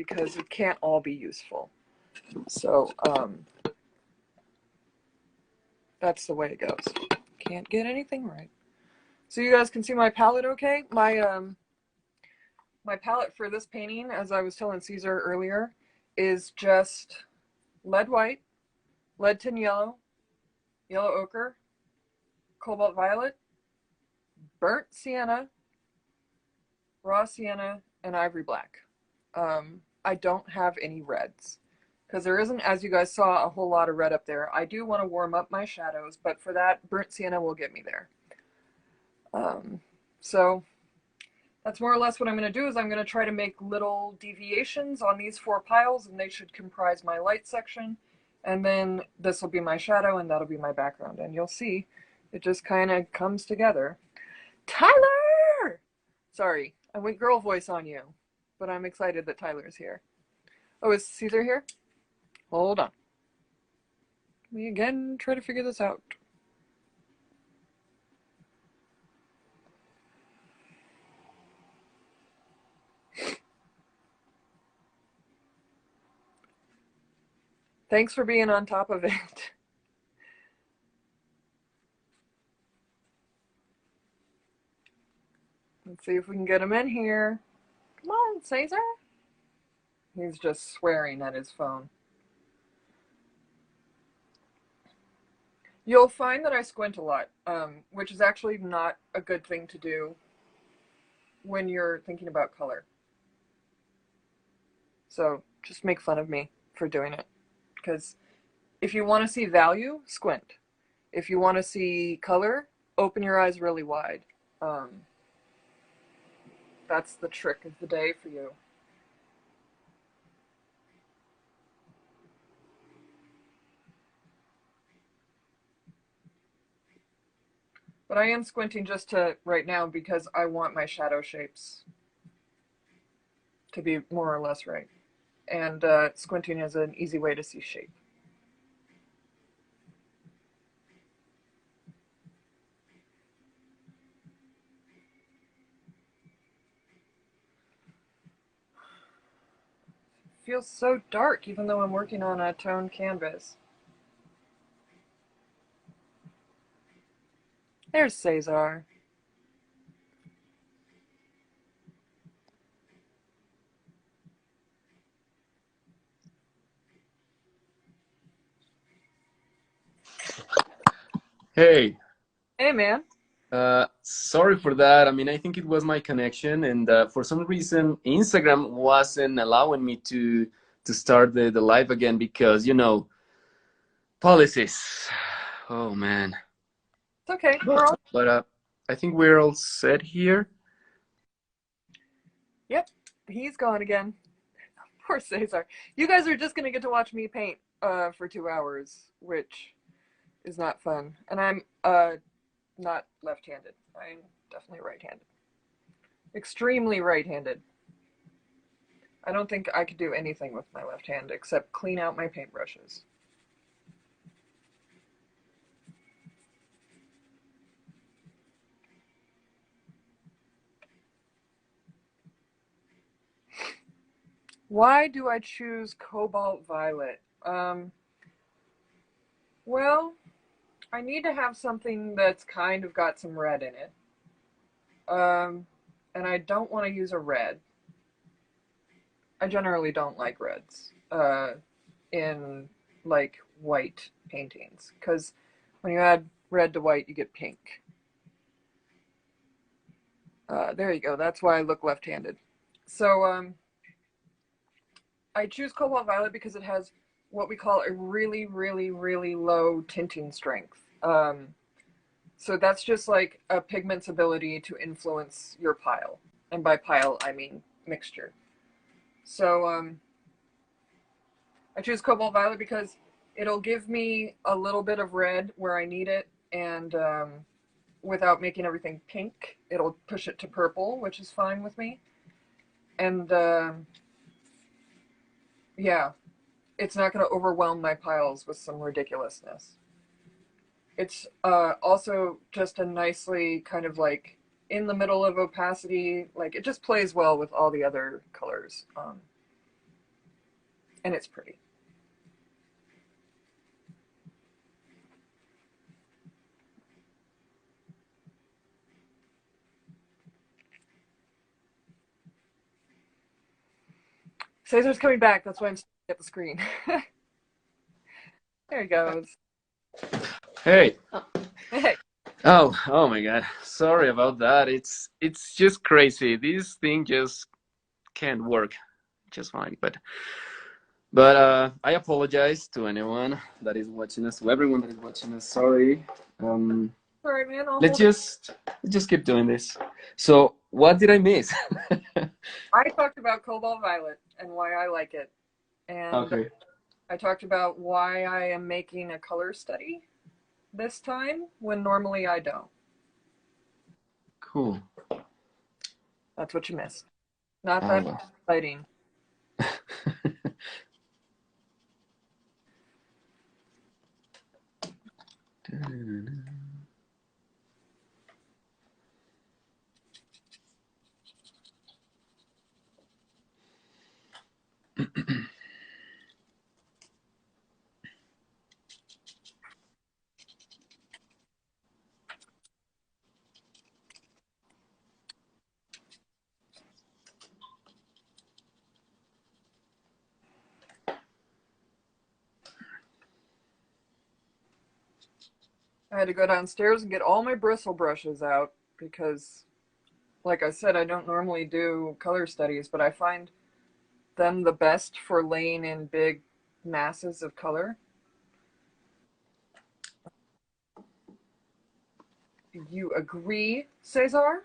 because it can't all be useful. So that's the way it goes. Can't get anything right. So you guys can see my palette okay? My palette for this painting, as I was telling Cesar earlier, is just lead white, lead tin yellow, yellow ochre, cobalt violet, burnt sienna, raw sienna, and ivory black. I don't have any reds because there isn't, as you guys saw, a whole lot of red up there. I do want to warm up my shadows, but for that, burnt sienna will get me there. So that's more or less what I'm going to do. Is I'm going to try to make little deviations on these 4 piles, and they should comprise my light section. And then this will be my shadow, and that'll be my background. And you'll see, it just kind of comes together. Tyler! Sorry, I went girl voice on you, but I'm excited that Tyler's here. Oh, is Cesar here? Hold on. Let me again try to figure this out. Thanks for being on top of it. Let's see if we can get him in here. Come on, Cesar. He's just swearing at his phone. You'll find that I squint a lot, which is actually not a good thing to do when you're thinking about color. So just make fun of me for doing it. Because if you want to see value, squint. If you want to see color, open your eyes really wide. That's the trick of the day for you. But I am squinting just to right now because I want my shadow shapes to be more or less right. And squinting is an easy way to see shape. It feels so dark even though I'm working on a toned canvas. There's Cesar. Hey. Hey, man. Sorry for that. I mean, I think it was my connection, and for some reason, Instagram wasn't allowing me to start the live again because, you know, policies. Oh, man. It's okay. But I think we're all set here. Yep, he's gone again. Poor Cesar. You guys are just gonna get to watch me paint for 2 hours, which is not fun. And I'm not left-handed. I'm definitely right-handed. Extremely right-handed. I don't think I could do anything with my left hand except clean out my paintbrushes. Why do I choose cobalt violet? Well, I need to have something that's kind of got some red in it. And I don't want to use a red. I generally don't like reds in like white paintings because when you add red to white, you get pink. There you go. That's why I look left-handed. So I choose cobalt violet because it has what we call a really, really, really low tinting strength. So that's just like a pigment's ability to influence your pile. And by pile, I mean mixture. So I choose cobalt violet because it'll give me a little bit of red where I need it, and without making everything pink, it'll push it to purple, which is fine with me. And yeah, it's not going to overwhelm my piles with some ridiculousness. It's also just a nicely kind of like in the middle of opacity, like it just plays well with all the other colors. and it's pretty. Cesar's coming back. That's why I'm staring at the screen. There he goes. Hey. Hey. Oh my God. Sorry about that. It's just crazy. This thing just can't work just fine. But I apologize to anyone that is watching us, to everyone that is watching us. Sorry. Um, All right, man. I'll let's hold it. just keep doing this. So what did I miss? I talked about cobalt violet and why I like it, and Okay. I talked about why I am making a color study this time when normally I don't. Cool. That's what you missed. Not Oh that well. exciting. I had to go downstairs and get all my bristle brushes out because, like I said, I don't normally do color studies, but I find them the best for laying in big masses of color. You agree, Cesar?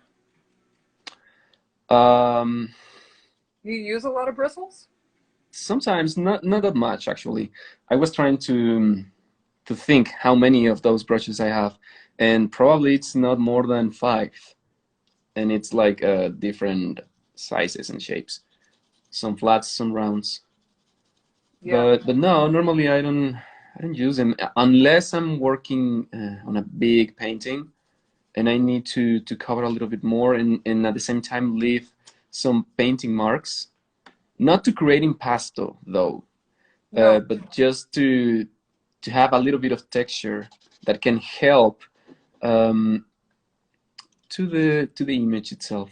Um, You use a lot of bristles? Sometimes not that much actually. I was trying to think how many of those brushes I have, and probably it's not more than five, and it's like different sizes and shapes. Some flats, some rounds. Yeah. But no, normally I don't use them unless I'm working on a big painting and I need to cover a little bit more and at the same time leave some painting marks. Not to create impasto though, No. but just to have a little bit of texture that can help um, to the image itself.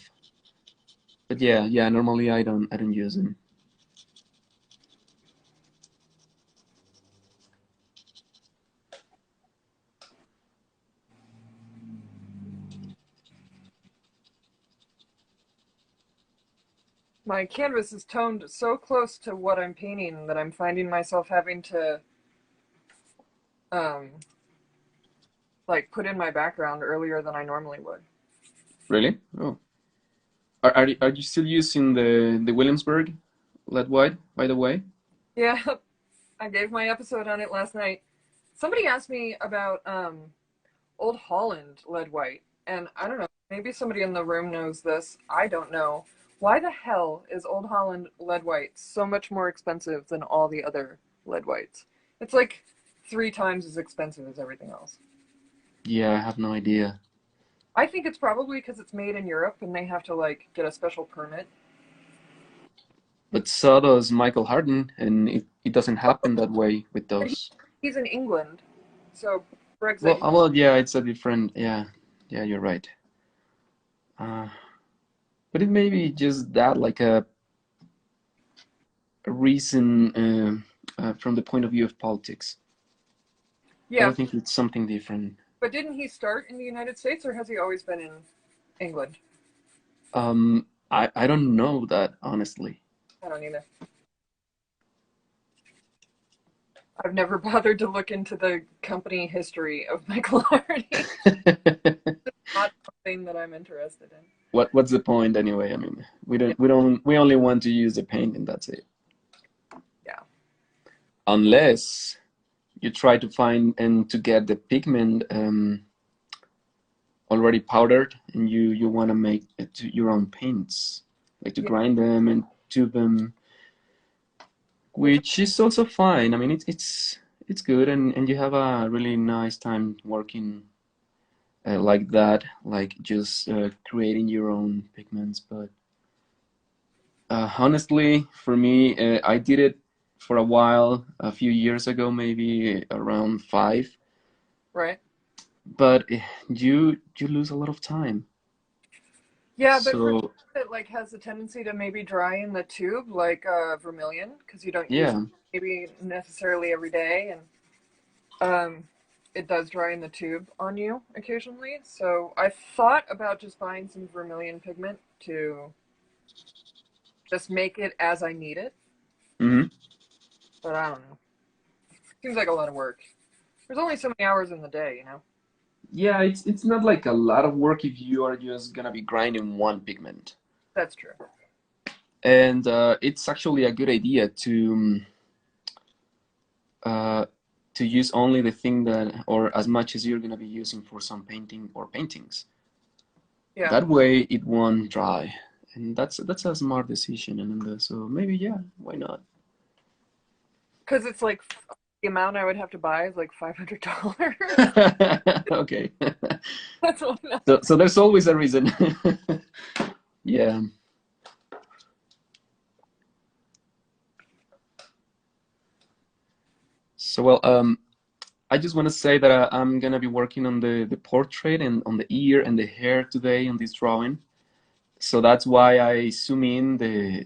But yeah, normally I don't use them. My canvas is toned so close to what I'm painting that I'm finding myself having to um like put in my background earlier than I normally would. Really? Oh, are you still using the Williamsburg lead white, by the way? Yeah, I gave my episode on it last night. Somebody asked me about Old Holland lead white, and I don't know, maybe somebody in the room knows this. I don't know. Why the hell is Old Holland lead white so much more expensive than all the other lead whites? It's like 3 times as expensive as everything else. Yeah, I have no idea. I think it's probably because it's made in Europe and they have to like get a special permit. But so does Michael Harden, and it doesn't happen that way with But those. he's in England, so Well, Brexit. well, yeah, it's a different. Yeah, you're right. Uh, but it may be just that, like a reason from the point of view of politics. I Yeah, don't think it's something different. but didn't he start in the United States or has he always been in England? I don't know that honestly. I don't either. I've never bothered to look into the company history of Michael Hardy. Not something that I'm interested in. What's the point anyway? I mean, we only want to use the paint and that's it. Yeah. Unless you try to find and to get the pigment already powdered and you want to make it to your own paints, like to Yeah. grind them and tube them, Which which is also fine. I mean, it's good and you have a really nice time working like that, like just creating your own pigments. But honestly, for me, I did it for a while, a few years ago, maybe around 5. Right. But you lose a lot of time. Yeah, but for So it like has a tendency to maybe dry in the tube, like vermilion, because you don't use it yeah. maybe necessarily every day, and um, it does dry in the tube on you occasionally. So I thought about just buying some vermilion pigment to just make it as I need it, Hmm. but I don't know. Seems like a lot of work. There's only so many hours in the day, you know. Yeah, it's not like a lot of work if you are just gonna be grinding one pigment. That's true. And it's actually a good idea uh, to use only the thing that, or as much as you're gonna be using for some painting or paintings. Yeah, That way it won't dry, and that's a smart decision. And so maybe yeah, why not? because it's like the amount I would have to buy is like $500. Okay. That's why not. So there's always a reason. Yeah. So well, I just want to say that I'm gonna be working on the portrait and on the ear and the hair today on this drawing. So that's why I zoom in the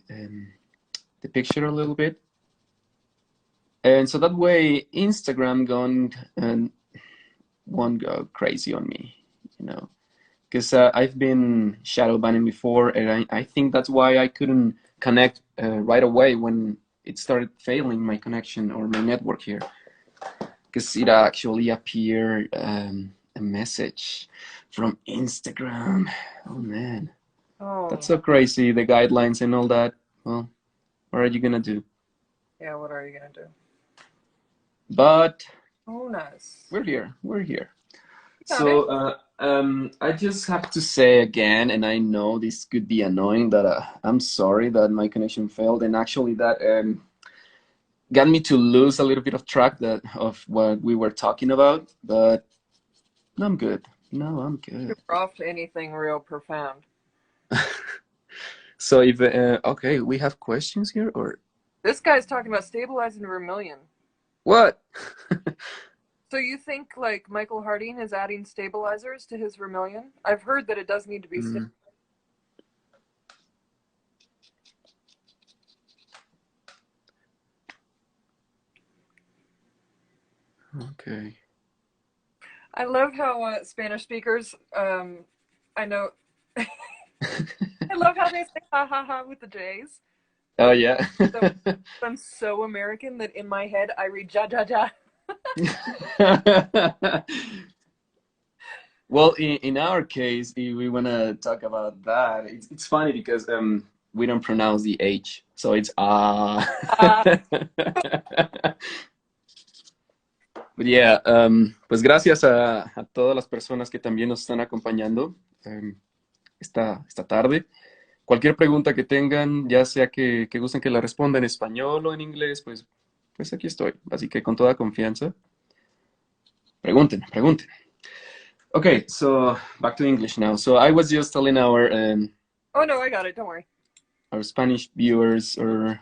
picture a little bit, and so that way Instagram gone and won't go crazy on me, you know, because I've been shadow banning before, and I think that's why I couldn't connect right away when it started failing my connection or my network here, because it actually appeared a message from Instagram. Oh man, that's Oh, so crazy. The guidelines and all that. Well, what are you gonna do? yeah. What are you gonna do? But Oh, nice. we're here. We're here. You got it. So I just have to say again, and I know this could be annoying, that I'm sorry that my connection failed, and actually that got me to lose a little bit of track of what we were talking about. But I'm good. No, I'm good. Super off to anything real profound. So if okay, we have questions here or This guy's talking about stabilizing vermilion. what? So you think like Michael Harding is adding stabilizers to his vermilion? I've heard that it does need to be Mm, okay. I love how Spanish speakers, I know, I love how they say ha ha ha with the J's. Oh yeah. So I'm so American that in my head I read ja ja ja. Well, in our case, if we want to talk about that, it's funny because we don't pronounce the H, so it's ah. Uh, But yeah, pues gracias a todas las personas que también nos están acompañando esta tarde. Cualquier pregunta que tengan, ya sea que gusten que la responda en español o en inglés, pues aquí estoy. Así que con toda confianza, pregunten, pregunten. Okay, so back to English now. So I was just telling oh no, I got it. Don't worry. our Spanish viewers or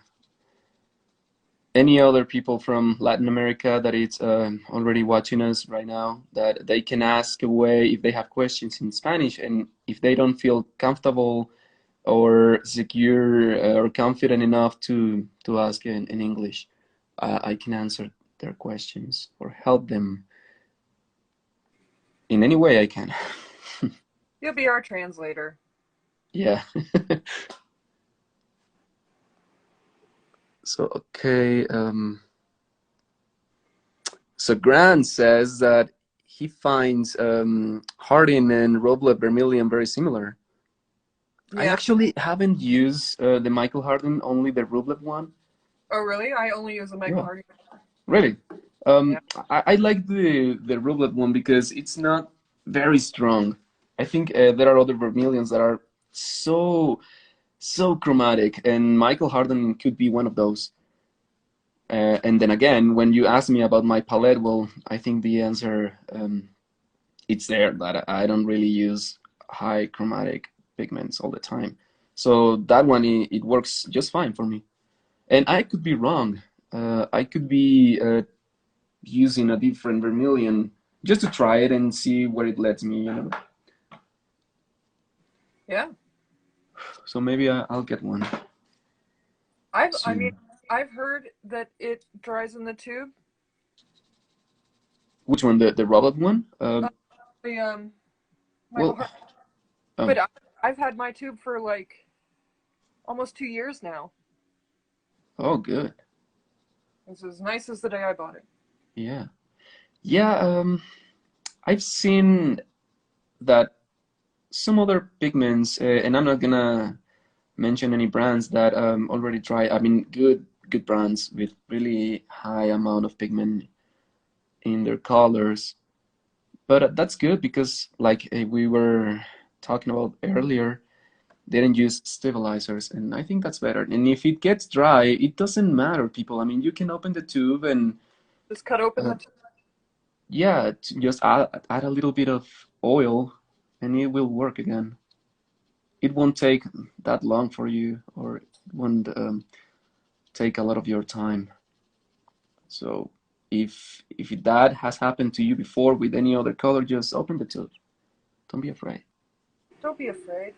any other people from Latin America that is already watching us right now that they can ask away if they have questions in Spanish, and if they don't feel comfortable or secure or confident enough to ask in English, I can answer their questions or help them in any way I can. You'll be our translator. Yeah. So okay. So Grant says that he finds Harding and Roblet Vermilion very similar. I Yeah. actually haven't used the Michael Harding, only the Rublev one. Oh really? I only use a Michael Yeah, Harding. really. Yeah. I like the Rublev one because it's not very strong. I think there are other Vermilions that are so chromatic, and Michael Harding could be one of those. And then again, when you ask me about my palette, well, I think the answer it's there that I don't really use high chromatic pigments all the time. So that one it works just fine for me. And I could be wrong. I could be using a different vermilion just to try it and see where it lets me, you know. Yeah. So maybe I'll get one I mean, soon. I've heard that it dries in the tube. Which one? The robot one? Uh, the Michael Well, Hart, oh, but I've had my tube for like almost 2 years now. oh, good. It's as nice as the day I bought it. Yeah, yeah. I've seen that some other pigments, and I'm not gonna mention any brands that already try. I mean, good brands with really high amount of pigment in their colors. But that's good because, like we were talking about earlier, they didn't use stabilizers, and I think that's better. And if it gets dry, it doesn't matter, people. I mean, you can open the tube and Just cut open uh, the tube. yeah, just add a little bit of oil, and it will work again. It won't take that long for you, or it won't take a lot of your time. So if that has happened to you before with any other color, just open the tube. Don't be afraid. Don't be afraid.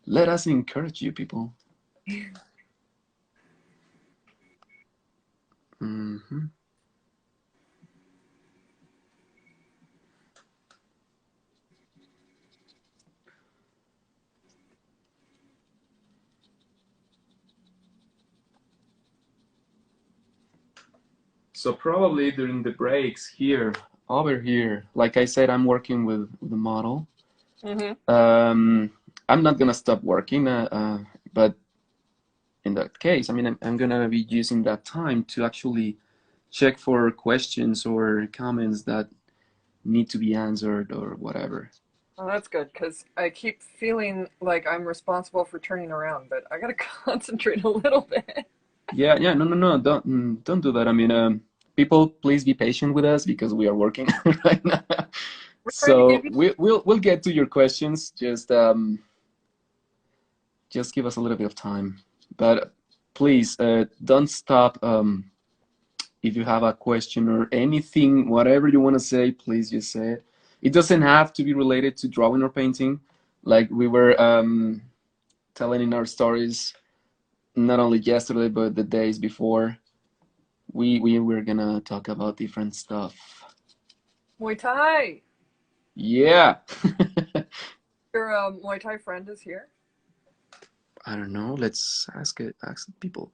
Let us encourage you, people. Hmm. So probably during the breaks here, over here, like I said, I'm working with the model. Mm-hmm. Um, I'm not gonna stop working, but in that case, I mean, I'm gonna be using that time to actually check for questions or comments that need to be answered or whatever. Well, that's good because I keep feeling like I'm responsible for turning around, but I gotta concentrate a little bit. Yeah, yeah, no, no, no, don't do that. I mean, people, please be patient with us because we are working right now. We're trying to So give you. we'll get to your questions. Just give us a little bit of time. But please, don't stop. If you have a question or anything, whatever you want to say, please just say it. It doesn't have to be related to drawing or painting, like we were telling in our stories, not only yesterday but the days before. We were gonna talk about different stuff. Muay Thai. Yeah. Your Muay Thai friend is here. I don't know. Let's ask people.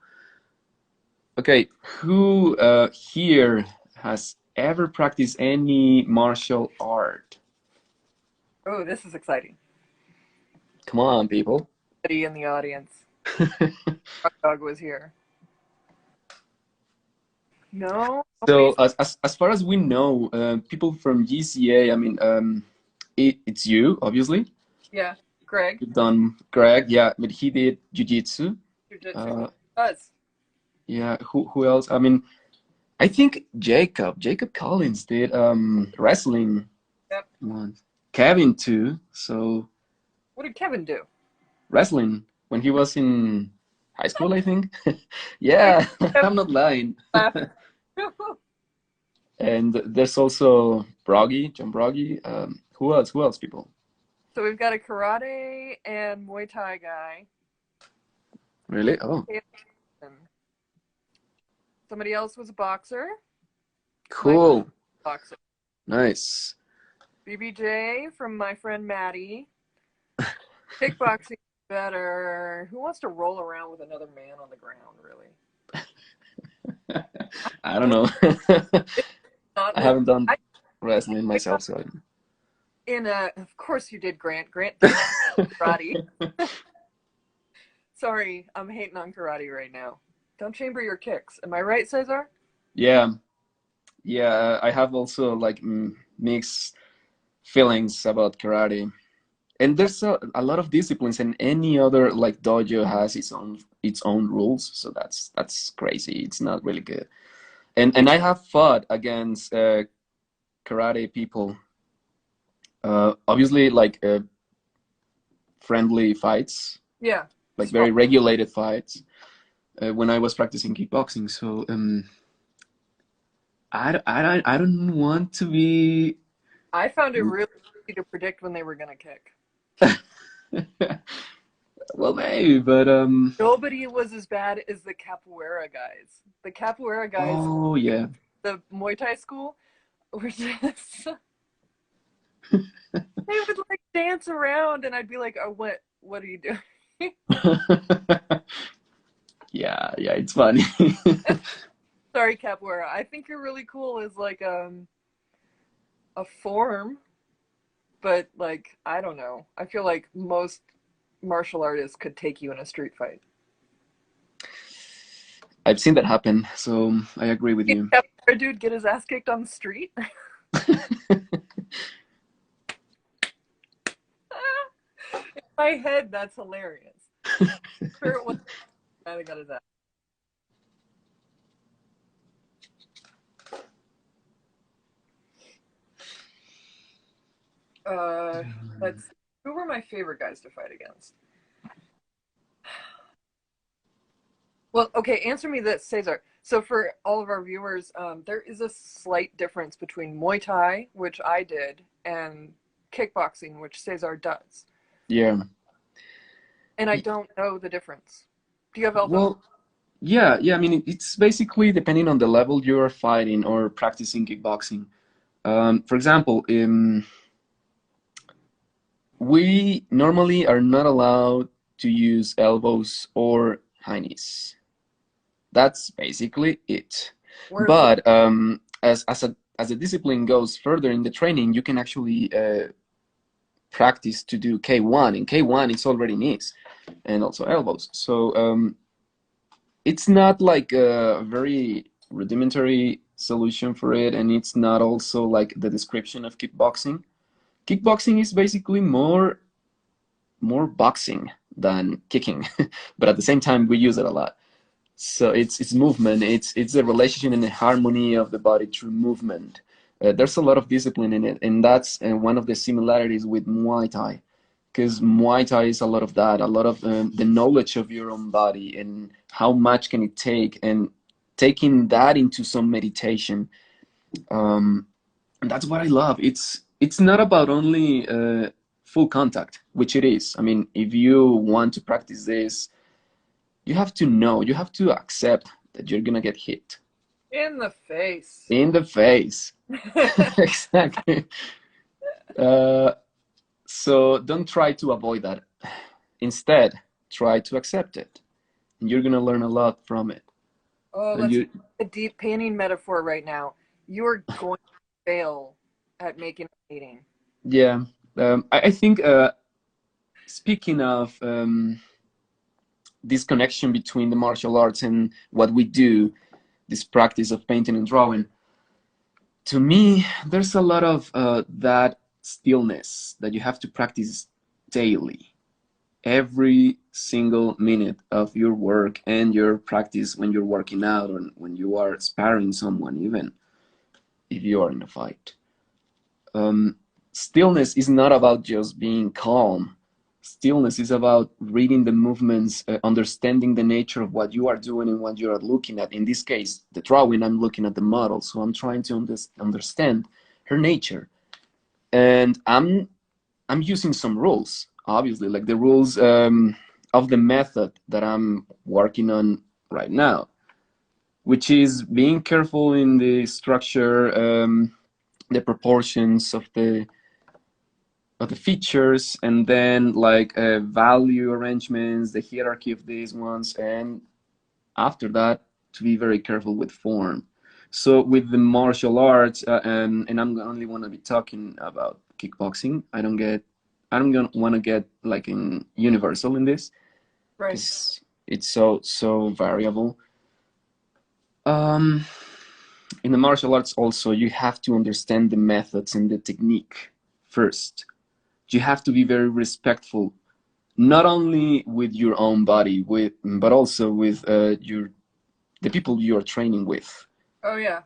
Okay, who here has ever practiced any martial art? Oh, this is exciting. Come on, people. Somebody in the audience. Rock Dog was here. No, So nobody's. as far as we know, people from GCA, I mean, it's you, obviously. Yeah, Greg. You've done Greg, yeah, but he did jiu-jitsu. Jiu-Jitsu. Uh, Buzz. yeah, who else? I mean, I think Jacob Collins did wrestling Yep. once. Kevin too. So What did Kevin do? wrestling when he was in high school, I think. I Yeah, kept I'm not lying. laughing. And there's also Broggy, John Broggy. Who else? Who else, people? So we've got a karate and Muay Thai guy. Really? Oh, And somebody else was a boxer. My cool. boxer. Nice. BBJ from my friend Maddie. Kickboxing better. Who wants to roll around with another man on the ground, really? I don't know. It's not I what haven't done I wrestling myself, so in a. Of course you did, Grant. Grant did karate. Sorry, I'm hating on karate right now. Don't chamber your kicks. Am I right, Cesar? yeah, yeah. I have also like mixed feelings about karate. And there's a lot of disciplines, and any other like dojo has its own rules. So that's crazy. It's not really good. And I have fought against karate people. Obviously, like friendly fights, Yeah. like Small. very regulated fights. when I was practicing kickboxing. So I don't want to be. I found it really easy to predict when they were gonna kick. Well, maybe, but Nobody was as bad as the capoeira guys. The capoeira guys, oh yeah. the Muay Thai school, were just they would like dance around, and I'd be like, "Oh, what are you doing?" Yeah, yeah, it's funny. Sorry, capoeira. I think you're really cool as like a form, but like I don't know. I feel like most martial artists could take you in a street fight. I've seen that happen, so I agree with You you. capoeira dude get his ass kicked on the street. In my head, that's hilarious. Sure, it was the guy that got his ass. Uh, let's. Who were my favorite guys to fight against? Well, okay, answer me this, Cesar. So for all of our viewers, there is a slight difference between Muay Thai, which I did, and kickboxing, which Cesar does. Yeah. And I don't know the difference. Do you have help? Well, yeah, yeah. I mean, it's basically depending on the level you're fighting or practicing kickboxing. For example, we normally are not allowed to use elbows or high knees. That's basically it. Where's the But as a discipline goes further in the training, you can actually practice to do K1. In K1, it's already knees and also elbows. So it's not like a very rudimentary solution for it, and it's not also like the description of kickboxing. Kickboxing is basically more boxing than kicking, but at the same time we use it a lot. So it's movement. It's the relation and the harmony of the body through movement. There's a lot of discipline in it, and that's one of the similarities with Muay Thai, because Muay Thai is a lot of that, a lot of the knowledge of your own body and how much can it take, and taking that into some meditation. And that's what I love. It's not about only full contact, which it is. I mean, if you want to practice this, you have to know, you have to accept that you're gonna get hit in the face? in the face. Exactly. Uh, so don't try to avoid that. Instead, try to accept it. And you're gonna learn a lot from it. Oh, And let's you, a deep painting metaphor right now. You're going to fail at making a painting. yeah. I think speaking of this connection between the martial arts and what we do, this practice of painting and drawing, to me, there's a lot of that stillness that you have to practice daily, every single minute of your work and your practice when you're working out or when you are sparring someone, even if you are in a fight. Um, Stillness is not about just being calm. Stillness is about reading the movements, understanding the nature of what you are doing and what you are looking at. In this case, the drawing, I'm looking at the model, so I'm trying to understand her nature, and I'm using some rules, obviously, like the rules of the method that I'm working on right now, which is being careful in the structure, the proportions of the features, and then like value arrangements, the hierarchy of these ones, and after that, to be very careful with form. So with the martial arts, and I'm only want to be talking about kickboxing. I don't gonna want to get like in universal in this Right. because it's so variable. Um, in the martial arts, also you have to understand the methods and the technique first. You have to be very respectful, not only with your own body, but also with your the people you are training with. Oh yeah.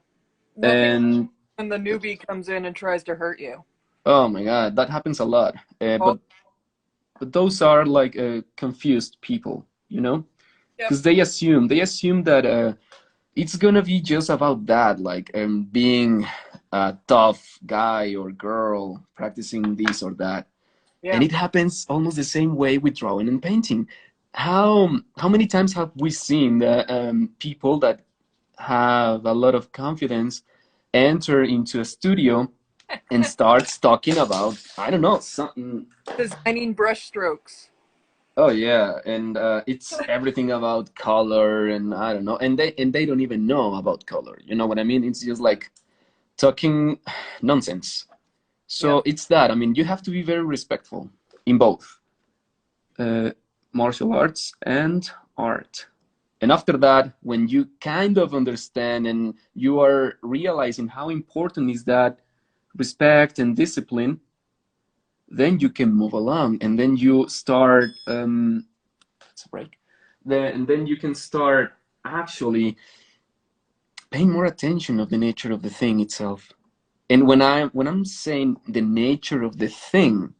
Nothing And when the newbie comes in and tries to hurt you. oh my god, that happens a lot. Oh, But those are like confused people, you know. Yep. because they assume that it's gonna be just about that, like being a tough guy or girl practicing this or that. And Yeah. it happens almost the same way with drawing and painting. How many times have we seen that people that have a lot of confidence enter into a studio and starts talking about, I don't know, something. Designing brush strokes. Oh yeah, and it's everything about color, and I don't know, and they don't even know about color. You know what I mean? It's just like talking nonsense. Yep. So it's that. I mean, you have to be very respectful in both uh, martial arts and art. And after that, when you kind of understand and you are realizing how important is that respect and discipline, then you can move along, and then you start. Let's break. And then you can start actually paying more attention of the nature of the thing itself. And when I'm saying the nature of the thing,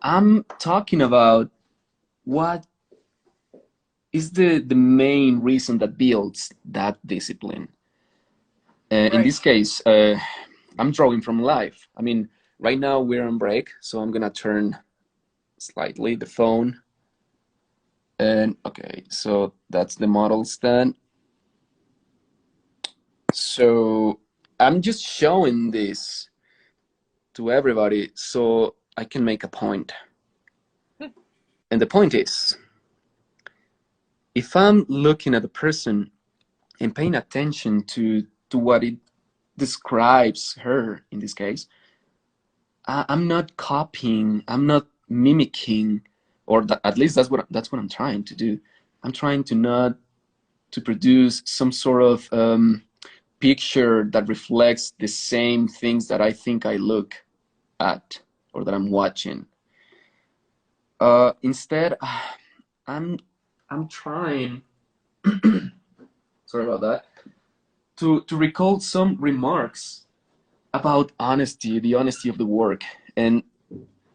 I'm talking about what is the main reason that builds that discipline. In Right. this case, I'm drawing from life. I mean, right now we're on break, so I'm gonna turn slightly the phone. And okay, so that's the model stand. So I'm just showing this to everybody so I can make a point. And the point is, if I'm looking at a person and paying attention to what it describes her in this case, I'm not copying, I'm not mimicking, or at least that's what I'm trying to do. I'm trying to not to produce some sort of picture that reflects the same things that I think I look at or that I'm watching. Instead, I'm I'm trying. Sorry about that. To recall some remarks about honesty, the honesty of the work, and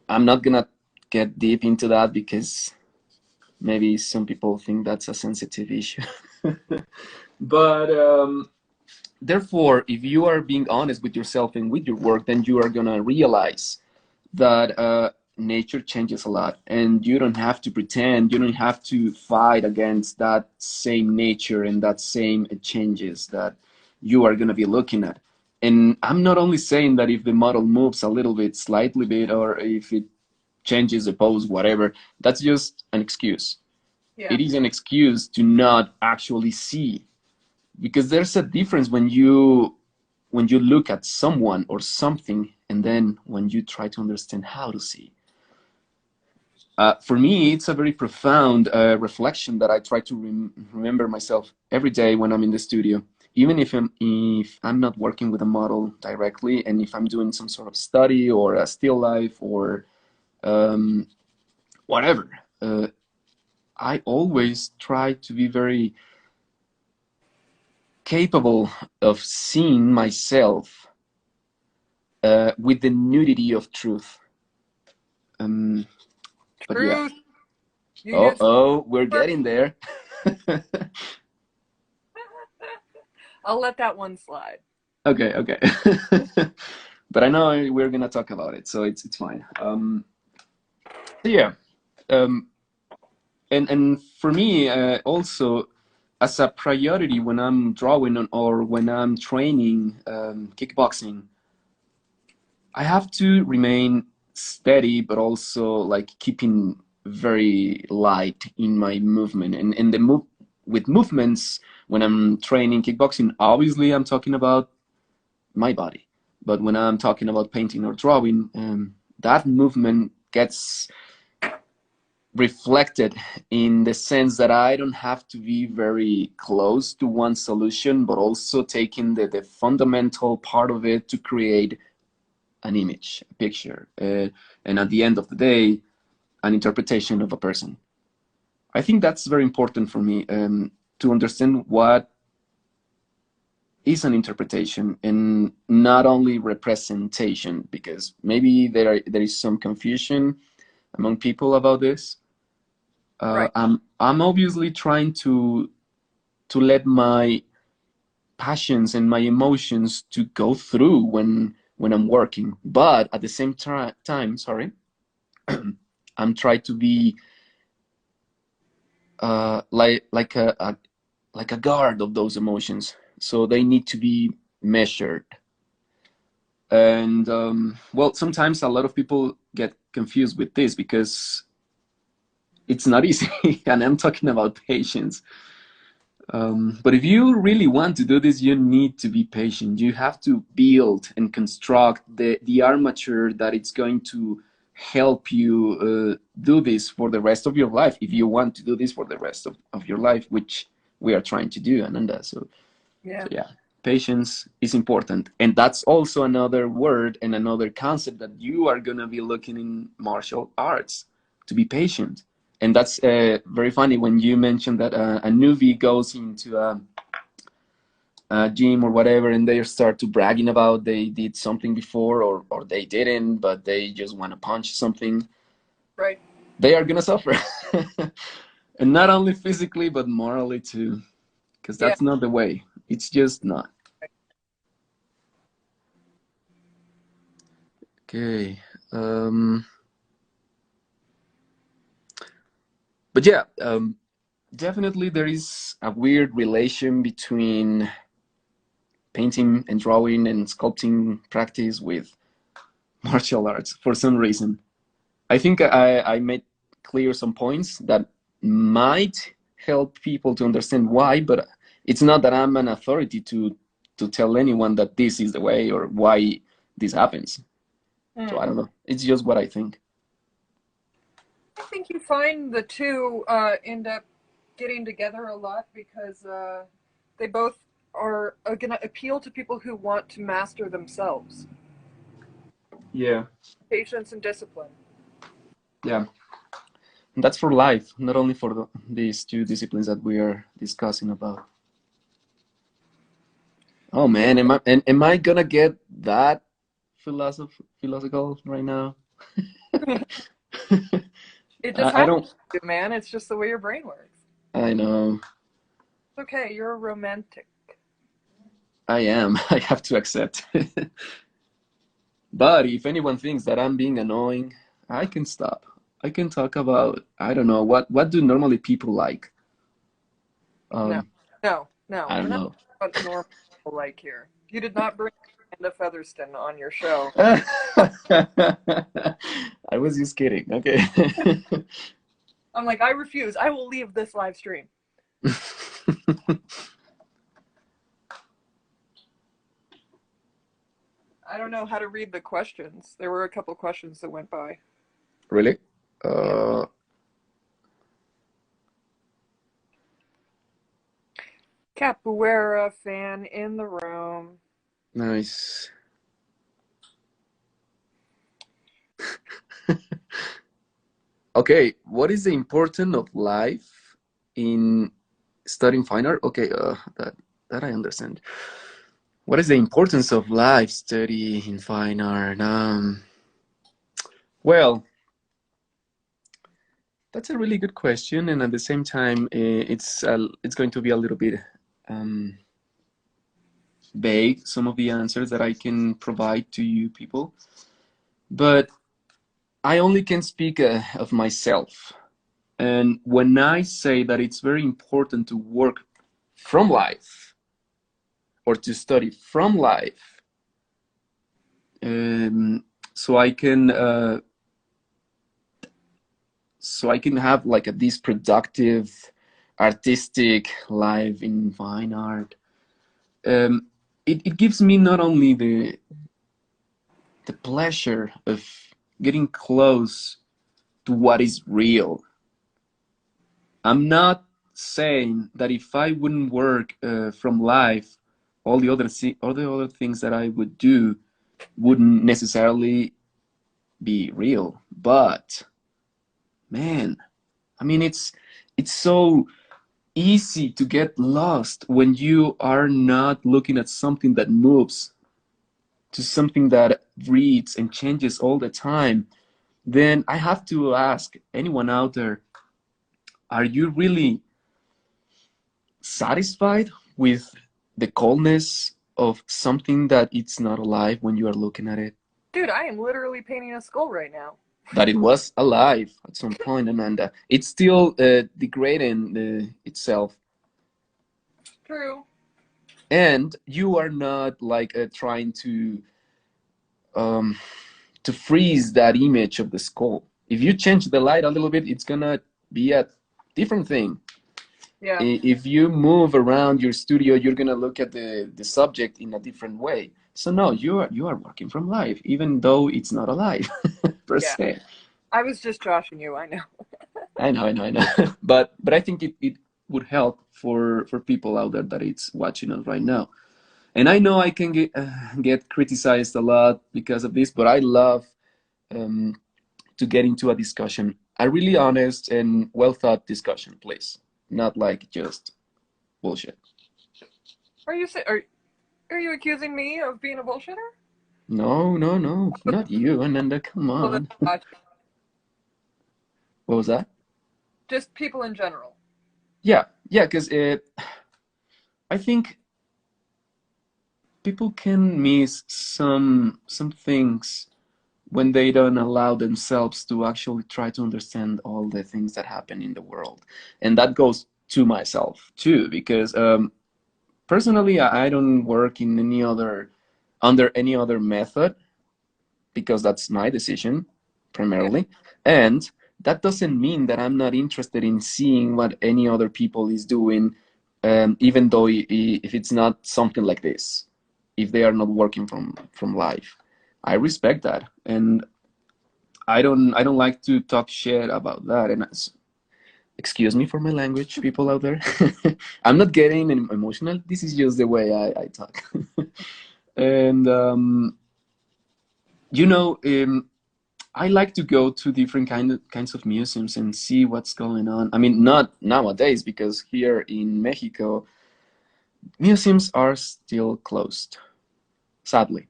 I'm not gonna get deep into that because maybe some people think that's a sensitive issue. But therefore, if you are being honest with yourself and with your work, then you are gonna realize that nature changes a lot, and you don't have to pretend, you don't have to fight against that same nature and that same changes that you are going to be looking at. And I'm not only saying that if the model moves a little bit, slightly bit, or if it changes the pose, whatever, that's just an excuse. Yeah. It is an excuse to not actually see, because there's a difference when you look at someone or something and then when you try to understand how to see. For me, it's a very profound reflection that I try to remember myself every day when I'm in the studio, even if I'm not working with a model directly, and if I'm doing some sort of study or a still life or um, whatever. I always try to be very capable of seeing myself with the nudity of truth. Um, but yeah. Truth. You Oh, used. oh, we're getting there. I'll let that one slide. Okay, okay. But I know we're gonna talk about it, so it's fine. So yeah, um, and for me also as a priority when I'm drawing on, or when I'm training kickboxing, I have to remain steady, but also like keeping very light in my movement. And the move with movements when I'm training kickboxing, obviously I'm talking about my body. But when I'm talking about painting or drawing, that movement gets reflected in the sense that I don't have to be very close to one solution, but also taking the fundamental part of it to create an image, a picture, and at the end of the day, an interpretation of a person. I think that's very important for me, to understand what is an interpretation and not only representation, because maybe there is some confusion among people about this. Right. I'm obviously trying to let my passions and my emotions to go through when I'm working, but at the same time, sorry, I'm trying to be like a guard of those emotions, so they need to be measured. And well, sometimes a lot of people get confused with this because it's not easy, and I'm talking about patience. But if you really want to do this, you need to be patient. You have to build and construct the armature that it's going to help you do this for the rest of your life. If you want to do this for the rest of your life, which we are trying to do, Ananda. So Yeah. yeah, patience is important. And that's also another word and another concept that you are going to be looking in martial arts, to be patient. And that's very funny when you mentioned that a newbie goes into a gym or whatever, and they start to bragging about they did something before, or they didn't, but they just want to punch something. Right. They are going to suffer. And not only physically, but morally too, because Yeah. that's not the way. It's just not. Okay. Um, but yeah, definitely there is a weird relation between painting and drawing and sculpting practice with martial arts for some reason. I think I made clear some points that might help people to understand why, but it's not that I'm an authority to tell anyone that this is the way or why this happens. So Hmm. I don't know. It's just what I think. I think you find the two end up getting together a lot because they both are going to appeal to people who want to master themselves. Yeah, Patience and discipline. yeah. And that's for life, not only for these two disciplines that we are discussing about. Oh Yeah. man, am I gonna get that philosophical right now? It just I happens, don't. man. It's just the way your brain works. I know. It's okay. You're a romantic. I am. I have to accept. But if anyone thinks that I'm being annoying, I can stop. I can talk about, I don't know, what do normally people like? No, Um, no, no. I We're don't not know. what normal people like here. You did not bring Amanda Featherston on your show. I was just kidding. Okay. I'm like, I refuse. I will leave this live stream. I don't know how to read the questions. There were a couple questions that went by. Really? Yeah. Uh, Capoeira fan in the room. nice. Okay, what is the importance of life in studying fine art? Okay, that I understand. What is the importance of life study in fine art? Well, that's a really good question, and at the same time, it's going to be a little bit um, vague. Some of the answers that I can provide to you people, but I only can speak of myself. And when I say that it's very important to work from life or to study from life, um, so I can have like this productive artistic life in fine art. Um, it gives me not only the pleasure of getting close to what is real. I'm not saying that if I wouldn't work from life, all the other things that I would do wouldn't necessarily be real. But man, I mean, it's so easy to get lost when you are not looking at something that moves, to something that reads and changes all the time. Then I have to ask anyone out there, are you really satisfied with the coldness of something that it's not alive when you are looking at it? Dude, I am literally painting a skull right now. That it was alive at some point, Amanda. It's still degrading itself, True. and you are not like trying um, to freeze that image of the skull. If you change the light a little bit, it's gonna be a different thing. Yeah. If you move around your studio, you're gonna look at the subject in a different way. So no, you are working from life, even though it's not alive per Yeah. se. I was just joshing you, I know. I know. But I think it would help for people out there that it's watching us right now. And I know I can get criticized a lot because of this, but I love um, to get into a discussion, a really honest and well thought discussion, please, not like just bullshit. Are you are you accusing me of being a bullshitter? No, not you, Ananda. Come People that on. watch, What was that? just people in general. Yeah, because I think people can miss some things when they don't allow themselves to actually try to understand all the things that happen in the world, and that goes to myself too, because personally I don't work in any other under any other method because that's my decision Yeah. primarily, and that doesn't mean that I'm not interested in seeing what any other people is doing, even though if it's not something like this, if they are not working from life. I respect that, and I don't like to talk shit about that. And excuse me for my language, people out there. I'm not getting emotional. This is just the way I talk. And you know, I like to go to different kinds of museums and see what's going on. I mean, not nowadays because here in Mexico, museums are still closed, sadly.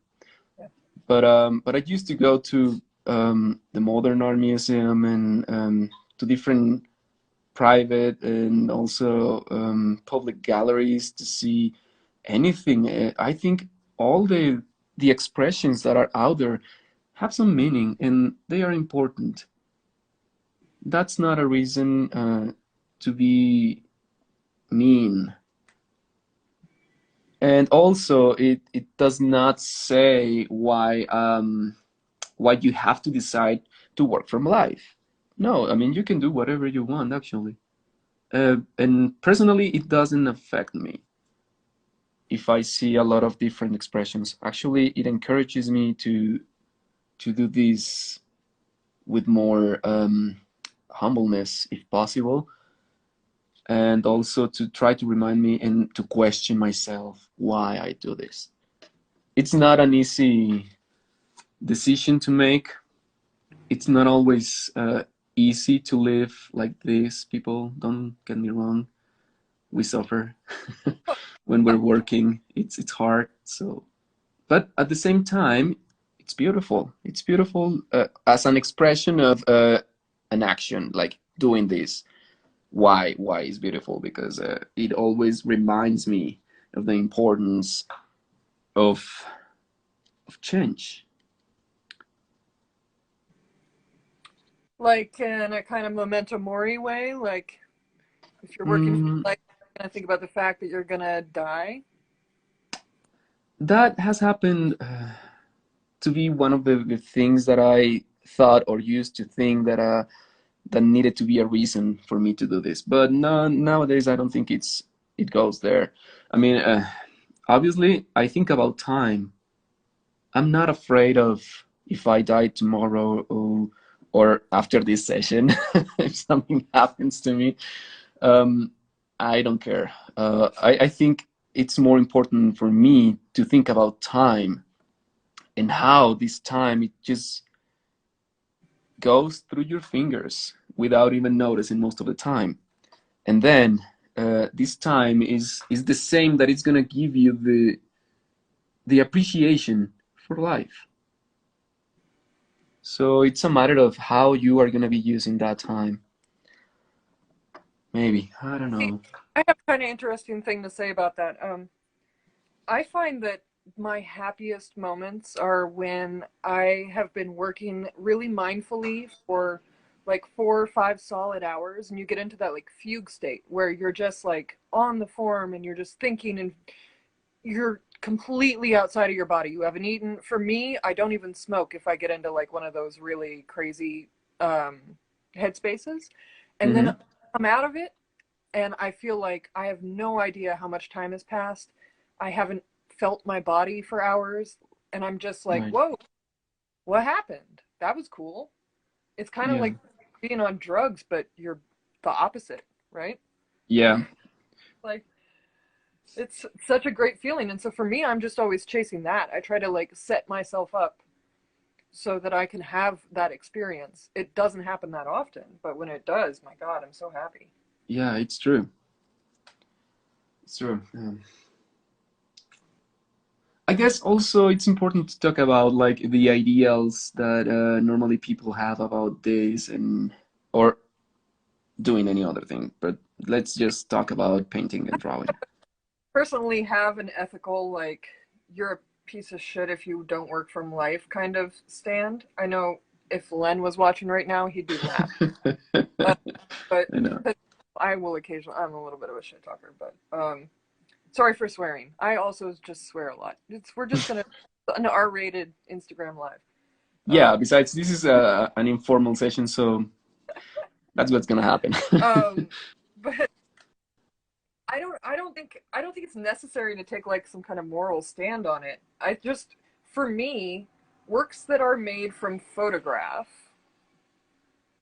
Yeah. But I used to go to the Modern Art Museum and to different private and also public galleries to see anything. I think all the expressions that are out there have some meaning and they are important. That's not a reason to be mean. And also, it does not say why you have to decide to work from life. No, I mean you can do whatever you want actually. And personally, it doesn't affect me if I see a lot of different expressions. Actually, it encourages me to do this with more humbleness, if possible, and also to try to remind me and to question myself why I do this. It's not an easy decision to make. It's not always easy to live like this. People, don't get me wrong. We suffer when we're working. It's hard. So, but at the same time, it's beautiful. It's beautiful as an expression of an action, like doing this. Why is beautiful? Because it always reminds me of the importance of change. Like in a kind of memento mori way, like if you're working for Mm, life, you're gonna think about the fact that you're gonna die. that has happened to be one of the things that I thought or used to think that needed to be a reason for me to do this. But no, nowadays I don't think it goes there. I mean, obviously I think about time. I'm not afraid of if I die tomorrow or after this session if something happens to me. Um, I don't care. I think it's more important for me to think about time and how this time it just goes through your fingers without even noticing most of the time. And then this time is the same that it's gonna give you the appreciation for life. So it's a matter of how you are gonna be using that time. maybe. I don't See, know. I have kind of interesting thing to say about that. I find that my happiest moments are when I have been working really mindfully for like 4 or 5 solid hours, and you get into that like fugue state where you're just like on the form and you're just thinking and you're completely outside of your body. You haven't eaten. For me, I don't even smoke if I get into like one of those really crazy um, headspaces, and then Mm-hmm. I'm out of it and I feel like I have no idea how much time has passed. I haven't felt my body for hours, and I'm just like, Right. whoa, what happened? That was cool. It's kind of Yeah. like being on drugs, but you're the opposite, right? Yeah. Like, it's such a great feeling. And so for me, I'm just always chasing that. I try to like set myself up so that I can have that experience. It doesn't happen that often, but when it does, my God, I'm so happy. Yeah. It's true. It's true. I guess also it's important to talk about like the ideals that normally people have about this and or doing any other thing. But let's just talk about painting and drawing. Personally have an ethical, like, you're a piece of shit if you don't work from life kind of stand. I know if Len was watching right now, he'd be laughing. Uh, but I know. I will occasionally, I'm a little bit of a shit talker, but sorry for swearing. I also just swear a lot. We're just gonna, an R-rated Instagram live. Yeah. Um, Besides, this is an informal session, so that's what's gonna happen. um, but I don't think it's necessary to take like some kind of moral stand on it. I just, for me, works that are made from photograph,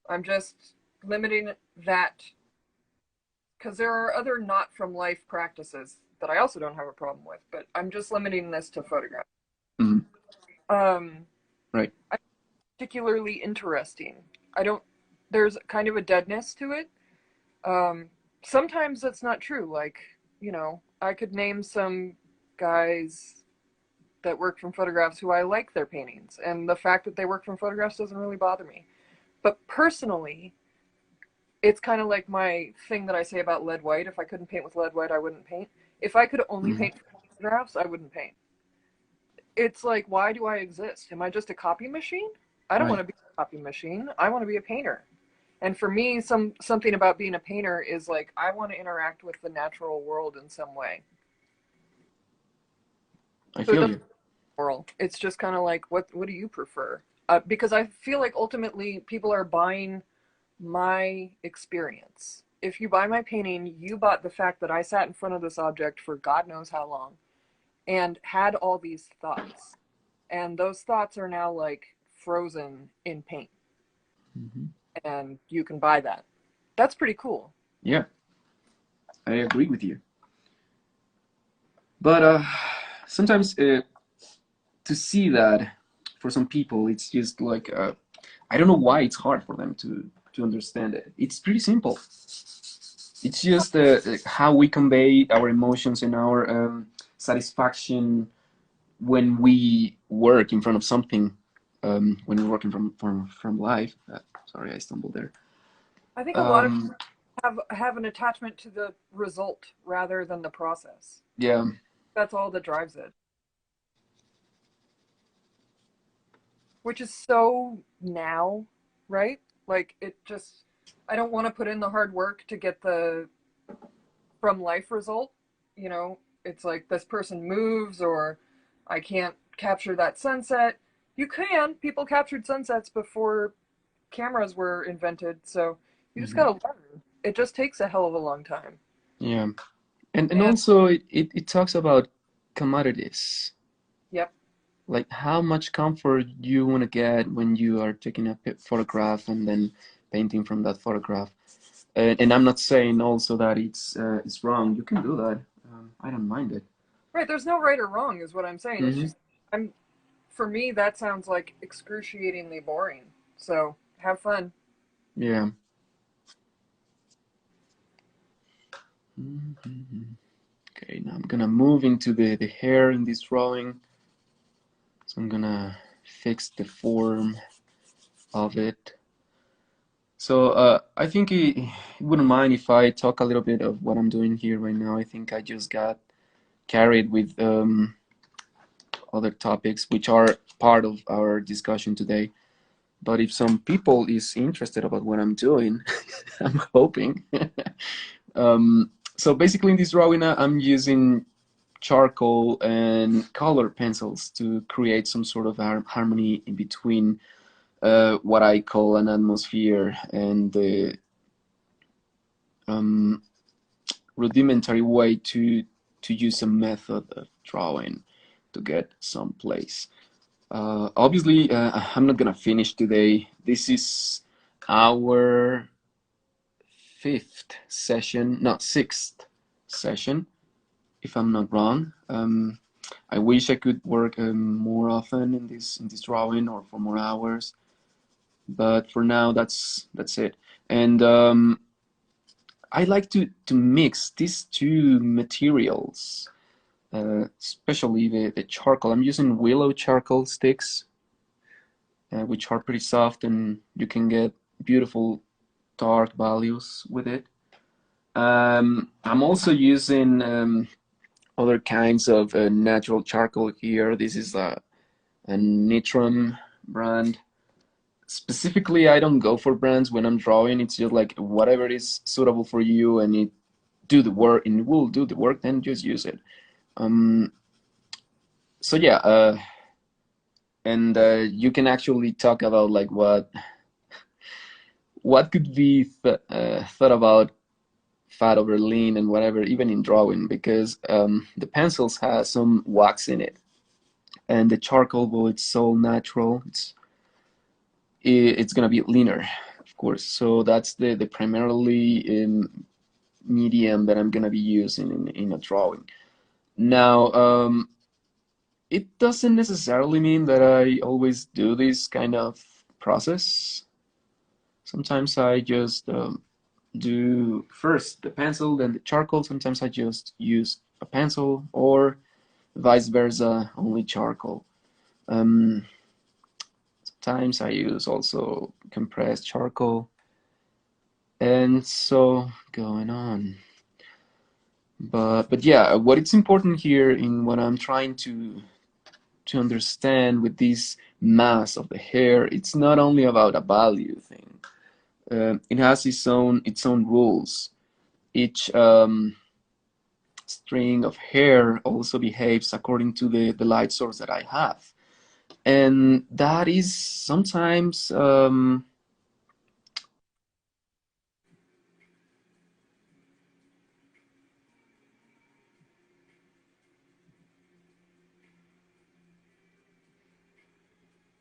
I'm just limiting that because there are other not from life practices that I also don't have a problem with, but I'm just limiting this to photograph. Mhm. Um, Right. Particularly interesting. I don't. There's kind of a deadness to it. Um, Sometimes that's not true. Like, I could name some guys that work from photographs who I like their paintings, and the fact that they work from photographs doesn't really bother me. But personally, it's kind of like my thing that I say about lead white. If I couldn't paint with lead white, I wouldn't paint. If I could only Mhm. paint photographs, I wouldn't paint. It's like, why do I exist? Am I just a copy machine? I don't want Right. to be a copy machine. I want to be a painter. And for me, something about being a painter is like I want to interact with the natural world in some way. I So it feel doesn't you. moral. It's just kind of like what do you prefer? Because I feel like ultimately people are buying my experience. If you buy my painting, you bought the fact that I sat in front of this object for God knows how long and had all these thoughts. And those thoughts are now like frozen in paint. Mhm. And you can buy that. That's pretty cool. Yeah, I agree with you. But sometimes to see that for some people, it's just like I don't know why it's hard for them to understand it. It's pretty simple. It's just how we convey our emotions and our satisfaction when we work in front of something, when we're working from life. Sorry, I stumbled there. I think a lot of Um, have an attachment to the result rather than the process. yeah, That's all that drives it, which is so now, right? Like it just I don't want to put in the hard work to get the from life result. It's like this person moves or I can't capture that sunset. You can. People captured sunsets before cameras were invented, so you just mhm, gotta learn. It just takes a hell of a long time. yeah, and And also it talks about commodities, yep. like how much comfort you want to get when you are taking a photograph and then painting from that photograph. And I'm not saying also that it's wrong. You can do that. I don't mind it. Right, there's no right or wrong is what I'm saying. It's Hmm. just I'm for me that sounds like excruciatingly boring. So have fun. Yeah. Mhm. Okay, now I'm gonna move into the hair in this drawing. So I'm gonna fix the form of it. So I think it wouldn't mind if I talk a little bit of what I'm doing here right now. I think I just got carried with other topics which are part of our discussion today. But if some people is interested about what I'm doing, I'm hoping. So basically in this drawing, I'm using charcoal and color pencils to create some sort of harmony in between what I call an atmosphere and the um, rudimentary way to use a method of drawing to get someplace. Obviously, I'm not gonna finish today. This is our fifth session, not sixth session, if I'm not wrong. I wish I could work more often in this drawing or for more hours, but for now, that's it. And I like to mix these two materials, especially the charcoal. I'm using willow charcoal sticks, which are pretty soft, and you can get beautiful dark values with it. I'm also using other kinds of natural charcoal here. This is a Nitram brand. Specifically, I don't go for brands when I'm drawing. It's just like whatever is suitable for you and it do the work and it will do the work, then just use it. Um, so yeah, and you can actually talk about like what could be thought about fat over lean and whatever, even in drawing, because the pencils have some wax in it, and the charcoal, well, it's so natural. It's gonna be leaner, of course. So that's the primarily medium that I'm gonna be using in a drawing. Now, it doesn't necessarily mean that I always do this kind of process. Sometimes I just do first the pencil, then the charcoal. Sometimes I just use a pencil, or vice versa, only charcoal. Um, Sometimes I use also compressed charcoal, and so going on. But yeah, what it's important here in what I'm trying to understand with this mass of the hair, it's not only about a value thing. It has its own rules. Each string of hair also behaves according to the light source that I have, and that is sometimes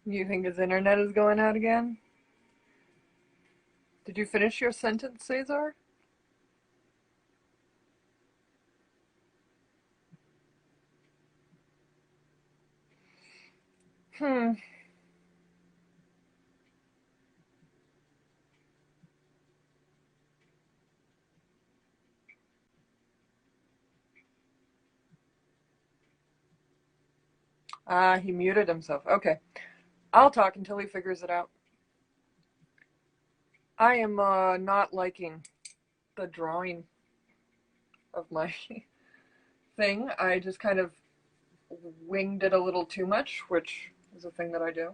You think his internet is going out again? Did you finish your sentence, Cesar? Hmm. Ah, he muted himself. Okay. I'll talk until he figures it out. I am not liking the drawing of my thing. I just kind of winged it a little too much, which is a thing that I do.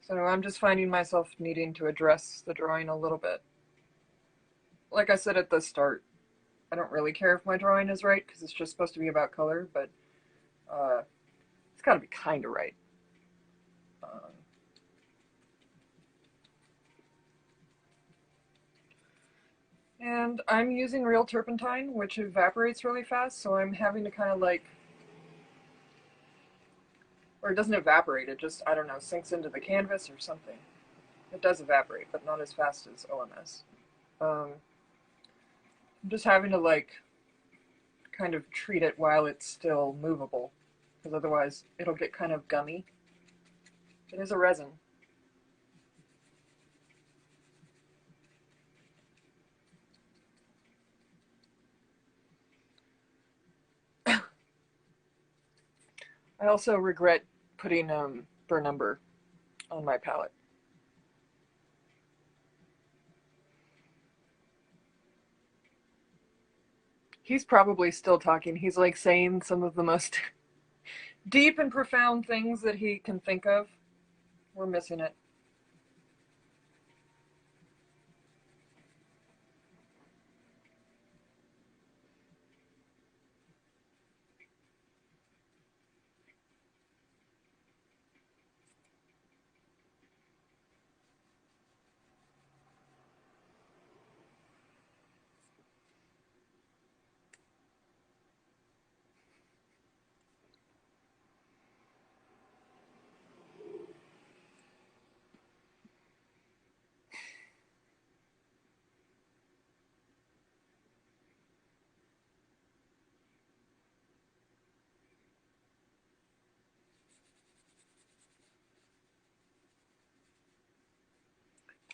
So I'm just finding myself needing to address the drawing a little bit. Like I said at the start, I don't really care if my drawing is right because it's just supposed to be about color, but uh, it's got to be kind of right. Um, and I'm using real turpentine, which evaporates really fast, so I'm having to kind of like, or it doesn't evaporate, it just, I don't know, sinks into the canvas or something. It does evaporate, but not as fast as OMS. I'm just having to like kind of treat it while it's still movable, because otherwise it'll get kind of gummy. It is a resin. I also regret putting burr number on my palette. He's probably still talking. He's like saying some of the most deep and profound things that he can think of. We're missing it.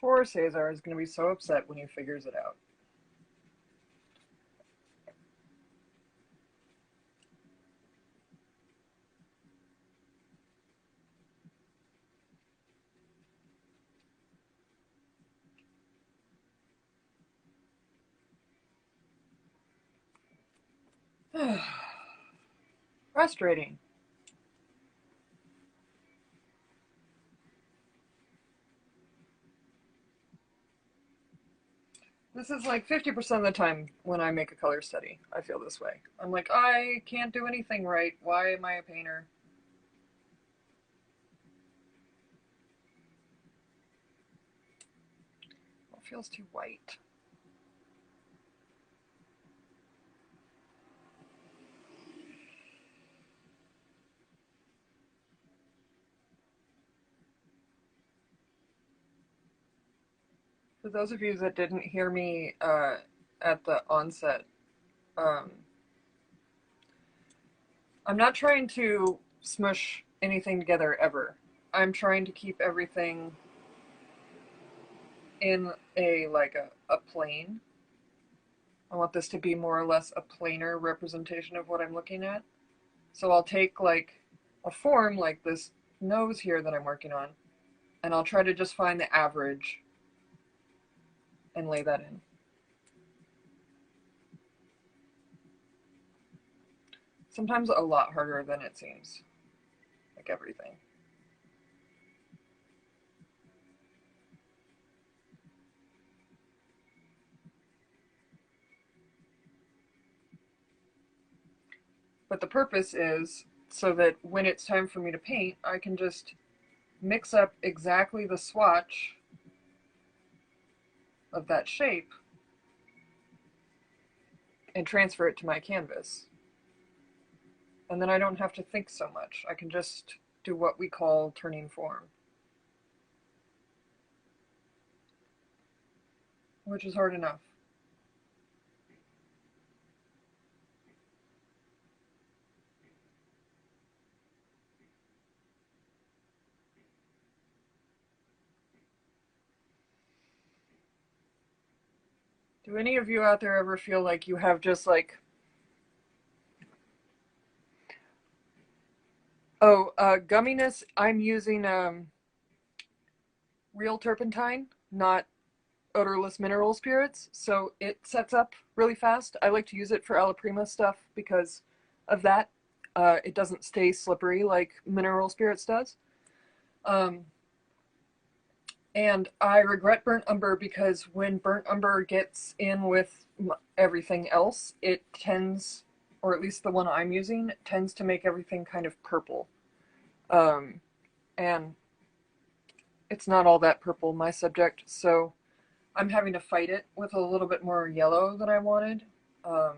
Poor Cesar is going to be so upset when he figures it out. Frustrating. This is like 50% of the time when I make a color study, I feel this way. I'm like, I can't do anything right. Why am I a painter? It feels too white. For those of you that didn't hear me at the onset, um, I'm not trying to smush anything together ever. I'm trying to keep everything in a plane. I want this to be more or less a planar representation of what I'm looking at. So I'll take like a form like this nose here that I'm working on, and I'll try to just find the average and lay that in. Sometimes a lot harder than it seems, like everything. But the purpose is so that when it's time for me to paint, I can just mix up exactly the swatch of that shape and transfer it to my canvas. And then I don't have to think so much. I can just do what we call turning form, which is hard enough. Do any of you out there ever feel like you have just like, gumminess? I'm using real turpentine, not odorless mineral spirits, so it sets up really fast. I like to use it for alla prima stuff because of that. It doesn't stay slippery like mineral spirits does. Um, and I regret burnt umber because when burnt umber gets in with everything else, it tends, or at least the one I'm using, tends to make everything kind of purple. Um, and it's not all that purple, my subject, so I'm having to fight it with a little bit more yellow than I wanted. Um,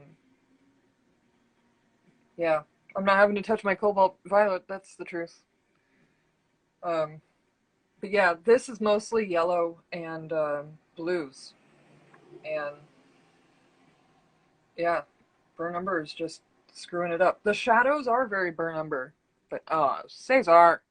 yeah, I'm not having to touch my cobalt violet, that's the truth. Um, but yeah, this is mostly yellow and blues. And yeah, burn umber is just screwing it up. The shadows are very burn umber, but Cesar.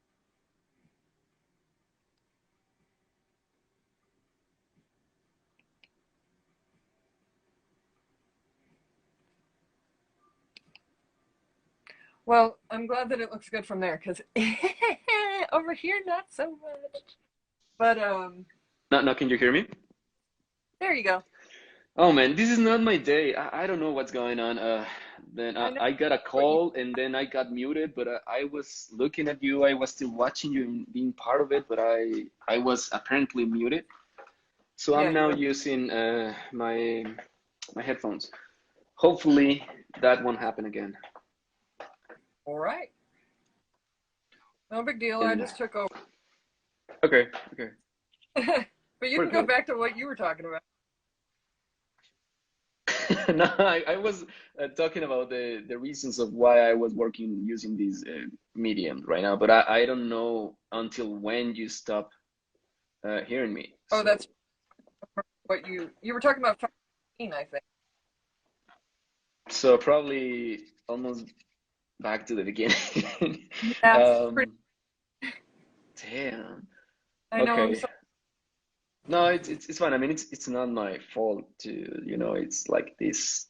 Well, I'm glad that it looks good from there because over here not so much. But Now, can you hear me? there you go. Oh man, this is not my day. I don't know what's going on. Then I know I got a what you. call and then I got muted, but I was looking at you. I was still watching you and being part of it, but I was apparently muted. So Yeah, I'm you now were. using my headphones. Hopefully that won't happen again. All right. No big deal. I And just took over. okay, okay, But you we're can go good. back to what you were talking about. No, I was talking about the reasons of why I was working using these mediums right now, but I don't know until when you stop hearing me. Oh, that's So what you were talking about 15, I think. so probably almost back to the beginning. Yeah, pretty. um, damn. I know. I'm Okay. so. No, it's fine. I mean, it's not my fault to, it's like these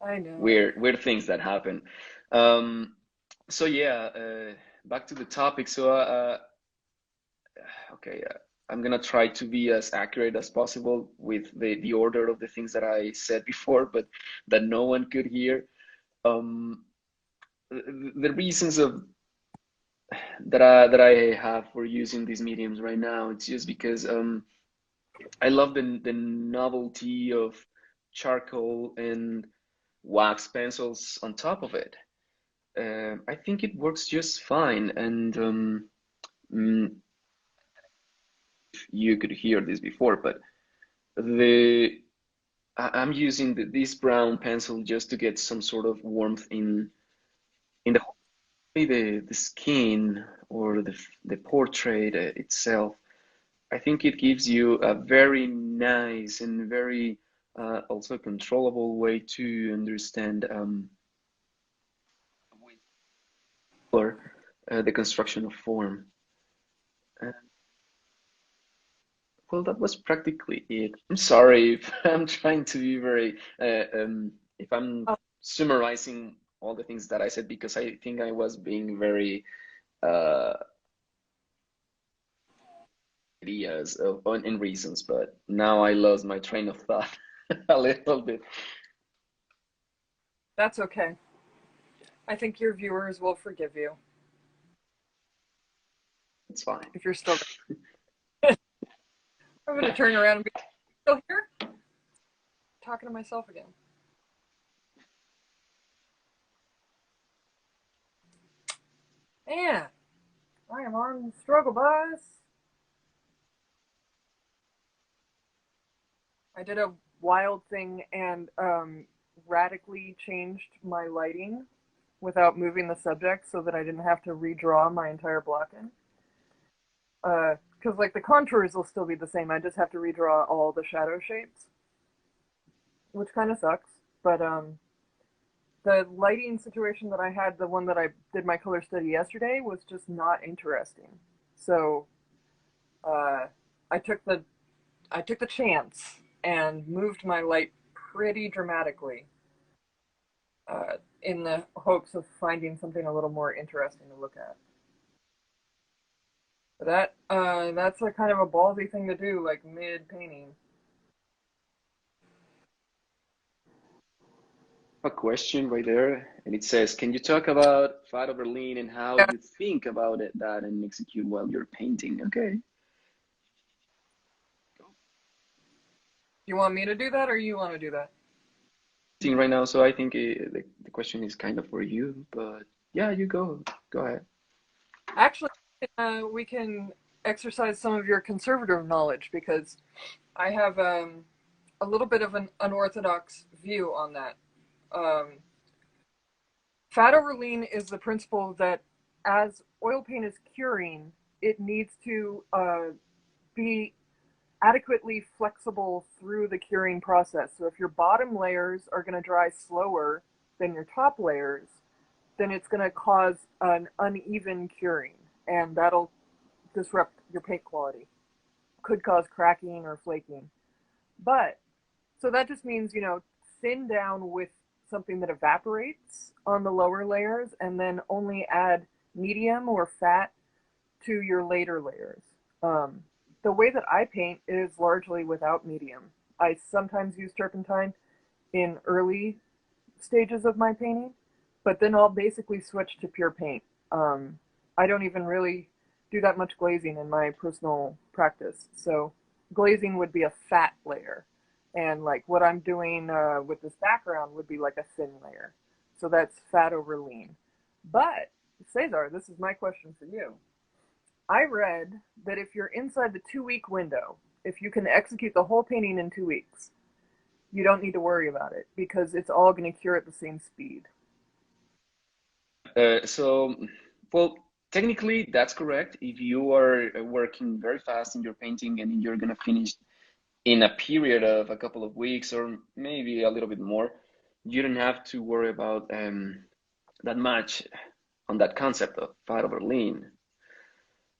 I know. weird things that happen. Um, so yeah, back to the topic. So okay, I'm gonna try to be as accurate as possible with the order of the things that I said before, but that no one could hear. Um, the reasons of that I have for using these mediums right now, it's just because I love the novelty of charcoal and wax pencils on top of it. I think it works just fine, and mm, you could hear this before, but the I'm using this brown pencil just to get some sort of warmth in the skin or the portrait itself. I think it gives you a very nice and very also controllable way to understand or the construction of form. Uh, well, that was practically it. I'm sorry if I'm trying to be very if I'm Oh, summarizing all the things that I said because I think I was being very uh, ideas in reasons, but now I lost my train of thought a little bit. that's okay. I think your viewers will forgive you It's fine. if you're still there. I'm gonna turn around and be still here, talking to myself again. Man, I am on the struggle bus. I did a wild thing and radically changed my lighting without moving the subject so that I didn't have to redraw my entire block in. Because like the contours will still be the same. I just have to redraw all the shadow shapes, which kind of sucks. But the lighting situation that I had, the one that I did my color study yesterday, was just not interesting. So uh, I took the I took the chance and moved my light pretty dramatically in the hopes of finding something a little more interesting to look at. But that's a kind of a ballsy thing to do, like mid painting. A question right there, and it says, "Can you talk about Fado Berlin and how Yeah. you think about it, that and execute while you're painting?" Okay, You want me to do that, or you want to do that? painting right now, so I think the question is kind of for you, but yeah, you go ahead. Actually, we can exercise some of your conservative knowledge because I have a little bit of an unorthodox view on that. Um, Fat overlean is the principle that as oil paint is curing, it needs to be adequately flexible through the curing process. So if your bottom layers are going to dry slower than your top layers, then it's going to cause an uneven curing, and that'll disrupt your paint quality. Could cause cracking or flaking. But so that just means, thin down with something that evaporates on the lower layers and then only add medium or fat to your later layers. The way that I paint is largely without medium. I sometimes use turpentine in early stages of my painting, but then I'll basically switch to pure paint. I don't even really do that much glazing in my personal practice. So glazing would be a fat layer. And like what I'm doing with this background would be like a thin layer. So that's fat over lean. But Cesar, this is my question for you. I read that if you're inside the 2 week window, if you can execute the whole painting in 2 weeks, you don't need to worry about it because it's all going to cure at the same speed. So, well, technically that's correct. If you are working very fast in your painting and you're gonna finish in a period of a couple of weeks or maybe a little bit more, you don't have to worry about that much on that concept of fat over lean.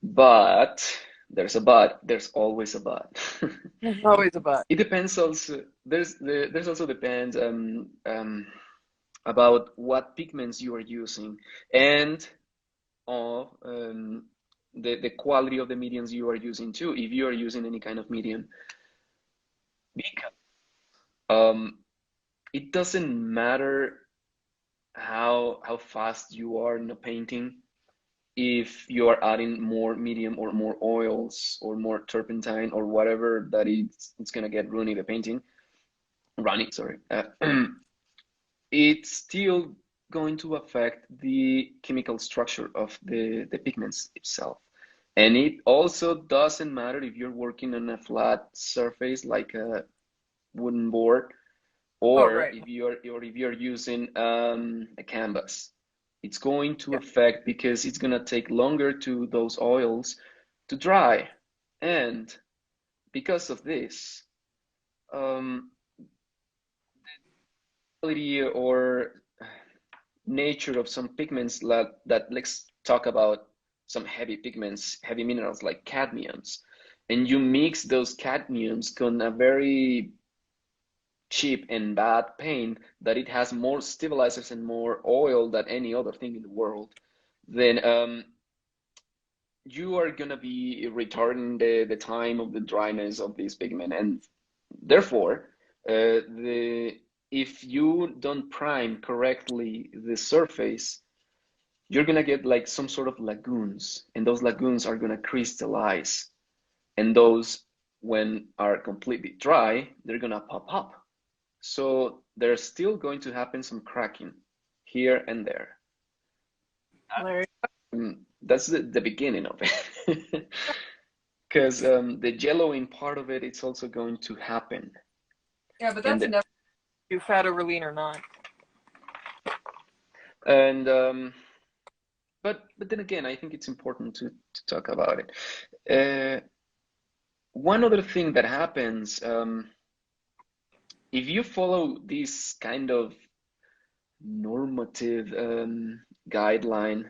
But there's a but. There's always a but. There's always a but. It depends also. There's also depends about what pigments you are using and of the quality of the mediums you are using too. If you are using any kind of medium, because um, it doesn't matter how fast you are in a painting if you are adding more medium or more oils or more turpentine or whatever that it's gonna get ruining the painting, running, sorry. It's still going to affect the chemical structure of the pigments itself. And it also doesn't matter if you're working on a flat surface like a wooden board Oh, or right. if you're using a canvas. It's going to Yeah. affect because it's gonna take longer to those oils to dry. And because of this, um, quality or nature of some pigments that let's talk about some heavy pigments, heavy minerals like cadmiums, and you mix those cadmiums con a very cheap and bad paint that it has more stabilizers and more oil than any other thing in the world, then you are gonna be retarding the time of the dryness of this pigment, and therefore, the if you don't prime correctly the surface, you're gonna get like some sort of lagoons, and those lagoons are gonna crystallize, and those, when are completely dry, they're gonna pop up. So there's still going to happen some cracking here and there. Larry. That's the beginning of it. Because the yellowing part of it, it's also going to happen. Yeah, but And that's never do fat over lean or not. and but then again, I think it's important to talk about it. One other thing that happens, if you follow this kind of normative guideline,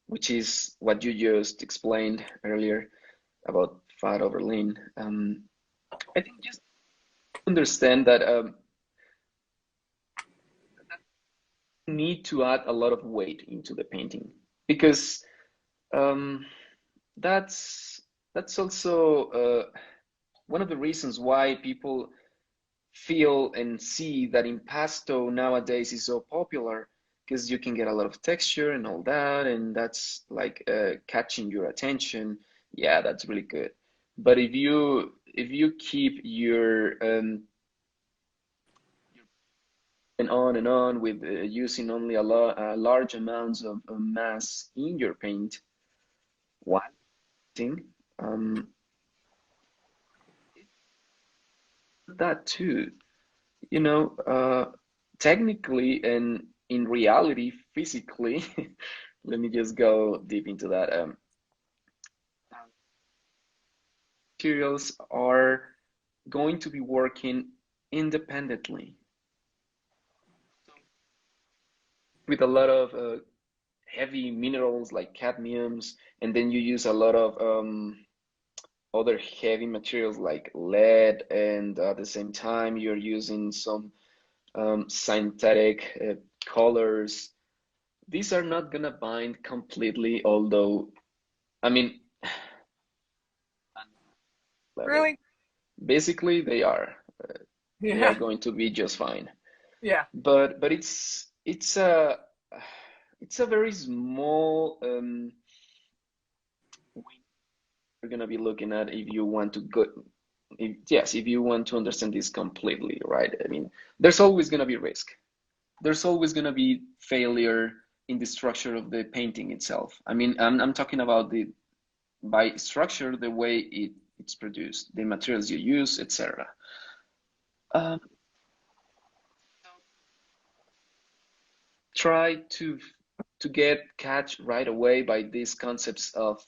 which is what you just explained earlier about fat over lean, I think just understand that need to add a lot of weight into the painting because um, that's that's also one of the reasons why people feel and see that impasto nowadays is so popular because you can get a lot of texture and all that, and that's like catching your attention. Yeah, that's really good. But if you keep your and on with using only large amounts of mass in your paint while painting, um, that too, you know, technically and in reality, physically, let me just go deep into that. Materials are going to be working independently with a lot of heavy minerals like cadmiums, and then you use a lot of other heavy materials like lead, and at the same time, you're using some synthetic colors. These are not gonna bind completely, although, I mean, level. Really? Basically, they are. They are Yeah. going to be just fine. Yeah. But it's a very small we're gonna be looking at if you want to go. If you want to understand this completely, right? I mean, there's always gonna be risk. There's always gonna be failure in the structure of the painting itself. I mean, I'm talking about the by structure, the way it's produced, the materials you use, etc. Um, try to get catch right away by these concepts of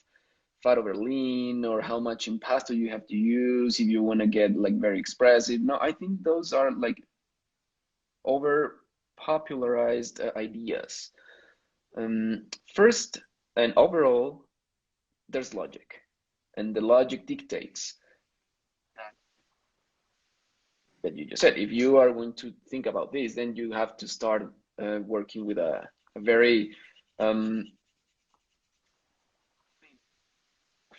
fat over lean or how much impasto you have to use if you want to get like very expressive. No, I think those are like over popularized ideas. First and overall, there's logic, and the logic dictates that you just said. If you are going to think about this, then you have to start working with a very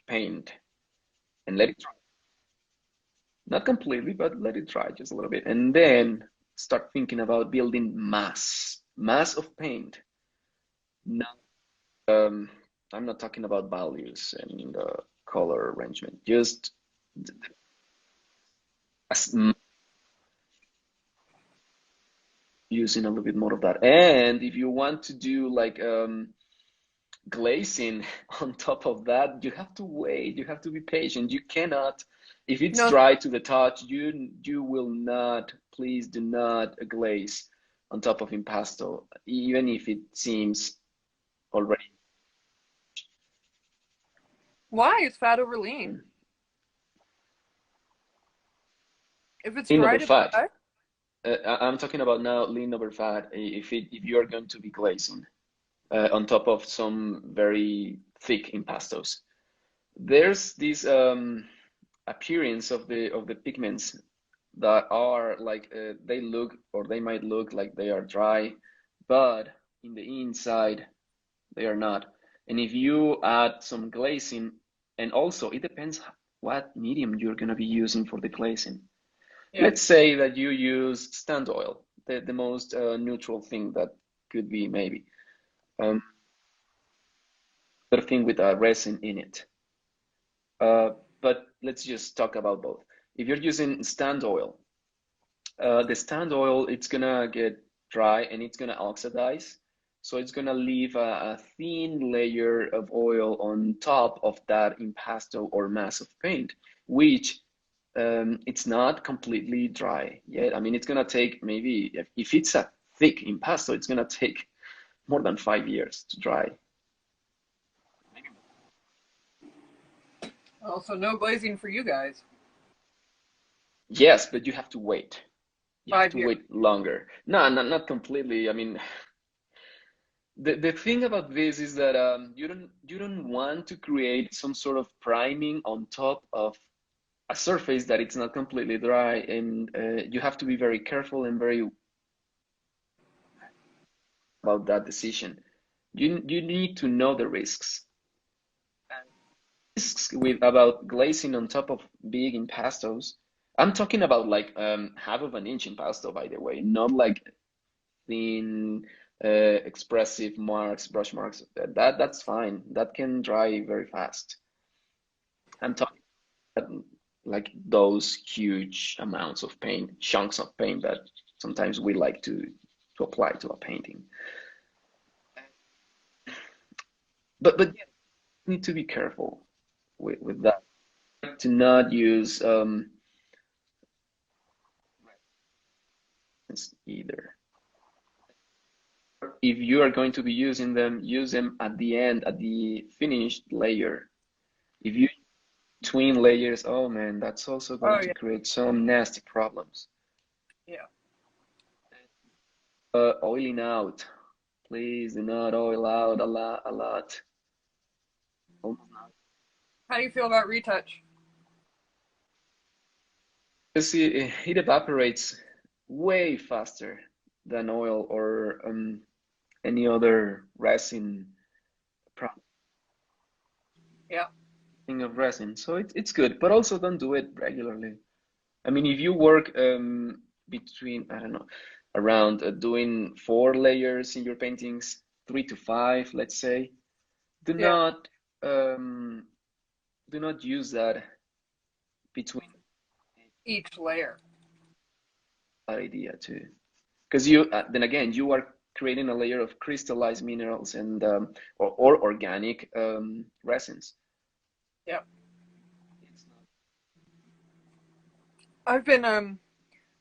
paint and let it dry. Not completely, but let it dry just a little bit. And then start thinking about building mass of paint. Not, I'm not talking about values and color arrangement, just as using a little bit more of that. And if you want to do like glazing on top of that, you have to wait, you have to be patient. You cannot, if it's No. dry to the touch, you will not, please do not glaze on top of impasto, even if it seems already Why is fat over lean? If it's lean dry over to the fat. touch? I'm talking about now lean over fat. If you are going to be glazing on top of some very thick impastos, there's this appearance of the pigments that are like they look or they might look like they are dry, but in the inside they are not. And if you add some glazing, and also it depends what medium you're going to be using for the glazing. Yeah. Let's say that you use stand oil, the most neutral thing that could be maybe. Um, other thing with a resin in it. But let's just talk about both. If you're using stand oil, the stand oil, it's gonna get dry and it's gonna oxidize. So it's gonna leave a thin layer of oil on top of that impasto or mass of paint, which it's not completely dry yet. I mean, it's gonna take maybe, if it's a thick impasto, it's gonna take more than 5 years to dry. Also, no glazing for you guys. Yes, but you have to wait. You have 5 years. to wait longer. No, not completely. I mean, the thing about this is that you don't want to create some sort of priming on top of a surface that it's not completely dry, and you have to be very careful and very about that decision. You need to know the risks. Risks with about glazing on top of big impastos. I'm talking about like half of an inch impasto, by the way, not like thin, expressive marks, brush marks. That's fine. That can dry very fast. I'm talking about like those huge amounts of paint, chunks of paint that sometimes we like to apply to a painting. But yeah, you need to be careful with that. To not use either. If you are going to be using them, use them at the end, at the finished layer. If you between layers, oh man, that's also Oh going to yeah. create some nasty problems. Yeah. Oiling out. Please do not oil out a lot. Almost not. How do you feel about retouch? Because it evaporates way faster than oil or any other resin Yeah. thing of resin. So it's good, but also don't do it regularly. I mean, if you work between, I don't know, around doing 4 layers in your paintings, 3 to 5, let's say, do Yeah, not um, do not use that between each layer. that idea too, because you then again you are creating a layer of crystallized minerals and or organic resins. Yeah. I've been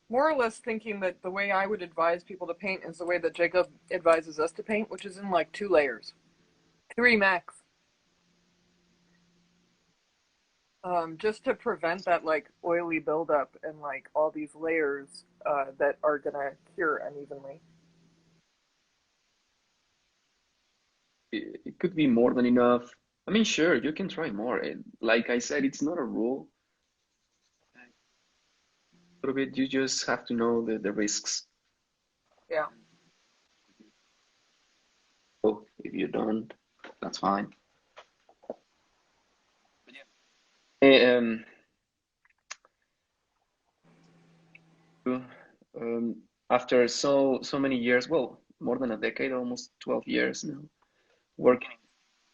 more or less thinking that the way I would advise people to paint is the way that Jacob advises us to paint, which is in like 2 layers, 3 max, just to prevent that like oily buildup and like all these layers that are gonna cure unevenly. It could be more than enough. I mean, sure, you can try more. Like I said, it's not a rule. A little bit, you just have to know the risks. Yeah. Oh, if you don't, that's fine. Um, um, After so many years, well, more than a decade, almost 12 years now, working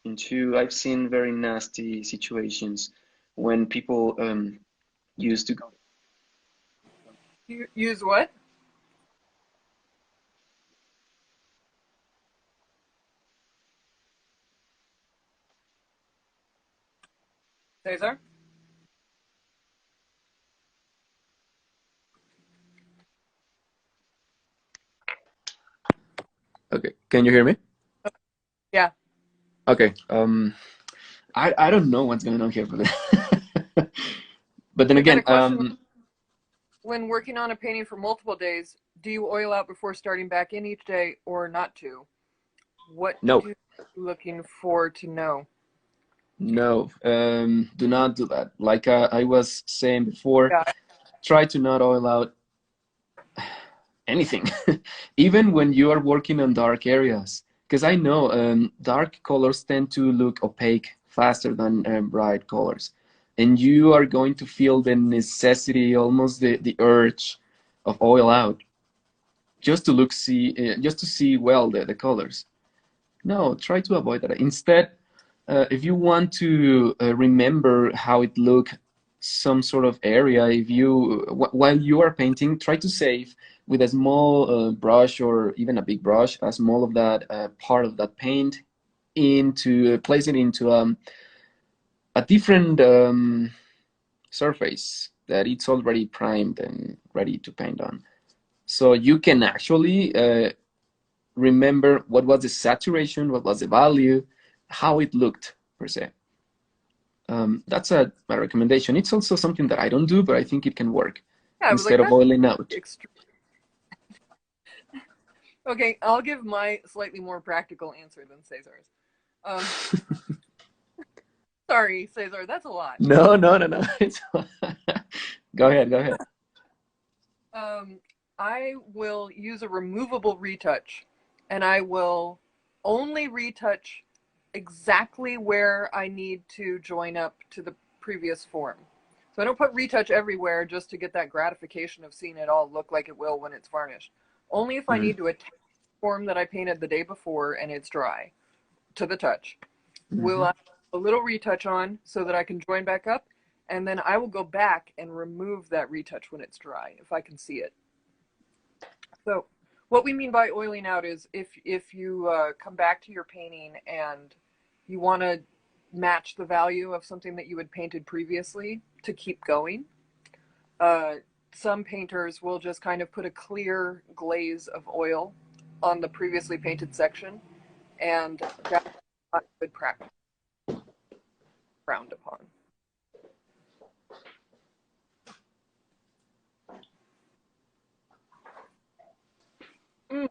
into, I've seen very nasty situations when people used to go. You use what, Cesar? Okay, can you hear me? Yeah. Okay. I don't know what's going on here, but but then We've got again, a question. When working on a painting for multiple days, do you oil out before starting back in each day or not to? What no, do you looking for to know? no, do not do that. Like I was saying before, Yeah. try to not oil out anything, even when you are working on dark areas. Because I know dark colors tend to look opaque faster than bright colors. And you are going to feel the necessity, almost the urge of oil out just to just to see well the colors. No, try to avoid that. Instead, if you want to remember how it looked some sort of area, if you while you are painting, try to save with a small brush or even a big brush, a small of that part of that paint into place it into a different surface that it's already primed and ready to paint on. So you can actually remember what was the saturation, what was the value, how it looked per se. That's my recommendation. It's also something that I don't do, but I think it can work Yeah, I was like, instead of that's oiling out. extreme. Okay, I'll give my slightly more practical answer than Cesar's. Um, sorry, Cesar, that's a lot. No, no, no, no. Go ahead, go ahead. Um, I will use a removable retouch, and I will only retouch exactly where I need to join up to the previous form. So I don't put retouch everywhere just to get that gratification of seeing it all look like it will when it's varnished. Only if I Mm-hmm. need to attach the form that I painted the day before and it's dry to the touch, will Mm-hmm. I put a little retouch on so that I can join back up, and then I will go back and remove that retouch when it's dry if I can see it. So what we mean by oiling out is if you come back to your painting and you want to match the value of something that you had painted previously to keep going. Uh, some painters will just kind of put a clear glaze of oil on the previously painted section, and that's not good practice, frowned upon. Mm.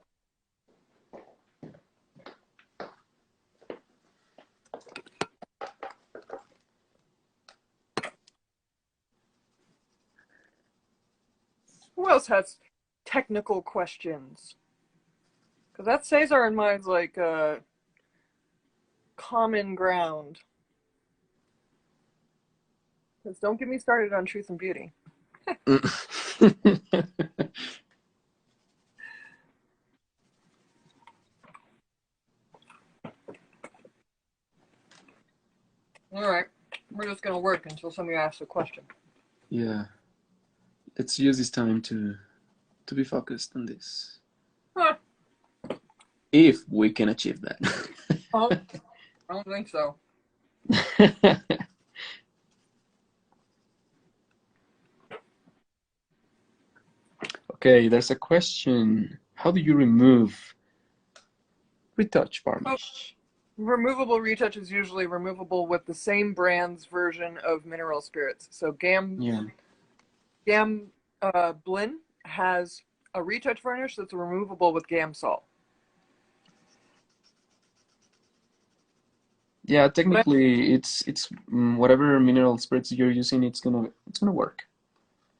Who else has technical questions? Because that's Cesar and mine's like common ground. Because don't get me started on Truth and Beauty. All right, we're just gonna work until somebody asks a question. Yeah, let's use this time to be focused on this. Huh. If we can achieve that. Oh, I don't think so. Okay, there's a question. How do you remove retouch Oh, varnish? removable retouch is usually removable with the same brand's version of mineral spirits. So Yeah. Gam Blin has a retouch varnish that's removable with Gam salt. Yeah, But technically it's whatever mineral spirits you're using, it's gonna work.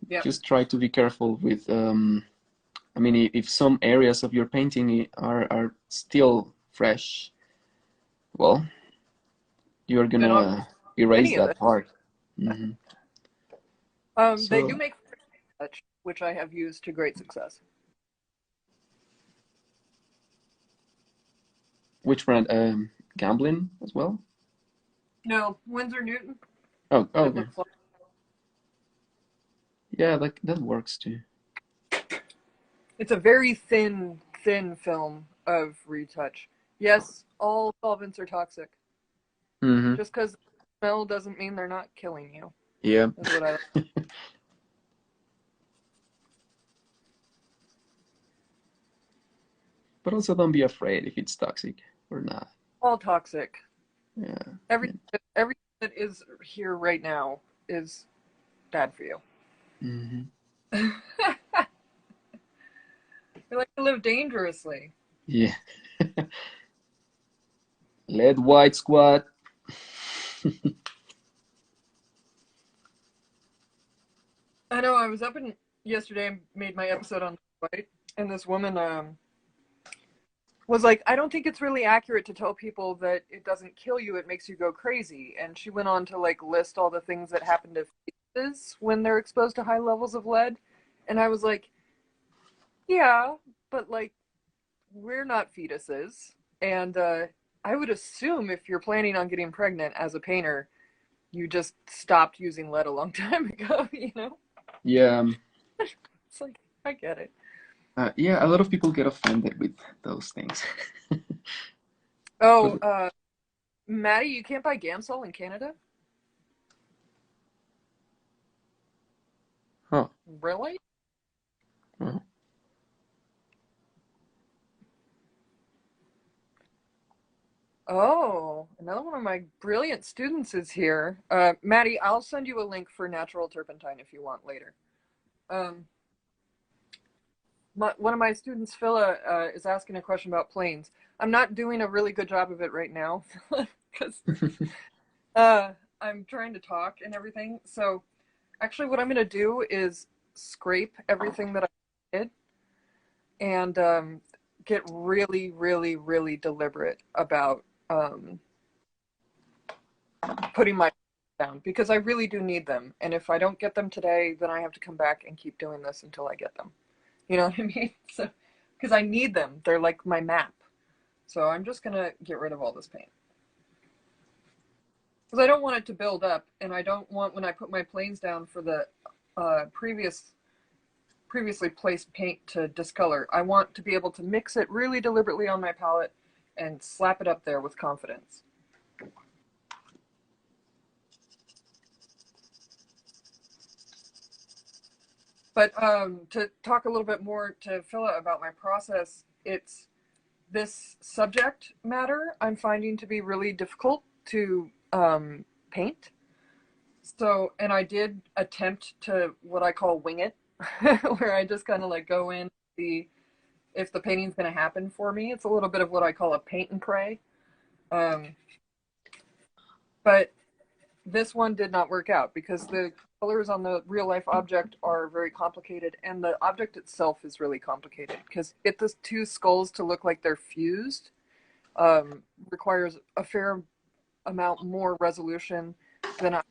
yeah, Just try to be careful with I mean, if some areas of your painting are still fresh, well, you're then I'll gonna erase any of that it. part. Hmm. They do So, make retouch, which I have used to great success. which brand? Gambling as well? No, Winsor Newton. Oh, It okay. looks like Yeah, that works too. it's a very thin film of retouch. Yes, all solvents are toxic. Hmm. Just because smell doesn't mean they're not killing you. Yeah. Is what I. But also don't be afraid if it's toxic or not. All toxic. Yeah. Every Yeah. everything that is here right now is bad for you. Hmm. We like to live dangerously. Yeah. Lead white squad. I know. I was up in yesterday and made my episode on white, and this woman was like, "I don't think it's really accurate to tell people that it doesn't kill you; it makes you go crazy." And she went on to like list all the things that happen to fetuses when they're exposed to high levels of lead, and I was like, "Yeah, but like we're not fetuses, and I would assume if you're planning on getting pregnant as a painter, you just stopped using lead a long time ago, you know?" Yeah. It's like, I get it. Yeah, a lot of people get offended with those things. Oh, But, Maddie, you can't buy Gamsol in Canada? huh. Really? uh, Oh, another one of my brilliant students is here. Maddie, I'll send you a link for natural turpentine if you want later. Um, one of my students, Phila, is asking a question about planes. I'm not doing a really good job of it right now because I'm trying to talk and everything. So actually, what I'm going to do is scrape everything that I did and get really, really, really deliberate about putting my down because I really do need them. And if I don't get them today, then I have to come back and keep doing this until I get them. You know what I mean? So, because I need them, they're like my map. So I'm just gonna get rid of all this paint because I don't want it to build up, and I don't want when I put my planes down for the previously placed paint to discolor. I want to be able to mix it really deliberately on my palette and slap it up there with confidence. But to talk a little bit more to Phila about my process, it's this subject matter I'm finding to be really difficult to paint. So, and I did attempt to what I call wing it, where I just kind of like go in, see if the painting's going to happen for me. It's a little bit of what I call a paint and pray. Um, but this one did not work out because the colors on the real life object are very complicated and the object itself is really complicated because get the two skulls to look like they're fused requires a fair amount more resolution than I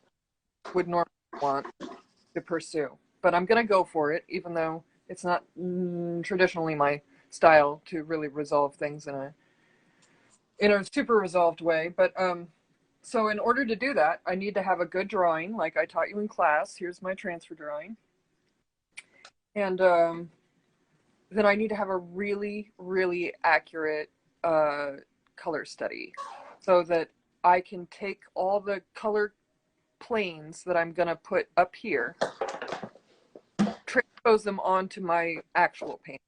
would normally want to pursue. but I'm gonna go for it, even though it's not traditionally my style to really resolve things in a super resolved way. But so in order to do that, I need to have a good drawing, like I taught you in class. Here's my transfer drawing, and then I need to have a really, really accurate color study, so that I can take all the color planes that I'm gonna put up here, transpose them onto my actual paint.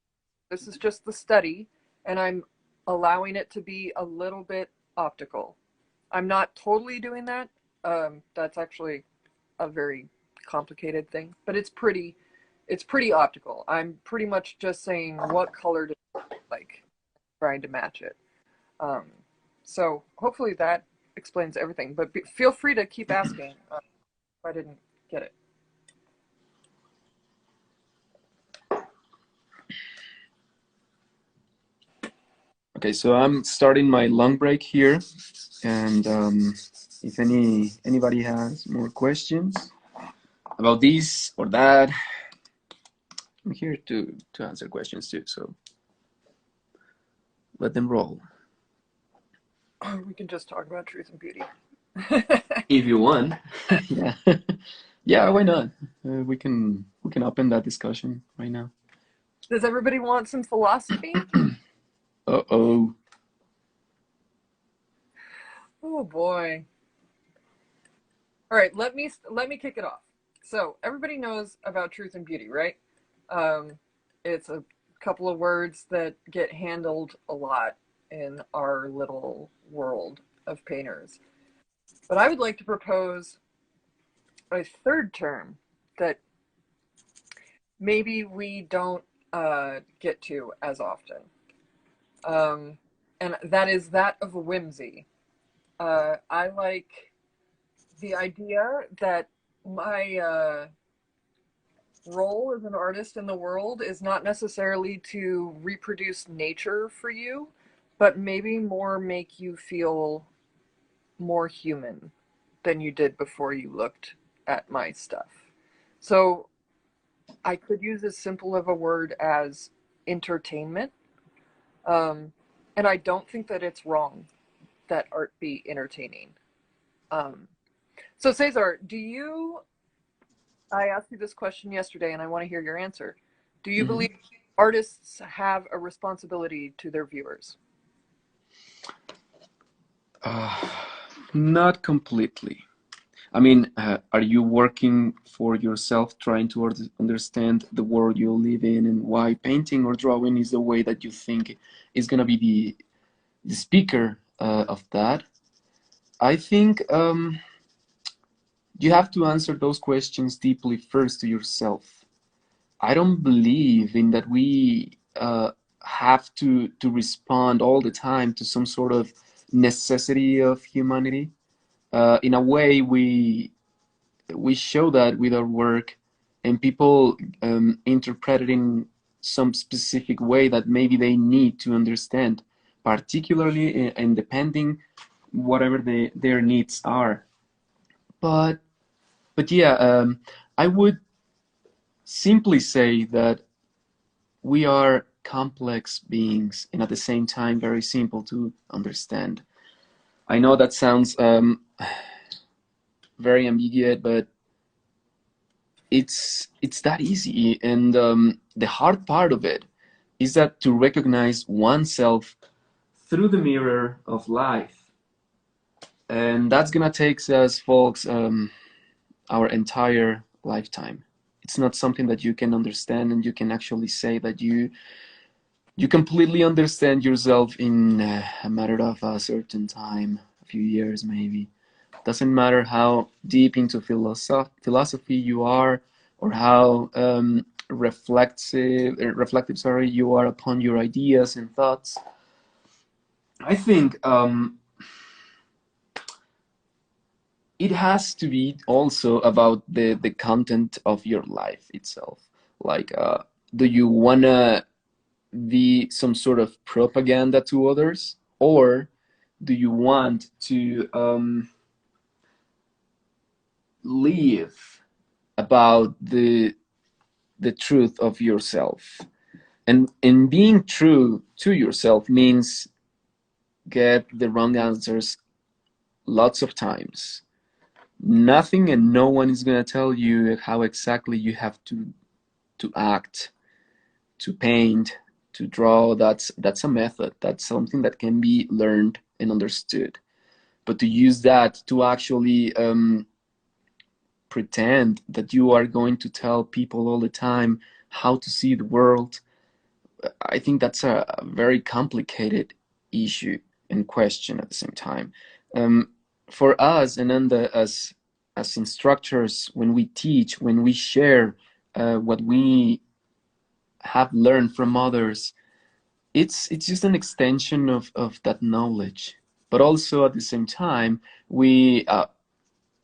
This is just the study, and I'm allowing it to be a little bit optical. I'm not totally doing that. That's actually a very complicated thing, but it's pretty optical. I'm pretty much just saying what color to like, trying to match it. Um, so hopefully that explains everything. But feel free to keep asking if I didn't get it. Okay, so I'm starting my long break here, and if anybody has more questions about this or that, I'm here to answer questions too. So let them roll. We can just talk about truth and beauty. If you want. Yeah. Yeah, why not? We can open that discussion right now. Does everybody want some philosophy? Uh-oh. Oh boy. All right, let me kick it off. So everybody knows about truth and beauty, right? It's a couple of words that get handled a lot in our little world of painters. But I would like to propose a third term that maybe we don't get to as often. And that is that of whimsy. I like the idea that my role as an artist in the world is not necessarily to reproduce nature for you, but maybe more make you feel more human than you did before you looked at my stuff. So I could use as simple of a word as entertainment. Um, and I don't think that it's wrong that art be entertaining. Um, so, Cesar, I asked you this question yesterday and I want to hear your answer. Do you Mhm. believe artists have a responsibility to their viewers? Uh, Not completely. I mean, are you working for yourself, trying to understand the world you live in and why painting or drawing is the way that you think is going to be the speaker of that? I think you have to answer those questions deeply first to yourself. I don't believe in that we have to respond all the time to some sort of necessity of humanity. In a way, we show that with our work, and people interpret it in some specific way that maybe they need to understand, particularly and depending whatever their needs are. But yeah, I would simply say that we are complex beings and at the same time very simple to understand. I know that sounds very ambiguous, but it's that easy. And the hard part of it is that to recognize oneself through the mirror of life, and that's gonna take us, folks, our entire lifetime. It's not something that you can understand and you can actually say that you completely understand yourself in a matter of a certain time, a few years maybe. Doesn't matter how deep into philosophy you are, or how reflective, sorry, you are upon your ideas and thoughts. I think it has to be also about the content of your life itself. Like, do you wanna be some sort of propaganda to others, or do you want to live about the truth of yourself. And in being true to yourself means get the wrong answers lots of times. Nothing and no one is going to tell you how exactly you have to act, to paint, to draw. That's a method. That's something that can be learned and understood. But to use that to actually pretend that you are going to tell people all the time how to see the world, I think that's a very complicated issue and question at the same time. Um, for us, and then as instructors, when we teach, when we share what we have learned from others, it's just an extension of that knowledge. But also at the same time, we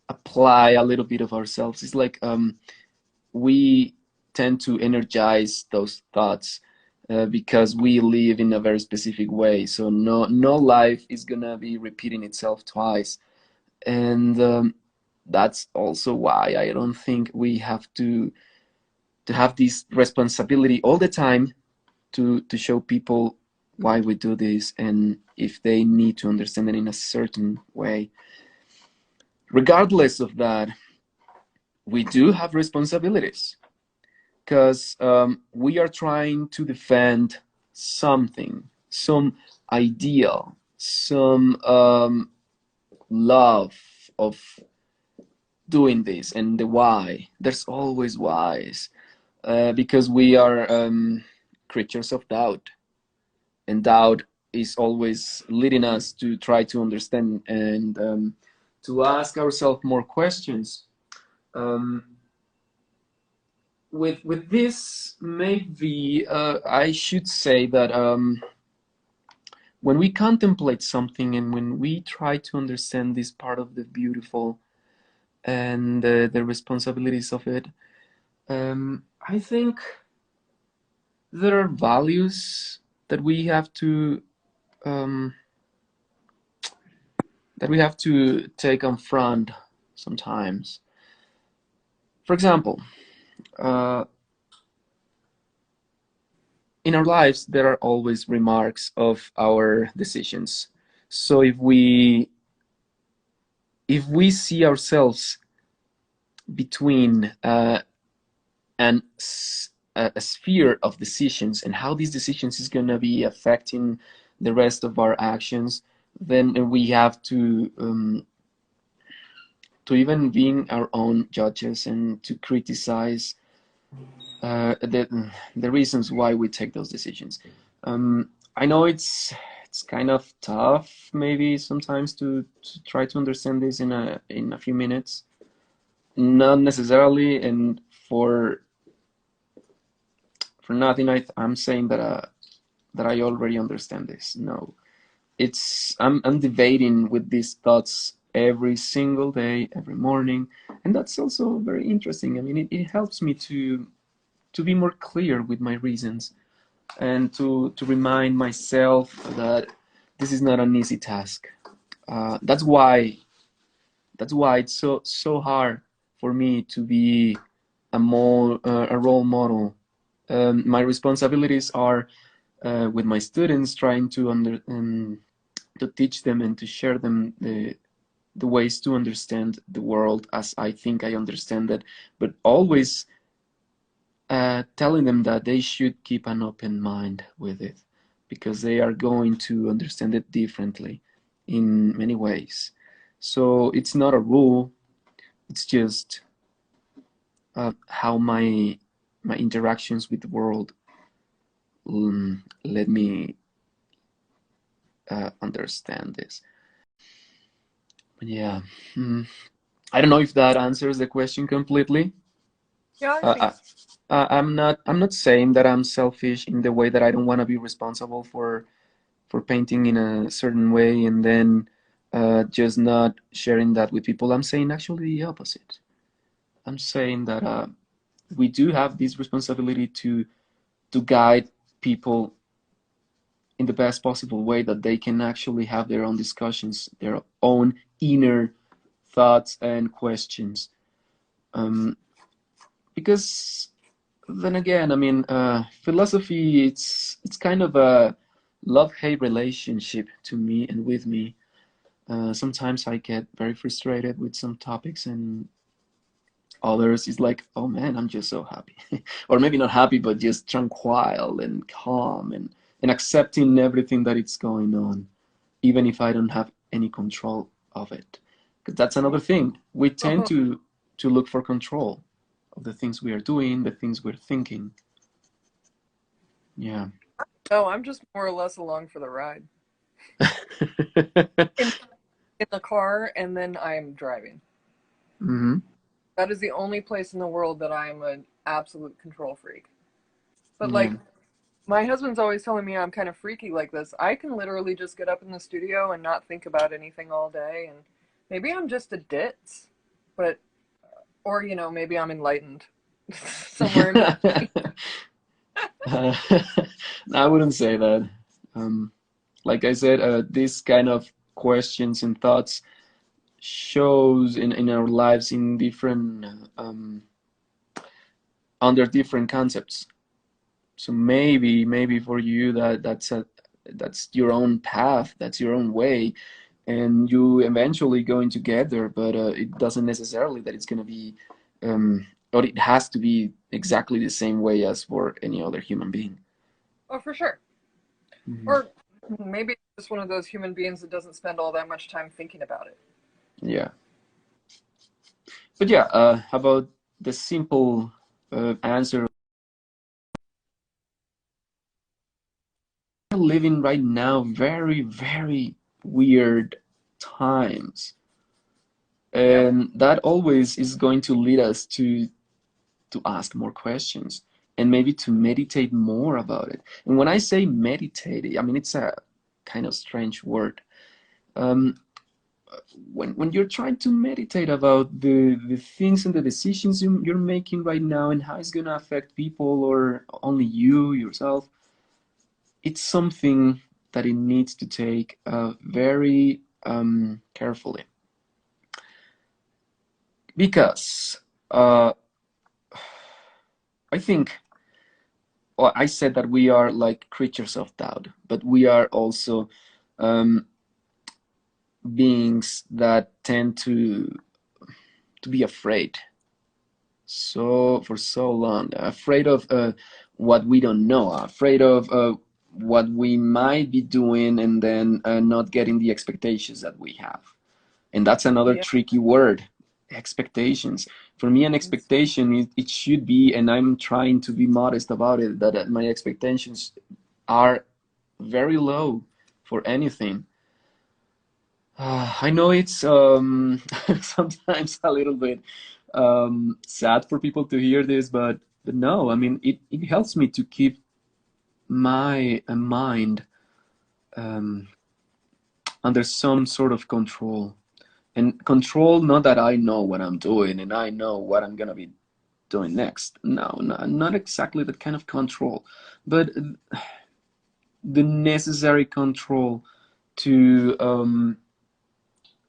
apply a little bit of ourselves. It's like we tend to energize those thoughts because we live in a very specific way. So no life is gonna be repeating itself twice, and that's also why I don't think we have to have this responsibility all the time to show people why we do this and if they need to understand it in a certain way. Regardless of that, we do have responsibilities because we are trying to defend something, some ideal, some love of doing this, and the why. There's always whys because we are creatures of doubt, and doubt is always leading us to try to understand and to ask ourselves more questions. Um, with this, maybe I should say that when we contemplate something and when we try to understand this part of the beautiful and the responsibilities of it, I think there are values that we have to um, take on front sometimes. For example, uh, in our lives, there are always remarks of our decisions. So if we see ourselves between an a sphere of decisions and how these decisions is going to be affecting the rest of our actions, then we have to even being our own judges and to criticize the reasons why we take those decisions. I know it's kind of tough maybe sometimes to try to understand this in a few minutes. Not necessarily, and for nothing I'm saying that I already understand this. No, I'm debating with these thoughts every single day, every morning, and that's also very interesting. I mean, it helps me to be more clear with my reasons and to remind myself that this is not an easy task. That's why it's so hard for me to be a role model. My responsibilities are with my students, trying to teach them and to share them the ways to understand the world as I think I understand it, but always telling them that they should keep an open mind with it because they are going to understand it differently in many ways. So it's not a rule, it's just how my interactions with the world let me understand this. But yeah, I don't know if that answers the question completely. Yeah, I think Uh, I'm not saying that I'm selfish in the way that I don't want to be responsible for painting in a certain way and then just not sharing that with people. I'm saying actually the opposite. I'm saying that we do have this responsibility to guide people in the best possible way that they can actually have their own discussions, their own inner thoughts and questions. Because then again, I mean, philosophy, it's kind of a love-hate relationship to me and with me. Sometimes I get very frustrated with some topics, and others is like, oh man, I'm just so happy. Or maybe not happy, but just tranquil and calm and accepting everything that it's going on, even if I don't have any control of it. Because that's another thing. We tend to look for control of the things we are doing, the things we're thinking. Yeah. No, I'm just more or less along for the ride. In in the car, and then I'm driving. Hmm. That is the only place in the world that I'm an absolute control freak. But Yeah. like my husband's always telling me I'm kind of freaky like this. I can literally just get up in the studio and not think about anything all day, and maybe I'm just a ditz, but or maybe I'm enlightened somewhere in Uh, I wouldn't say that. Um, like I said, these kind of questions and thoughts shows in our lives in different under different concepts. So maybe for you that's your own path, that's your own way, and you eventually going to get there. But it doesn't necessarily that it's gonna be, or it has to be exactly the same way as for any other human being. Oh, for sure. Hmm. Or maybe it's just one of those human beings that doesn't spend all that much time thinking about it. Yeah, but yeah, how about the simple answer? We're living right now very weird times, Yep. and that always is going to lead us to ask more questions and maybe to meditate more about it. And when I say meditate, I mean it's a kind of strange word. um, when you're trying to meditate about the things and the decisions you're making right now and how it's going to affect people or only you yourself, it's something that it needs to take very carefully, because uh, I think, well, I said that we are like creatures of doubt, but we are also um, beings that tend to be afraid so for so long, afraid of what we don't know, afraid of what we might be doing and then not getting the expectations that we have. And that's another Yeah. tricky word, expectations. For me, an expectation, it should be, and I'm trying to be modest about it, that my expectations are very low for anything. I know it's sometimes a little bit sad for people to hear this, but no, I mean it helps me to keep my mind um, under some sort of control. And control, not that I know what I'm doing and I know what I'm gonna be doing next. No, not exactly that kind of control, but the necessary control to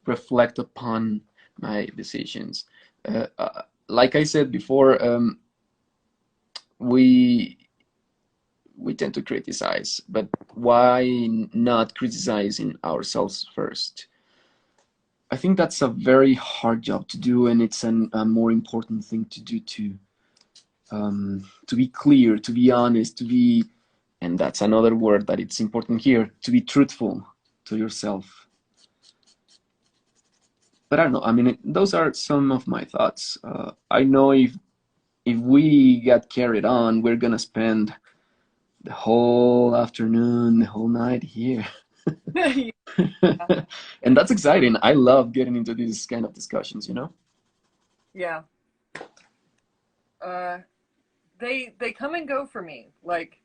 reflect upon my decisions. Like I said before, we we tend to criticize, but why not criticizing ourselves first? I think that's a very hard job to do, and it's a more important thing to do to be clear, to be honest, to be, and that's another word that it's important here, to be truthful to yourself. But I don't know. I mean, those are some of my thoughts. I know if we get carried on, we're gonna spend the whole afternoon, the whole night here. Yeah. And that's exciting. I love getting into these kind of discussions, you know? Yeah. Uh, they come and go for me. Like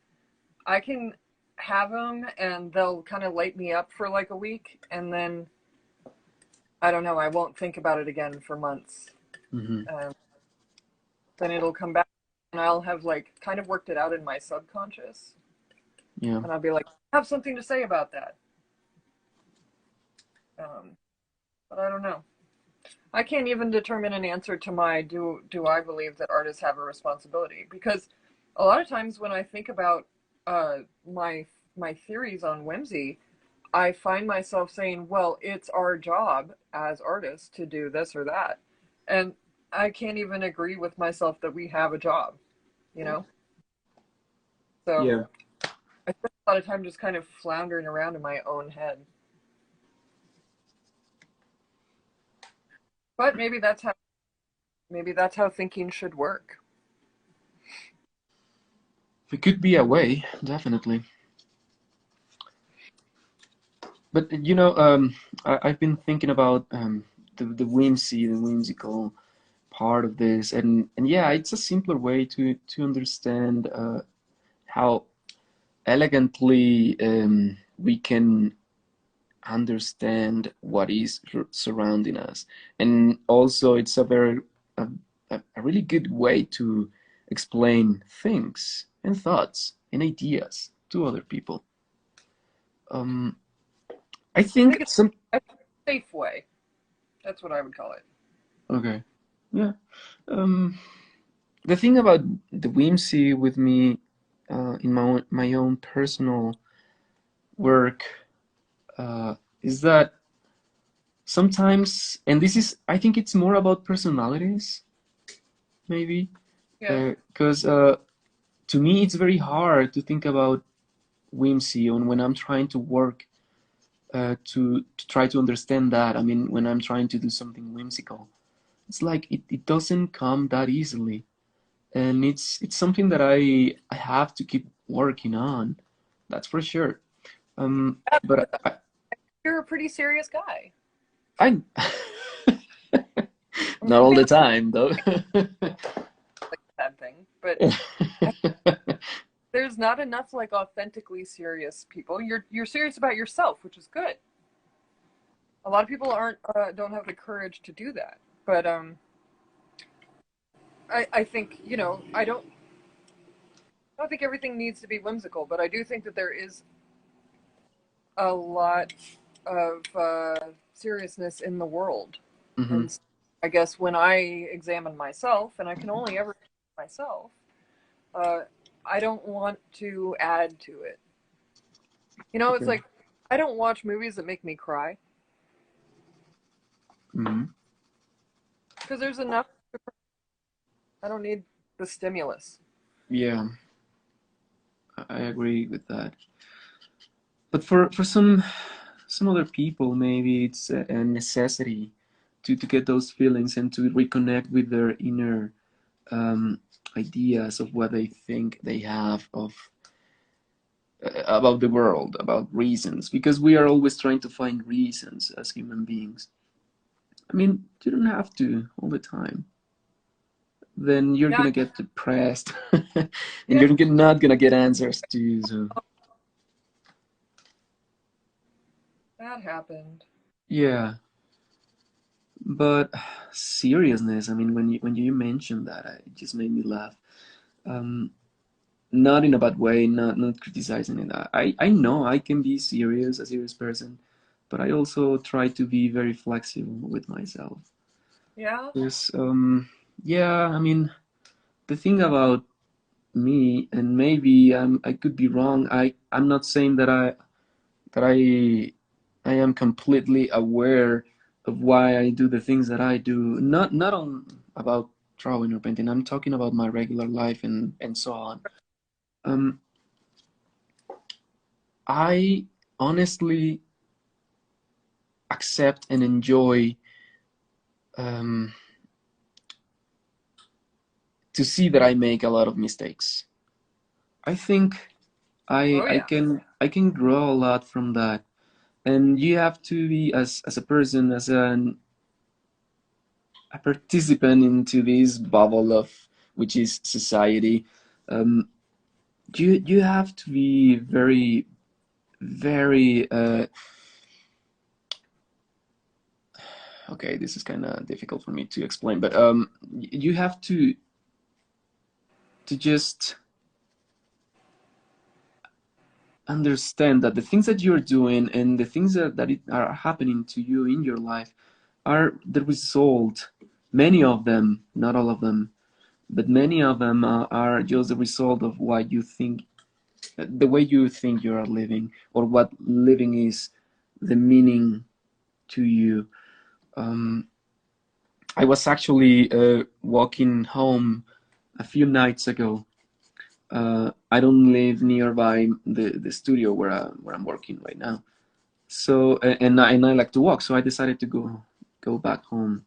I can have them, and they'll kind of light me up for like a week, and then I don't know. I won't think about it again for months. Hmm. Um, then it'll come back, and I'll have like kind of worked it out in my subconscious, Yeah. and I'll be like, I have something to say about that. Um, but I don't know. I can't even determine an answer to my do I believe that artists have a responsibility, because A lot of times when I think about my theories on whimsy, I find myself saying, well, it's our job as artists to do this or that. And I can't even agree with myself that we have a job, you know? So Yeah. I spend a lot of time just kind of floundering around in my own head. But maybe that's how thinking should work. It could be a way, definitely. But I've been thinking about the whimsy, the whimsical part of this, and yeah, it's a simpler way to understand how elegantly we can understand what is surrounding us, and also it's a, a really good way to explain things and thoughts and ideas to other people. Um, I I think think it's some. a safe way. That's what I would call it. Okay, yeah. Um, the thing about the whimsy with me in my own personal work is that sometimes, and this is, I think it's more about personalities, maybe, Yeah. because to me it's very hard to think about whimsy on when I'm trying to work to try to understand that. I mean, when I'm trying to do something whimsical, it's like it doesn't come that easily, and it's something that I have to keep working on. That's for sure. But You're a pretty serious guy. I I mean, not all maybe the that's time though. like a bad thing, but I, there's not enough like authentically serious people. You're serious about yourself, which is good. A lot of people aren't don't have the courage to do that. But I think I don't think everything needs to be whimsical, but I do think that there is a lot of seriousness in the world. Hmm. And so I guess when I examine myself, and I can only ever myself, uh, I don't want to add to it. It's Okay. like I don't watch movies that make me cry Hmm. because there's enough. I don't need the stimulus. Yeah, I agree with that. But for some other people, maybe it's a necessity to get those feelings and to reconnect with their inner um, ideas of what they think they have of about the world, about reasons, because we are always trying to find reasons as human beings. I mean, you don't have to all the time. Then you're Yeah, gonna get depressed, and yeah, not gonna get answers to you. So that happened. yeah, but seriousness. I mean, when you mentioned that, it just made me laugh. Um, Not in a bad way, not criticizing it. I know I can be serious, a serious person, but I also try to be very flexible with myself. Yeah, Because yeah, I mean, the thing about me, and maybe I could be wrong. I'm not saying that I am completely aware of why I do the things that I do. Not on about drawing or painting. I'm talking about my regular life and so on. Um, I honestly accept and enjoy um, to see that I make a lot of mistakes. I think I oh I yeah, can I can grow a lot from that. And you have to be as a person, as a participant into this bubble of which is society. Um, you have to be very very okay. This is kind of difficult for me to explain, but you have to just understand that the things that you're doing and the things that are happening to you in your life are the result, many of them, not all of them, but many of them are just the result of what you think, the way you think you are living, or what living is, the meaning to you. Um, I was actually walking home a few nights ago. I don't live nearby the studio where I'm working right now. So and I like to walk, so I decided to go back home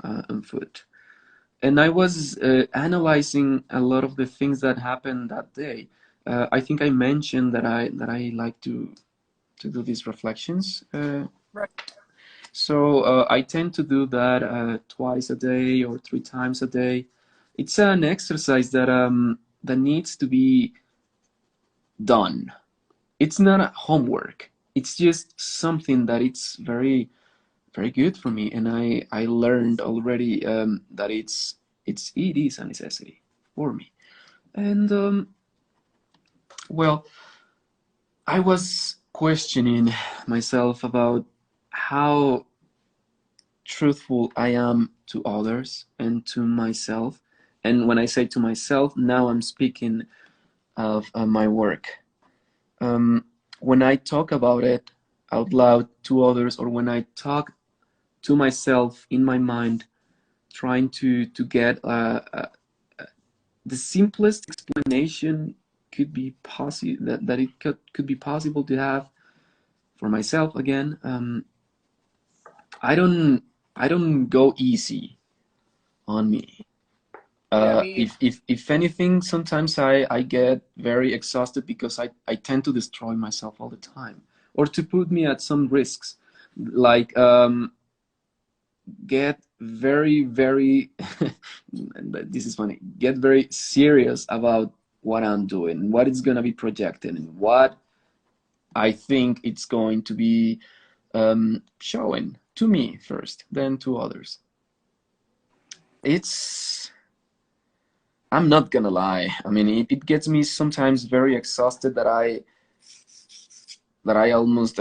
on foot. And I was analyzing a lot of the things that happened that day. I think I mentioned that I like to do these reflections. Right. So I tend to do that twice a day or three times a day. It's an exercise that needs to be done. It's not a homework. It's just something that it's very good for me, and I learned already that it is a necessity for me. And well, I was questioning myself about how truthful I am to others and to myself. And when I say to myself, now I'm speaking of my work. Um, when I talk about it out loud to others, or when I talk to myself in my mind, trying to get the simplest explanation could be possible, that it could be possible to have for myself again. I don't I don't go easy on me. Yeah, me If anything, sometimes I get very exhausted because I tend to destroy myself all the time, or to put me at some risks, like get very this is funny, get very serious about what I'm doing, what it's gonna be projected, and what I think it's going to be showing to me first, then to others. It's I'm not gonna lie. I mean, it gets me sometimes very exhausted that I almost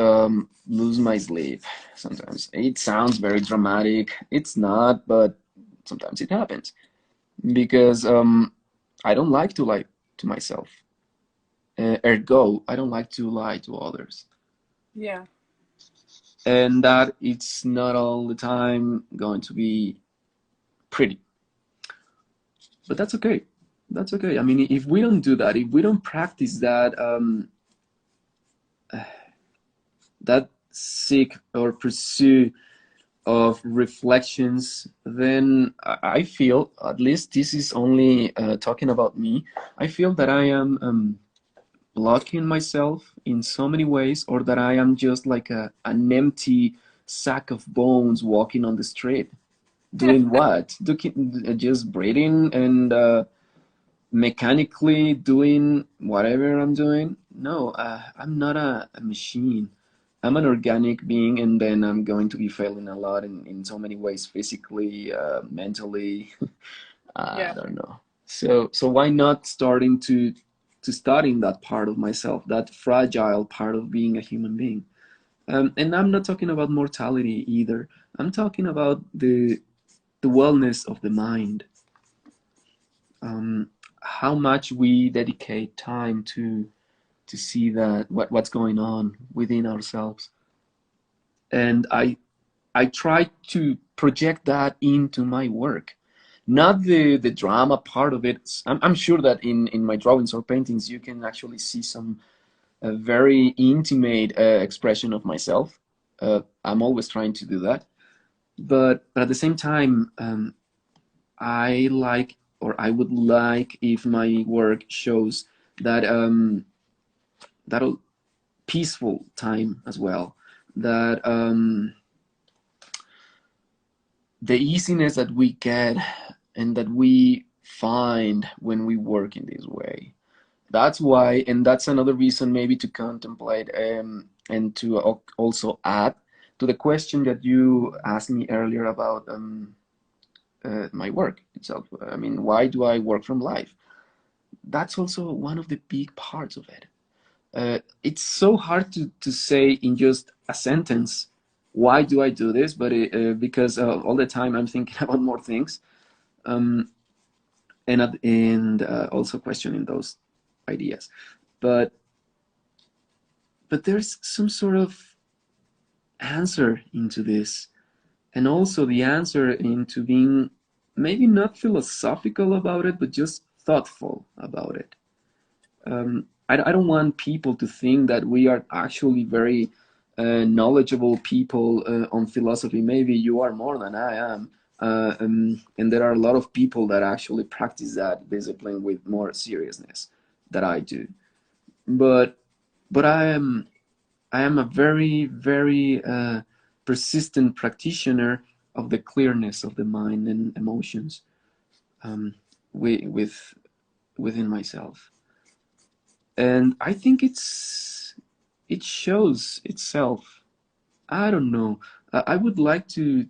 lose my sleep. Sometimes it sounds very dramatic. It's not, but sometimes it happens because I don't like to lie to myself. Ergo, I don't like to lie to others, yeah. and that it's not all the time going to be pretty. But that's okay. That's okay. I mean, if we don't do that, if we don't practice that seek or pursue of reflections, then I feel, at least this is only talking about me, I feel that I am blocking myself in so many ways, or that I am just like an empty sack of bones walking on the street. Doing what? Just breathing and mechanically doing whatever I'm doing? No, I'm not a machine. I'm an organic being, and then I'm going to be failing a lot in so many ways, physically, mentally. I Yeah. don't know. So why not starting to studying that part of myself, that fragile part of being a human being? And I'm not talking about mortality either. I'm talking about the wellness of the mind. Um, how much we dedicate time to see that what's going on within ourselves, and I try to project that into my work, not the drama part of it. I'm sure that in my drawings or paintings you can actually see some very intimate expression of myself. I'm always trying to do that, but at the same time, I like, or I would like, if my work shows that that peaceful time as well, that the easiness that we get and that we find when we work in this way. That's why, and that's another reason maybe to contemplate, and to also add to the question that you asked me earlier about my work itself. I mean, why do I work from life? That's also one of the big parts of it. It's so hard to say in just a sentence, why do I do this? But because all the time I'm thinking about more things. Um, and also questioning those ideas. But there's some sort of answer into this, and also the answer into being maybe not philosophical about it, but just thoughtful about it. I don't want people to think that we are actually very knowledgeable people on philosophy. Maybe you are more than I am. And there are a lot of people that actually practice that discipline with more seriousness than I do. But I am a very, very persistent practitioner of the clearness of the mind and emotions um, with within myself, and I think it shows itself. I don't know. I would like to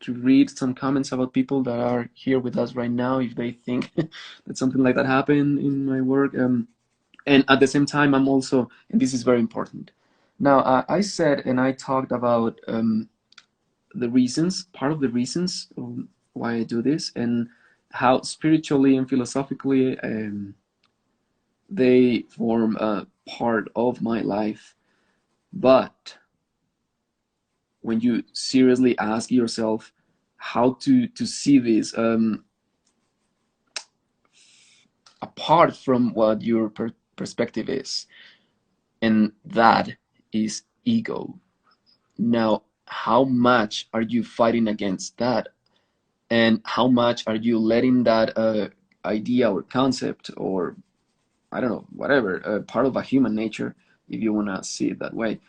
read some comments about people that are here with us right now if they think that something like that happened in my work. And at the same time, I'm also, and this is very important. Now, I said and I talked about the reasons, part of the reasons why I do this, and how spiritually and philosophically they form a part of my life. But when you seriously ask yourself how to see this apart from what your perspective is, and that is ego. Now, how much are you fighting against that? And how much are you letting that idea or concept or I don't know, whatever, part of a human nature, if you want to see it that way,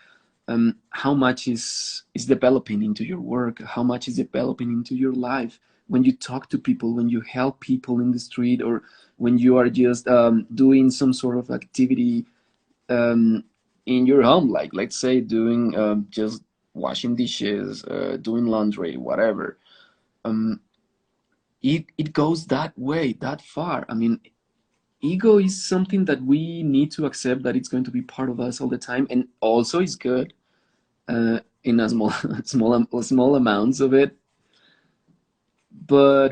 how much is developing into your work? How much is developing into your life when you talk to people, when you help people in the street, or when you are just doing some sort of activity um, in your home, like let's say doing just washing dishes, doing laundry, whatever. Um, it goes that way, that far. I mean, ego is something that we need to accept that it's going to be part of us all the time, and also is good in a small small amounts of it. But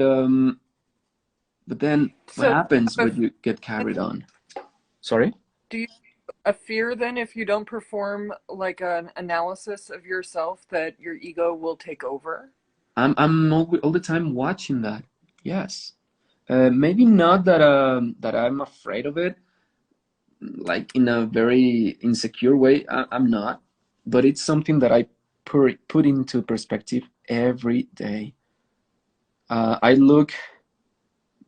then what So, happens a when you get carried on? Sorry. do you a fear then if you don't perform like an analysis of yourself that your ego will take over? I'm all the time watching that. Yes. Maybe not that that I'm afraid of it, like in a very insecure way. I'm not, but it's something that I put into perspective every day. I look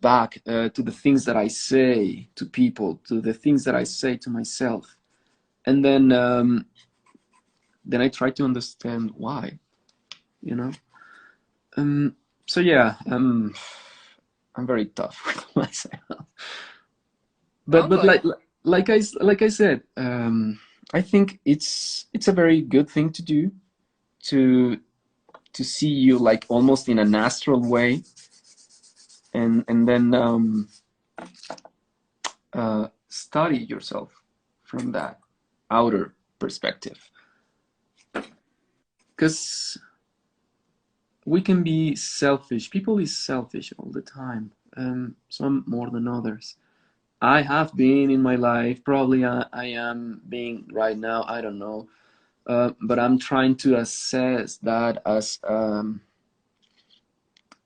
back to the things that I say to people, to the things that I say to myself, and then I try to understand why. You know. Um. So yeah. I'm very tough with myself. But Sounds like like I said, I think it's a very good thing to do to see you like almost in an astral way, and then study yourself from that outer perspective, because we can be selfish. People is selfish all the time, some more than others. I have been in my life. Probably I am being right now. I don't know. But I'm trying to assess that as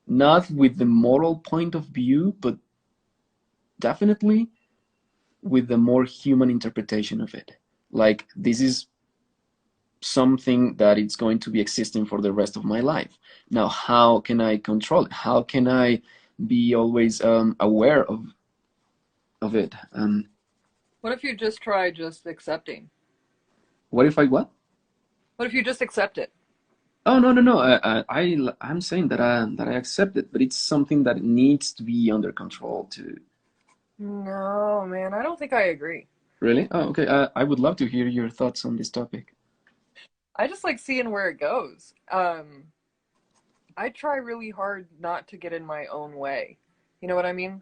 not with the moral point of view, but definitely with the more human interpretation of it. Like this is something that it's going to be existing for the rest of my life. Now, how can I control it? How can I be always aware of it? what if you just try just accepting? What if I what? What if you just accept it? Oh no no no! I'm saying that I accept it, but it's something that needs to be under control too. No, man, I don't think I agree. Really? Oh, okay. I would love to hear your thoughts on this topic. I just like seeing where it goes. I try really hard not to get in my own way. You know what I mean?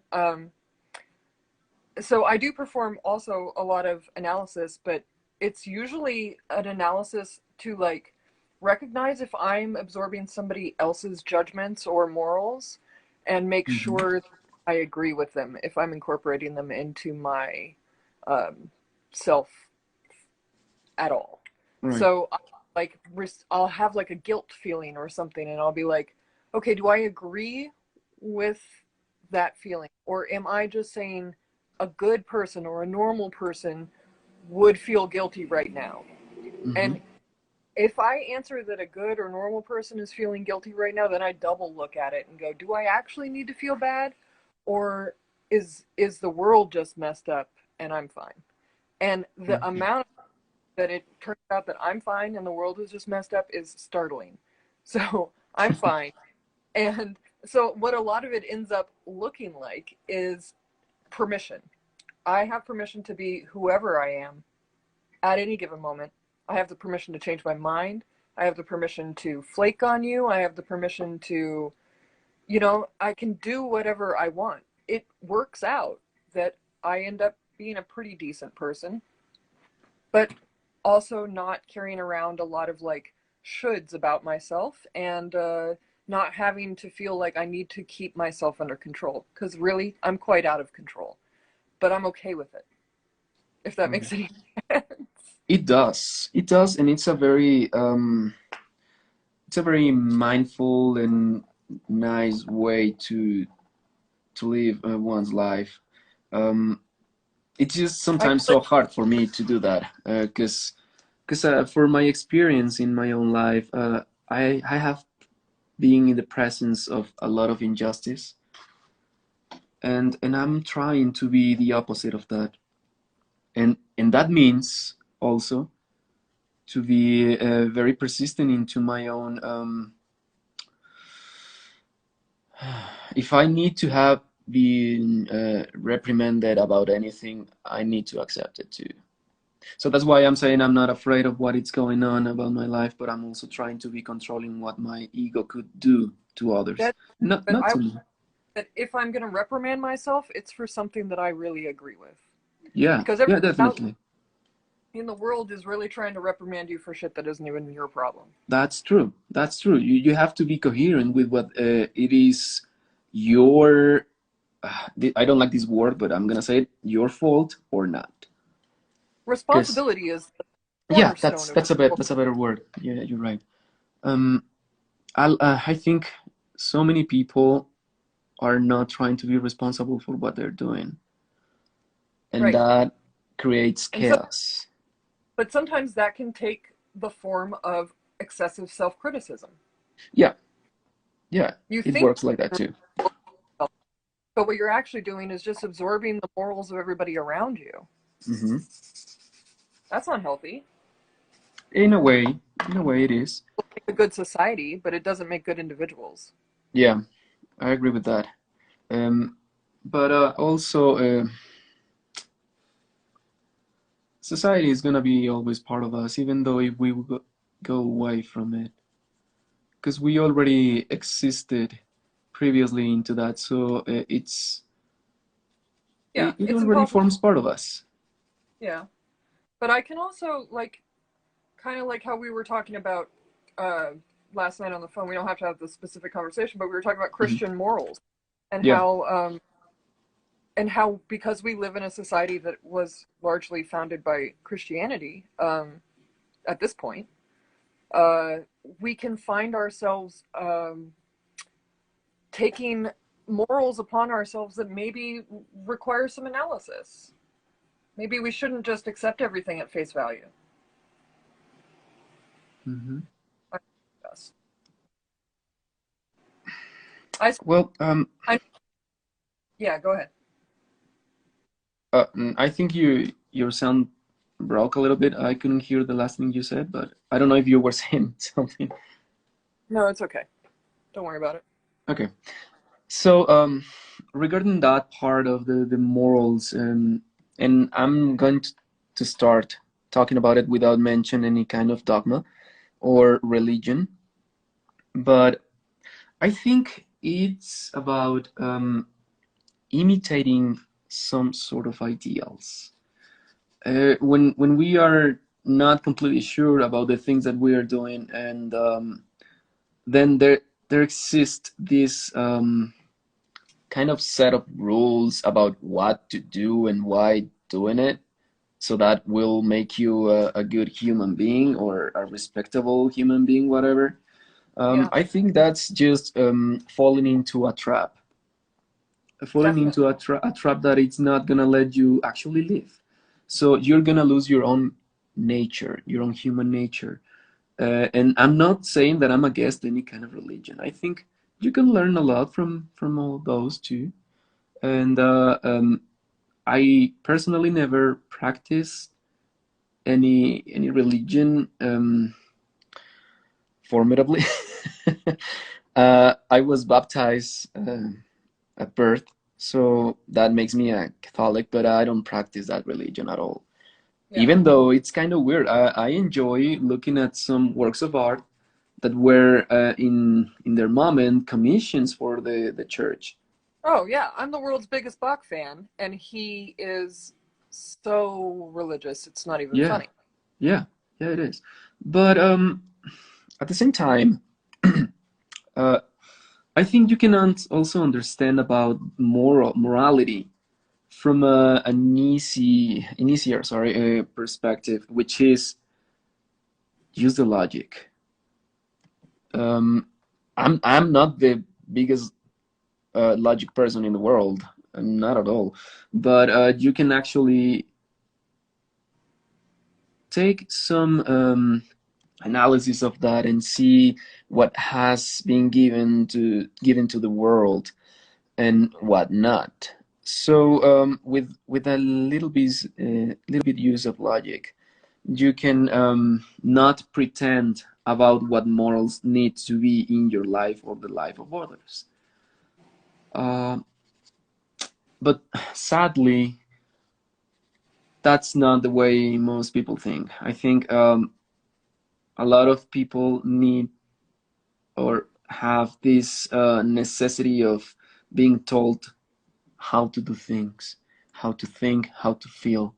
So I do perform also a lot of analysis, but it's usually an analysis to like recognize if I'm absorbing somebody else's judgments or morals, and make Hmm. sure I agree with them if I'm incorporating them into my self at all. Right. So like I'll have like a guilt feeling or something, and I'll be like, okay, do I agree with that feeling, or am I just saying a good person or a normal person would feel guilty right now? Hmm. And if I answer that a good or normal person is feeling guilty right now, then I double look at it and go, do I actually need to feel bad, or is the world just messed up and I'm fine? And the Right. amount that it turns out that I'm fine and the world is just messed up is startling. So I'm fine. And so what a lot of it ends up looking like is permission. I have permission to be whoever I am at any given moment. I have the permission to change my mind. I have the permission to flake on you. I have the permission to, I can do whatever I want. It works out that I end up being a pretty decent person, but also not carrying around a lot of like shoulds about myself, and not having to feel like I need to keep myself under control, because really I'm quite out of control, but I'm okay with it, if that Right. makes any sense. It does. It does, and it's a very mindful and nice way to live one's life. Um, it's just I sometimes feel so hard for me to do that because for my experience in my own life, I have been in the presence of a lot of injustice, and I'm trying to be the opposite of that, and that means also to be very persistent into my own. If I need to have been reprimanded about anything, I need to accept it too. So that's why I'm saying I'm not afraid of what is going on about my life, but I'm also trying to be controlling what my ego could do to others. that, but Not I to me. that if I'm going to reprimand myself, it's for something that I really agree with, Yeah, because everyone yeah, out definitely. in the world is really trying to reprimand you for shit that isn't even your problem. That's true. That's true. You have to be coherent with what it is your. I don't like this word, but I'm gonna say it. Your fault or not. Because Responsibility is the yeah, cornerstone of that's a better word. Yeah, you're right. Um, I think so many people are not trying to be responsible for what they're doing, and right. that creates And so, chaos. but sometimes that can take the form of excessive self-criticism. Yeah, yeah, You it think, works like that too. but what you're actually doing is just absorbing the morals of everybody around you. Hmm. That's unhealthy. In a way, in a way, it is. It's a good society, but it doesn't make good individuals. Yeah, I agree with that. Um, but also, society is gonna be always part of us, even though if we go away from it, because we already existed previously into that, so Yeah, it it's already impossible. forms part of us. Yeah, but I can also like kind of like how we were talking about uh, last night on the phone. We don't have to have the specific conversation, but we were talking about Mhm. Christian morals and Yeah. how because we live in a society that was largely founded by Christianity at this point, uh, we can find ourselves taking morals upon ourselves that maybe require some analysis. Maybe we shouldn't just accept everything at face value. Hmm. I guess. I, Well, I yeah, go ahead. I think your sound broke a little bit. I couldn't hear the last thing you said, but I don't know if you were saying something. No, it's okay. Don't worry about it. Okay. So, regarding that part of the morals, and I'm going to start talking about it without mentioning any kind of dogma or religion, but I think it's about imitating some sort of ideals. When we are not completely sure about the things that we are doing, and then there exists this. kind of set of rules about what to do and why doing it, so that will make you a good human being or a respectable human being, whatever. Yeah, I think that's just falling into a trap, falling definitely. into a trap that it's not gonna let you actually live. So you're gonna lose your own nature, your own human nature. And I'm not saying that I'm against any kind of religion. I think you can learn a lot from all those too. And I personally never practiced any religion formidably. I was baptized at birth, so that makes me a Catholic, but I don't practice that religion at all. Yeah. Even though it's kind of weird, I enjoy looking at some works of art that were in their moment commissions for the church. Oh yeah, I'm the world's biggest Bach fan, and he is so religious. It's not even Yeah, funny. yeah, yeah, it is. But at the same time, uh, I think you can also understand about morality from an easier perspective, which is use the logic. Um, I'm not the biggest logic person in the world, not at all. But you can actually take some analysis of that and see what has been given to the world and what not. So with a little bit use of logic, you can not pretend about what morals need to be in your life or the life of others. Uh, but sadly, that's not the way most people think. I think a lot of people need or have this necessity of being told how to do things, how to think, how to feel.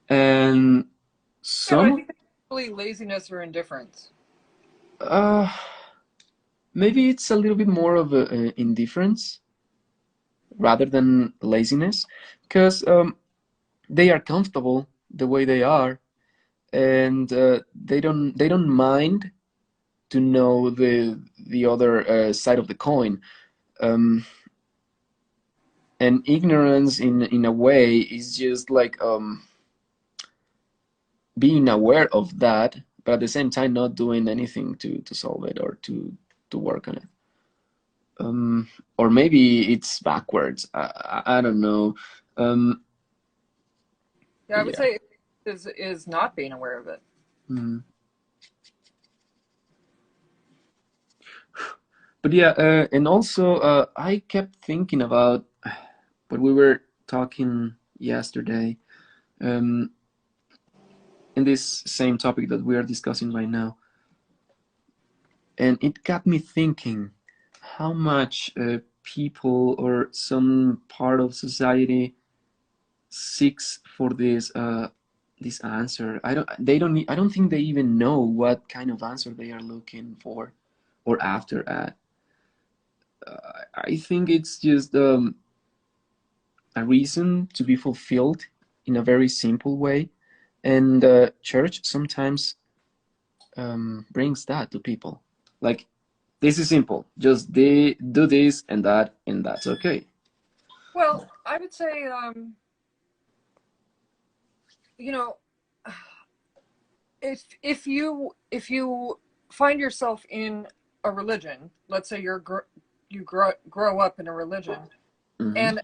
And Yeah, but I some, think that's really laziness or indifference. uh, maybe it's a little bit more of a indifference rather than laziness, because they are comfortable the way they are, and they don't mind to know the other side of the coin. Um, and ignorance in a way is just like being aware of that, but at the same time not doing anything to solve it or to work on it. Or maybe it's backwards. I don't know. um, Yeah, I would yeah. say is not being aware of it. Mm. But yeah, and also I kept thinking about what we were talking yesterday, um, in this same topic that we are discussing right now. And it got me thinking how much people or some part of society seeks for this answer. I don't think they even know what kind of answer they are looking for or after at. I think it's just a reason to be fulfilled in a very simple way, and church sometimes brings that to people. Like, this is simple. Just they do this and that's okay. Well, I would say, you know, if you find yourself in a religion, let's say you grow up in a religion, Hmm. and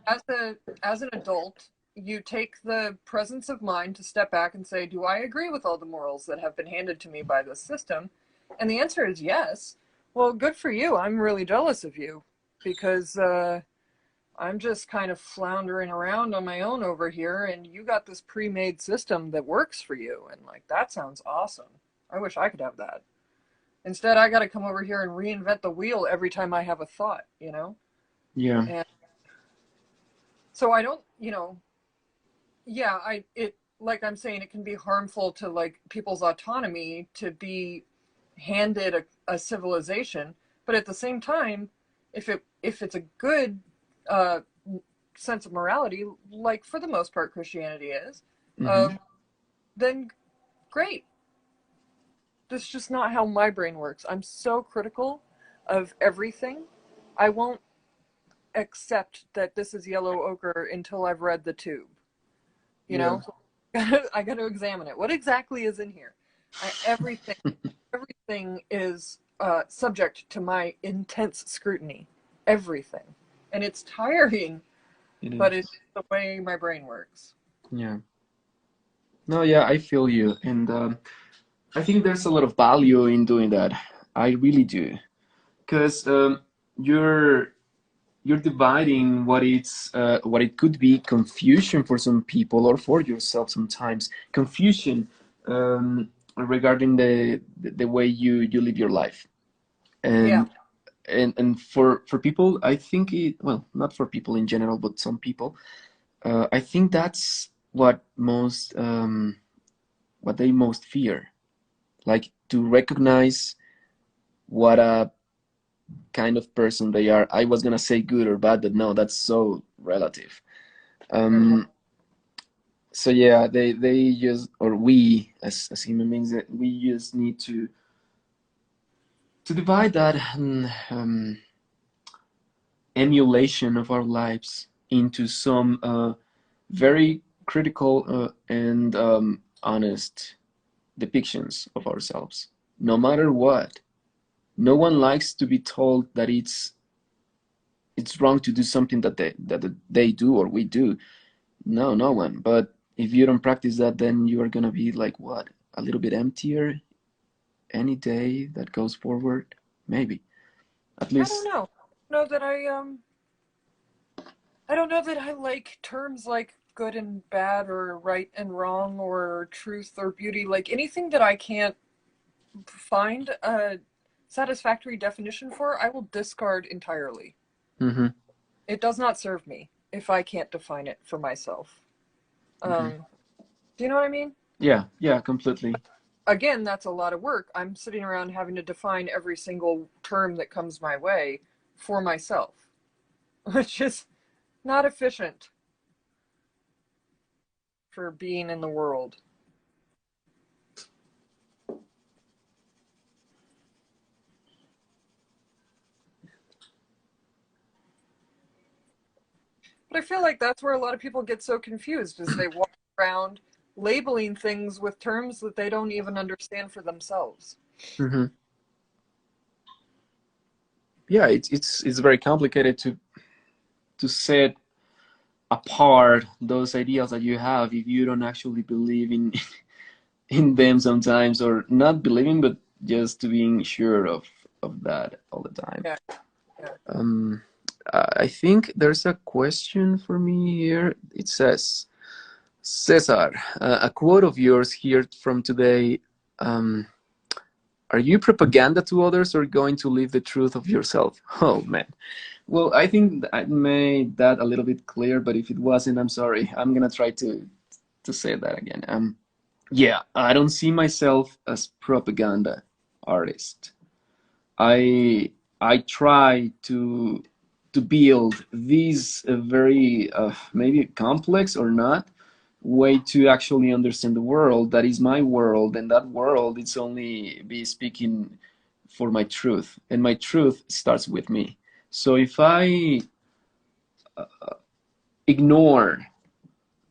as an adult, you take the presence of mind to step back and say, do I agree with all the morals that have been handed to me by this system? And the answer is yes. Well, good for you. I'm really jealous of you because I'm just kind of floundering around on my own over here, and you got this pre-made system that works for you. And like, that sounds awesome. I wish I could have that. Instead, I got to come over here and reinvent the wheel every time I have a thought, you know? Yeah. And so I don't, yeah, like I'm saying, it can be harmful to like people's autonomy to be handed a civilization, but at the same time, if it's a good uh, sense of morality, like for the most part Christianity is, Hmm. then great. That's just not how my brain works. I'm so critical of everything. I won't accept that this is yellow ochre until I've read the tube. You Yeah. know, I got to examine it. What exactly is in here? Everything, everything is subject to my intense scrutiny. Everything, and it's tiring, It but it's is. the way my brain works. Yeah. No, yeah, I feel you. And I think there's a lot of value in doing that. I really do. Because you're you're dividing what it could be confusion for some people or for yourself sometimes confusion regarding the way you live your life Yeah, and and for people I think it well not for people in general but some people I think that's what they most fear, like to recognize what a kind of person they are. I was gonna say good or bad, but no, that's so relative. right. um so yeah, they just, or we as human beings, we just need to divide that emulation of our lives into some very critical and honest depictions of ourselves, no matter what. No one likes to be told that it's wrong to do something that they do or we do. No, no one. But if you don't practice that, then you are gonna be like what? A little bit emptier any day that goes forward? Maybe. At I don't least. know. Know that I don't know that I like terms like good and bad or right and wrong or truth or beauty. Like anything that I can't find a satisfactory definition for, I will discard entirely. Mm-hmm. It does not serve me if I can't define it for myself. Mm-hmm. Um, do you know what I mean? Yeah, yeah, completely. Again, that's a lot of work. I'm sitting around having to define every single term that comes my way for myself, which is not efficient for being in the world. But I feel like that's where a lot of people get so confused is they walk around labeling things with terms that they don't even understand for themselves. Mm-hmm. Yeah, it's very complicated to set apart those ideas that you have if you don't actually believe in in them sometimes, or not believing but just to being sure of that all the time. Yeah, yeah. um I think there's a question for me here. It says, Cesar, a quote of yours here from today. um are you propaganda to others or going to live the truth of yourself? Oh man. Well, I think I made that a little bit clear, but if it wasn't, I'm sorry. I'm gonna try to say that again. Yeah, I don't see myself as propaganda artist. I try to build this very maybe complex or not way to actually understand the world that is my world, and that world it's only be speaking for my truth, and my truth starts with me. So if I ignore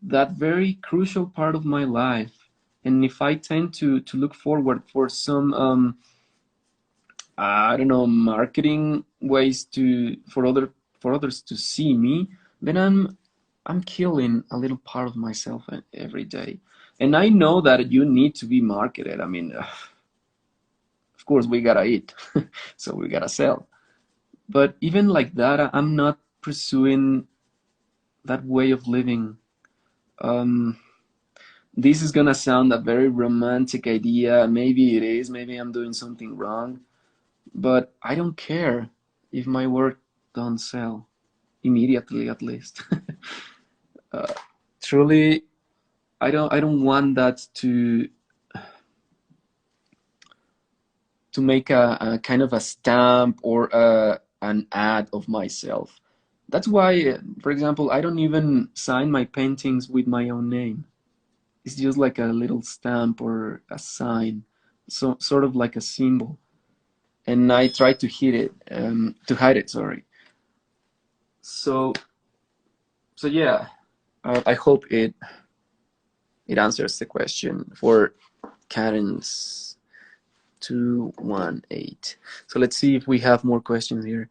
that very crucial part of my life, and if I tend to look forward for some I don't know, marketing ways to for others to see me, then I'm killing a little part of myself every day. And I know that you need to be marketed. I mean, of course we gotta eat, so we gotta sell. But even like that, I'm not pursuing that way of living. Um, this is gonna sound a very romantic idea. Maybe it is. Maybe I'm doing something wrong, but I don't care if my work don't sell immediately, at least. uh, truly, I don't want that to make a kind of a stamp or an ad of myself. that's why, for example, I don't even sign my paintings with my own name. It's just like a little stamp or a sign, so sort of like a symbol. And I try to hide it, sorry. So, yeah, I hope it answers the question for Karen's 218. So let's see if we have more questions here.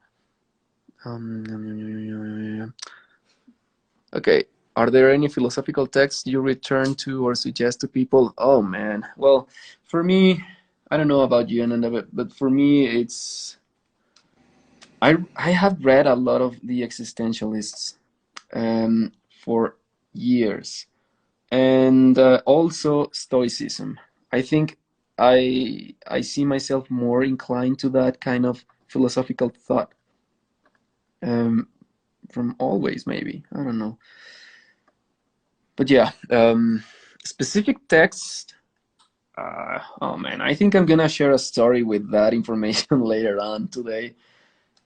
Okay. Are there any philosophical texts you return to or suggest to people? Oh man. Well, for me, I don't know about you, Ananda, but for me, it's I have read a lot of the existentialists for years, and also Stoicism. I think I see myself more inclined to that kind of philosophical thought um, from always, maybe. I don't know. But yeah, specific text. Oh man, I think I'm gonna share a story with that information later on today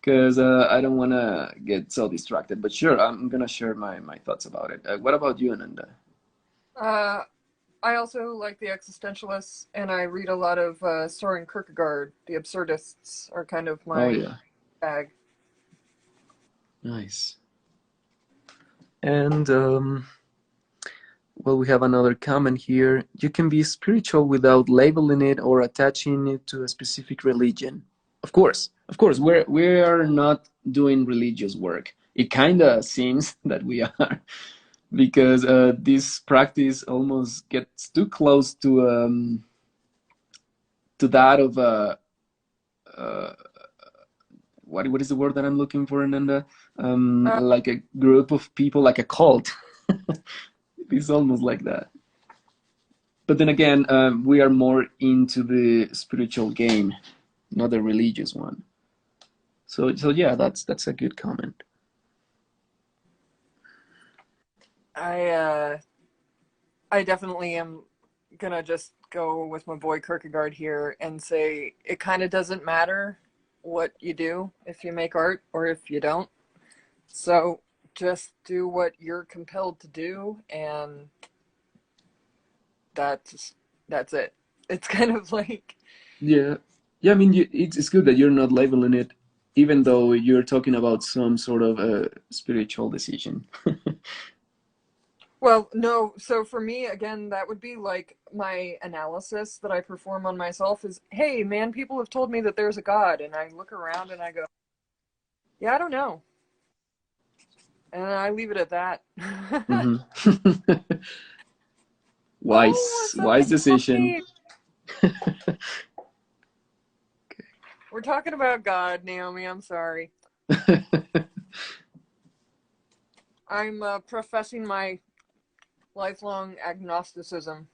because I don't want to get so distracted. But sure, I'm gonna share my thoughts about it. What about you, Ananda? Uh, I also like the existentialists, and I read a lot of Soren Kierkegaard. The absurdists are kind of Oh my yeah, bag. nice. And well, we have another comment here. You can be spiritual without labeling it or attaching it to a specific religion. Of course, we are not doing religious work. It kind of seems that we are, because this practice almost gets too close to that of uh, what is the word that I'm looking for, Nanda? Uh, Like a group of people, like a cult. It's almost like that. But then again, we are more into the spiritual game, not the religious one. So yeah, that's a good comment. I uh, I definitely am gonna just go with my boy Kierkegaard here and say it kind of doesn't matter what you do if you make art or if you don't. So just do what you're compelled to do, and that's that's it. It's kind of like, Yeah, yeah. I mean, it's good that you're not labeling it, even though you're talking about some sort of a spiritual decision. well, no. So for me, again, that would be like my analysis that I perform on myself is, hey, man, people have told me that there's a God, and I look around and I go, yeah, I don't know, and I leave it at that. Hmm. Oh, Wise something decision. funny. We're talking about God, Naomi. I'm sorry. I'm professing my lifelong agnosticism.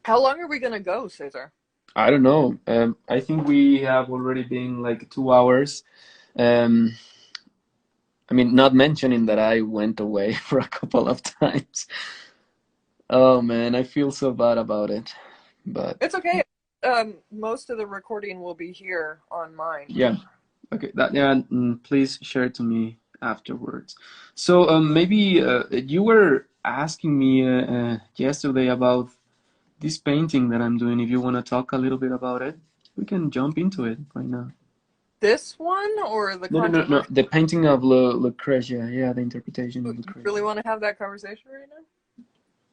How long are we gonna go, Cesar? I don't know. I think we have already been like 2 hours. Um, I mean, not mentioning that I went away for a couple of times. Oh man, I feel so bad about it. But It's okay. Most of the recording will be here on mine. yeah, okay. That yeah. Please share it to me afterwards. So maybe you were asking me yesterday about this painting that I'm doing. If you want to talk a little bit about it, we can jump into it right now. This one or the No, no, no, no. controversial? The painting of Lucretia. Yeah, the interpretation of You really Lucretia. want to have that conversation right now?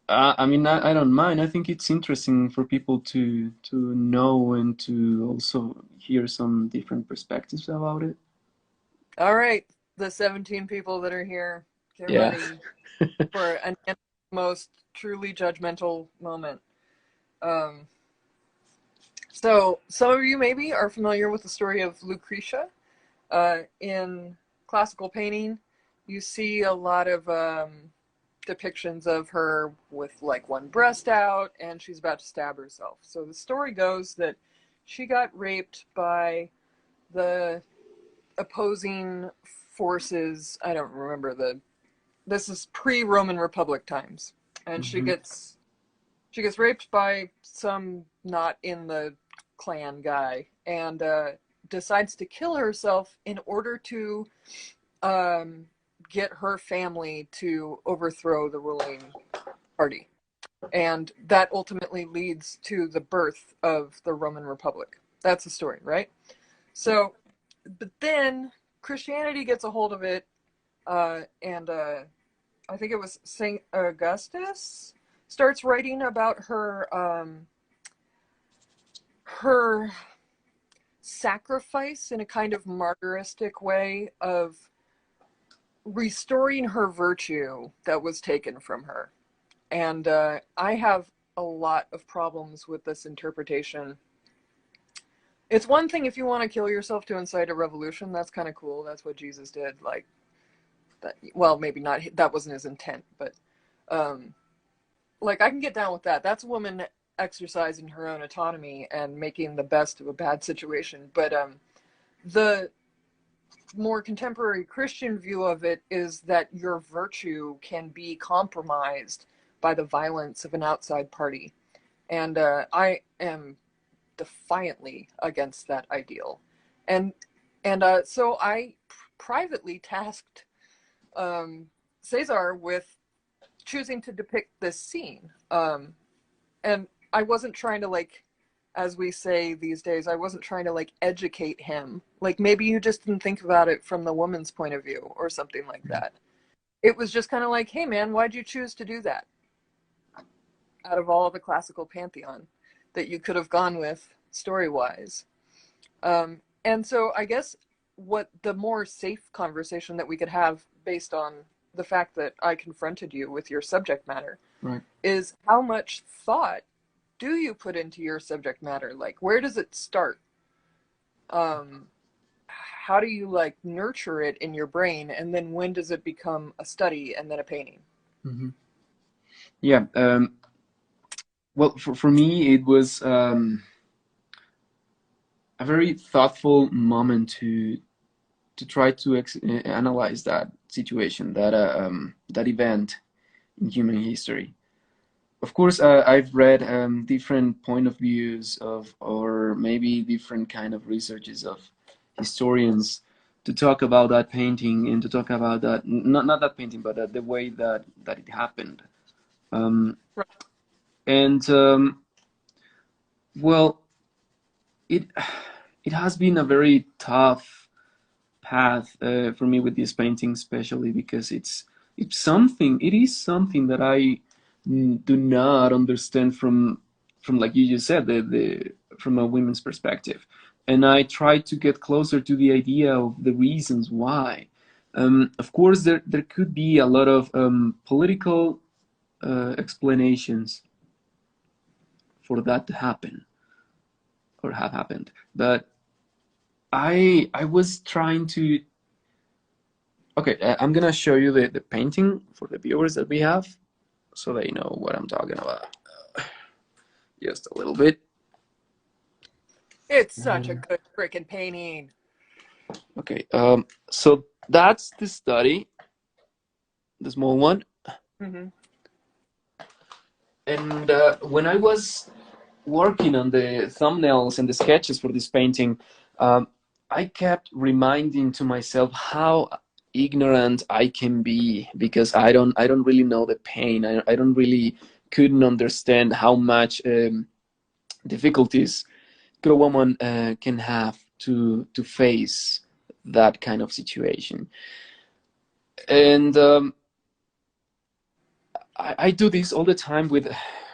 I mean, I don't mind. I think it's interesting for people to know and to also hear some different perspectives about it. All right, the 17 people that are here, get Yeah. ready for an most truly judgmental moment. Um, so, some of you maybe are familiar with the story of Lucretia. In classical painting, you see a lot of depictions of her with like one breast out and she's about to stab herself. So the story goes that she got raped by the opposing forces. I don't remember this is pre-Roman Republic times. And Hmm. she gets raped by some not in the Clan guy and decides to kill herself in order to get her family to overthrow the ruling party. And that ultimately leads to the birth of the Roman Republic. That's the story, right? So, but then Christianity gets a hold of it, and I think it was Saint Augustus starts writing about her sacrifice in a kind of martyristic way of restoring her virtue that was taken from her. And I have a lot of problems with this interpretation. It's one thing if you want to kill yourself to incite a revolution. That's kind of cool. That's what Jesus did. Like that. Well, maybe not. That wasn't his intent, but like I can get down with that. That's a woman exercising her own autonomy and making the best of a bad situation. But the more contemporary Christian view of it is that your virtue can be compromised by the violence of an outside party. And I am defiantly against that ideal. And so I privately tasked Cesar with choosing to depict this scene. And I wasn't trying to, like, as we say these days, I wasn't trying to like educate him. Like maybe you just didn't think about it from the woman's point of view or something like that. It was just kind of like, hey man, why'd you choose to do that? Out of all the classical pantheon that you could have gone with story-wise. And so I guess what the more safe conversation that we could have based on the fact that I confronted you with your subject matter Right. is how much thought do you put into your subject matter? Like, where does it start? How do you like nurture it in your brain? And then when does it become a study and then a painting? Mm-hmm. Yeah. Well, for me, it was a very thoughtful moment to try to analyze that situation, that event in human history. Of course, I've read different point of views of, or maybe different kind of researches of historians to talk about that painting and to talk about that, not that painting, but the way that it happened. Right. And well, it has been a very tough path for me with this painting, especially because it's something. It is something that I do not understand from like you just said, the from a women's perspective, and I try to get closer to the idea of the reasons why. Of course, there could be a lot of political explanations for that to happen or have happened, but I was trying to. Okay, I'm gonna show you the painting for the viewers that we have, so they know what I'm talking about. Just a little bit. It's such a good freaking painting. Okay, so that's the study, the small one. Mm-hmm. And when I was working on the thumbnails and the sketches for this painting, I kept reminding to myself how ignorant I can be, because I don't really know the pain. I don't really couldn't understand how much difficulties a woman can have to face that kind of situation. And I do this all the time with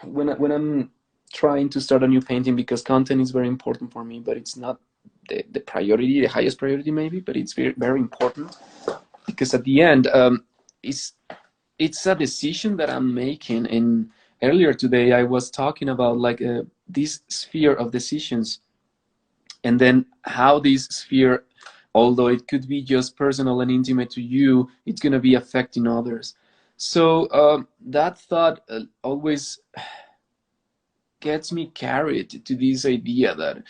when I'm trying to start a new painting, because content is very important for me, but it's not the priority, the highest priority maybe, but it's very, very important, because at the end it's a decision that I'm making. And earlier today I was talking about like this sphere of decisions, and then how this sphere, although it could be just personal and intimate to you, it's going to be affecting others. So that thought always gets me carried to this idea that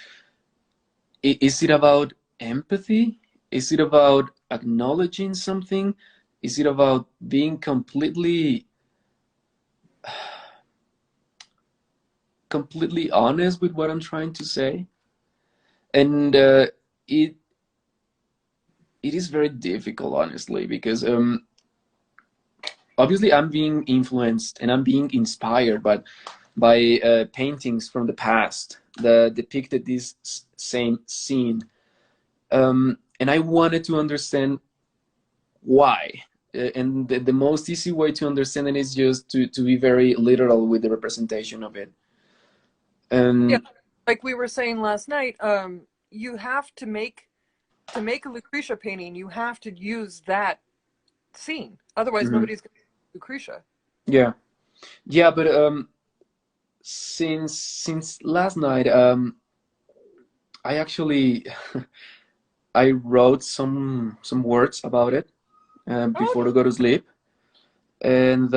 is it about empathy? Is it about acknowledging something? Is it about being completely honest with what I'm trying to say? And it it is very difficult, honestly, because obviously I'm being influenced and I'm being inspired by paintings from the past that depicted this same scene, and I wanted to understand why. And the most easy way to understand it is just to be very literal with the representation of it. Yeah, And like we were saying last night, you have to make a Lucretia painting, you have to use that scene. Otherwise, mhm, nobody's going to Lucretia. yeah, yeah, but since last night, I actually I wrote some words about it Oh, before to go to sleep, and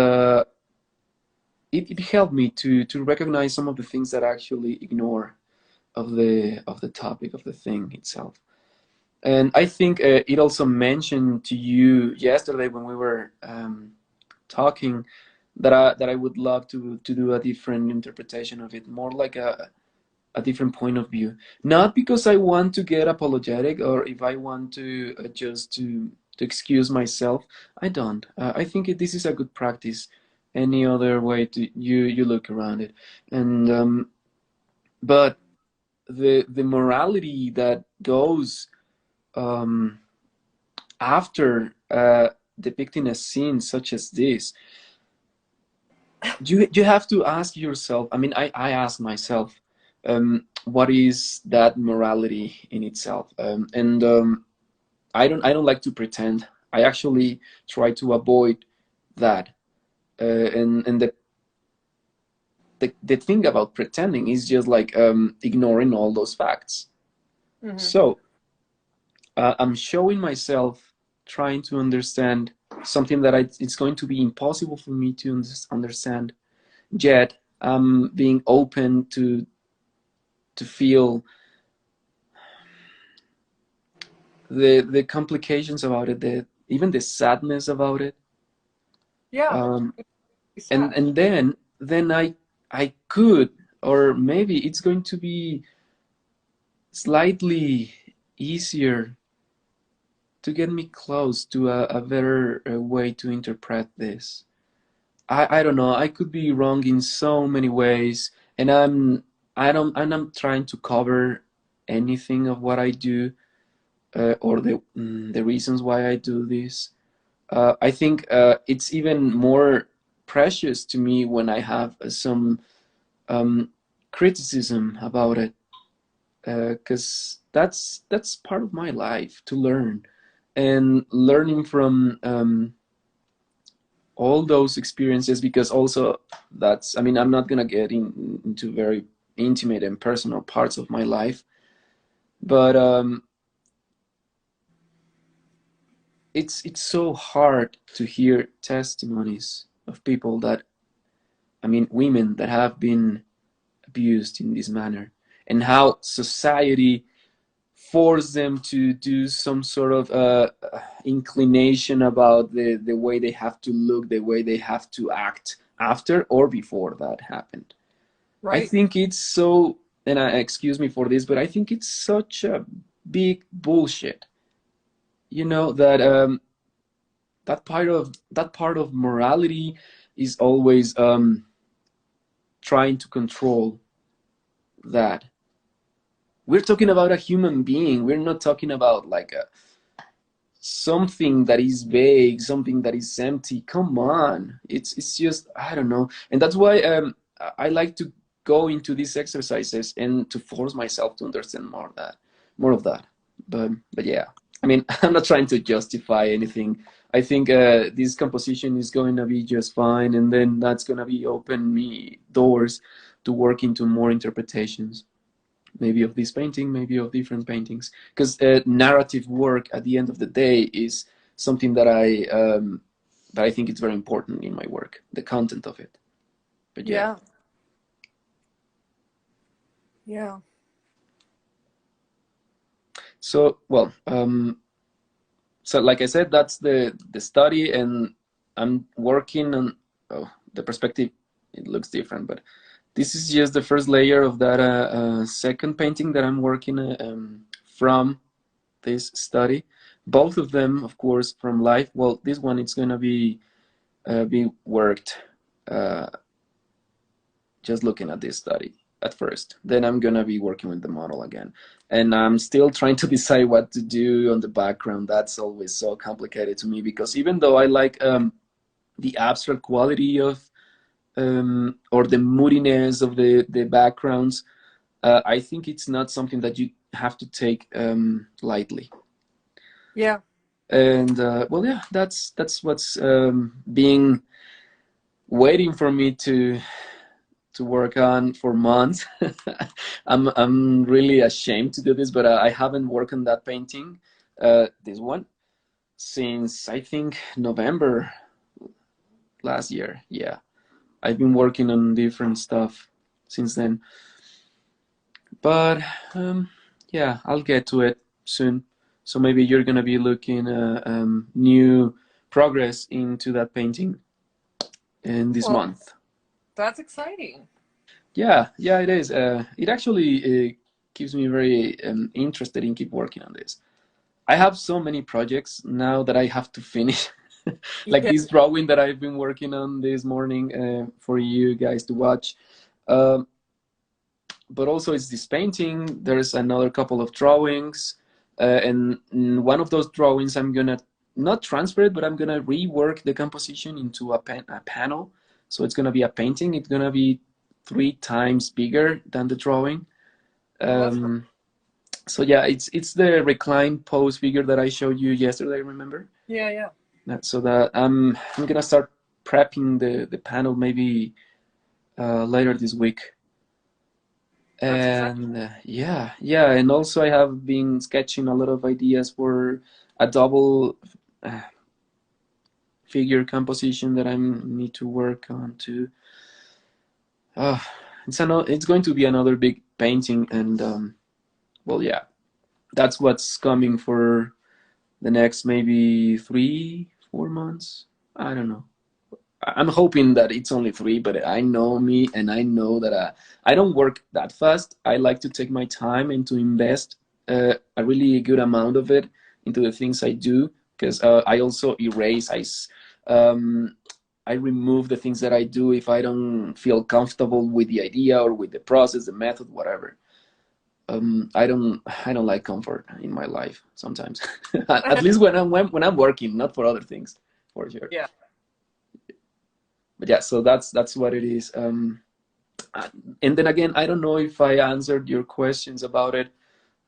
it helped me to recognize some of the things that I actually ignore of the topic of the thing itself. And I think it also mentioned to you yesterday when we were talking that I would love to do a different interpretation of it, more like a different point of view. Not because I want to get apologetic or if I want to just to excuse myself. I don't. I think this is a good practice. Any other way to you look around it, and but the morality that goes um, after depicting a scene such as this, you have to ask yourself. I mean, I ask myself, what is that morality in itself? And I don't like to pretend. I actually try to avoid that. And the thing about pretending is just like ignoring all those facts. mm-hmm. So I'm showing myself trying to understand something that it's going to be impossible for me to understand. Yet I'm being open to feel the complications about it, the even the sadness about it, Yeah, um, it's and sad. then I could, or maybe it's going to be slightly easier to get me close to a better way to interpret this. I don't know. I could be wrong in so many ways, and I'm not trying to cover anything of what I do or the reasons why I do this. I think it's even more precious to me when I have some um, criticism about it, because that's part of my life to learn, and learning from all those experiences. Because also that's, I mean, I'm not gonna get into very intimate and personal parts of my life, but it's so hard to hear testimonies of people that, I mean, women that have been abused in this manner, and how society force them to do some sort of inclination about the way they have to look, the way they have to act after or before that happened. I Right. think it's so, and excuse me for this, but I think it's such a big bullshit. You know that that part of morality is always trying to control that. We're talking about a human being. We're not talking about like something that is vague, something that is empty. Come on, it's just, I don't know, and that's why I like to go into these exercises and to force myself to understand more of that. But yeah, I mean, I'm not trying to justify anything. I think this composition is going to be just fine, and then that's going to be open me doors to work into more interpretations, maybe of this painting, maybe of different paintings. Because narrative work at the end of the day is something that I think it's very important in my work, the content of it. But yeah. Yeah. Yeah. So well, so like I said, that's the study, and I'm working on, oh, the perspective. It looks different, but This is just the first layer of that second painting that I'm working from this study. Both of them, of course, from life. Well, this one it's gonna be worked uh, just looking at this study at first. Then I'm gonna be working with the model again, and I'm still trying to decide what to do on the background. That's always so complicated to me because even though I like the abstract quality of or the moodiness of the backgrounds, I think it's not something that you have to take lightly. Yeah. And well, yeah, that's what's being waiting for me to work on for months. I'm really ashamed to do this, but I haven't worked on that painting, this one, since I think November last year. Yeah, I've been working on different stuff since then. But yeah, I'll get to it soon. So maybe you're gonna be looking new progress into that painting in this Well, month. that's exciting. Yeah, yeah, it is. It actually keeps me very interested in keep working on this. I have so many projects now that I have to finish, like Yeah. this drawing that I've been working on this morning for you guys to watch. Um, but also it's this painting. There's another couple of drawings, and one of those drawings I'm gonna not transfer it, but I'm gonna rework the composition into a panel. So it's gonna be a painting. It's gonna be 3 times bigger than the drawing. Oh, that's cool. Um, so yeah, it's the recline pose figure that I showed you yesterday. Remember? Yeah, yeah. So that I'm gonna start prepping the panel maybe later this week. That's exciting. And yeah, yeah, and also I have been sketching a lot of ideas for a double uh, figure composition that I need to work on too. Uh, it's going to be another big painting, and well, yeah, that's what's coming for the next maybe 3 4 months. I don't know. I'm hoping that it's only 3, but I know me, and I know that I don't work that fast. I like to take my time and to invest a really good amount of it into the things I do, because I also erase. I remove the things that I do if I don't feel comfortable with the idea or with the process, the method, whatever. I don't like comfort in my life sometimes. At least when I'm working, not for other things, for sure. Yeah. But yeah, so that's what it is. And then again, I don't know if I answered your questions about it.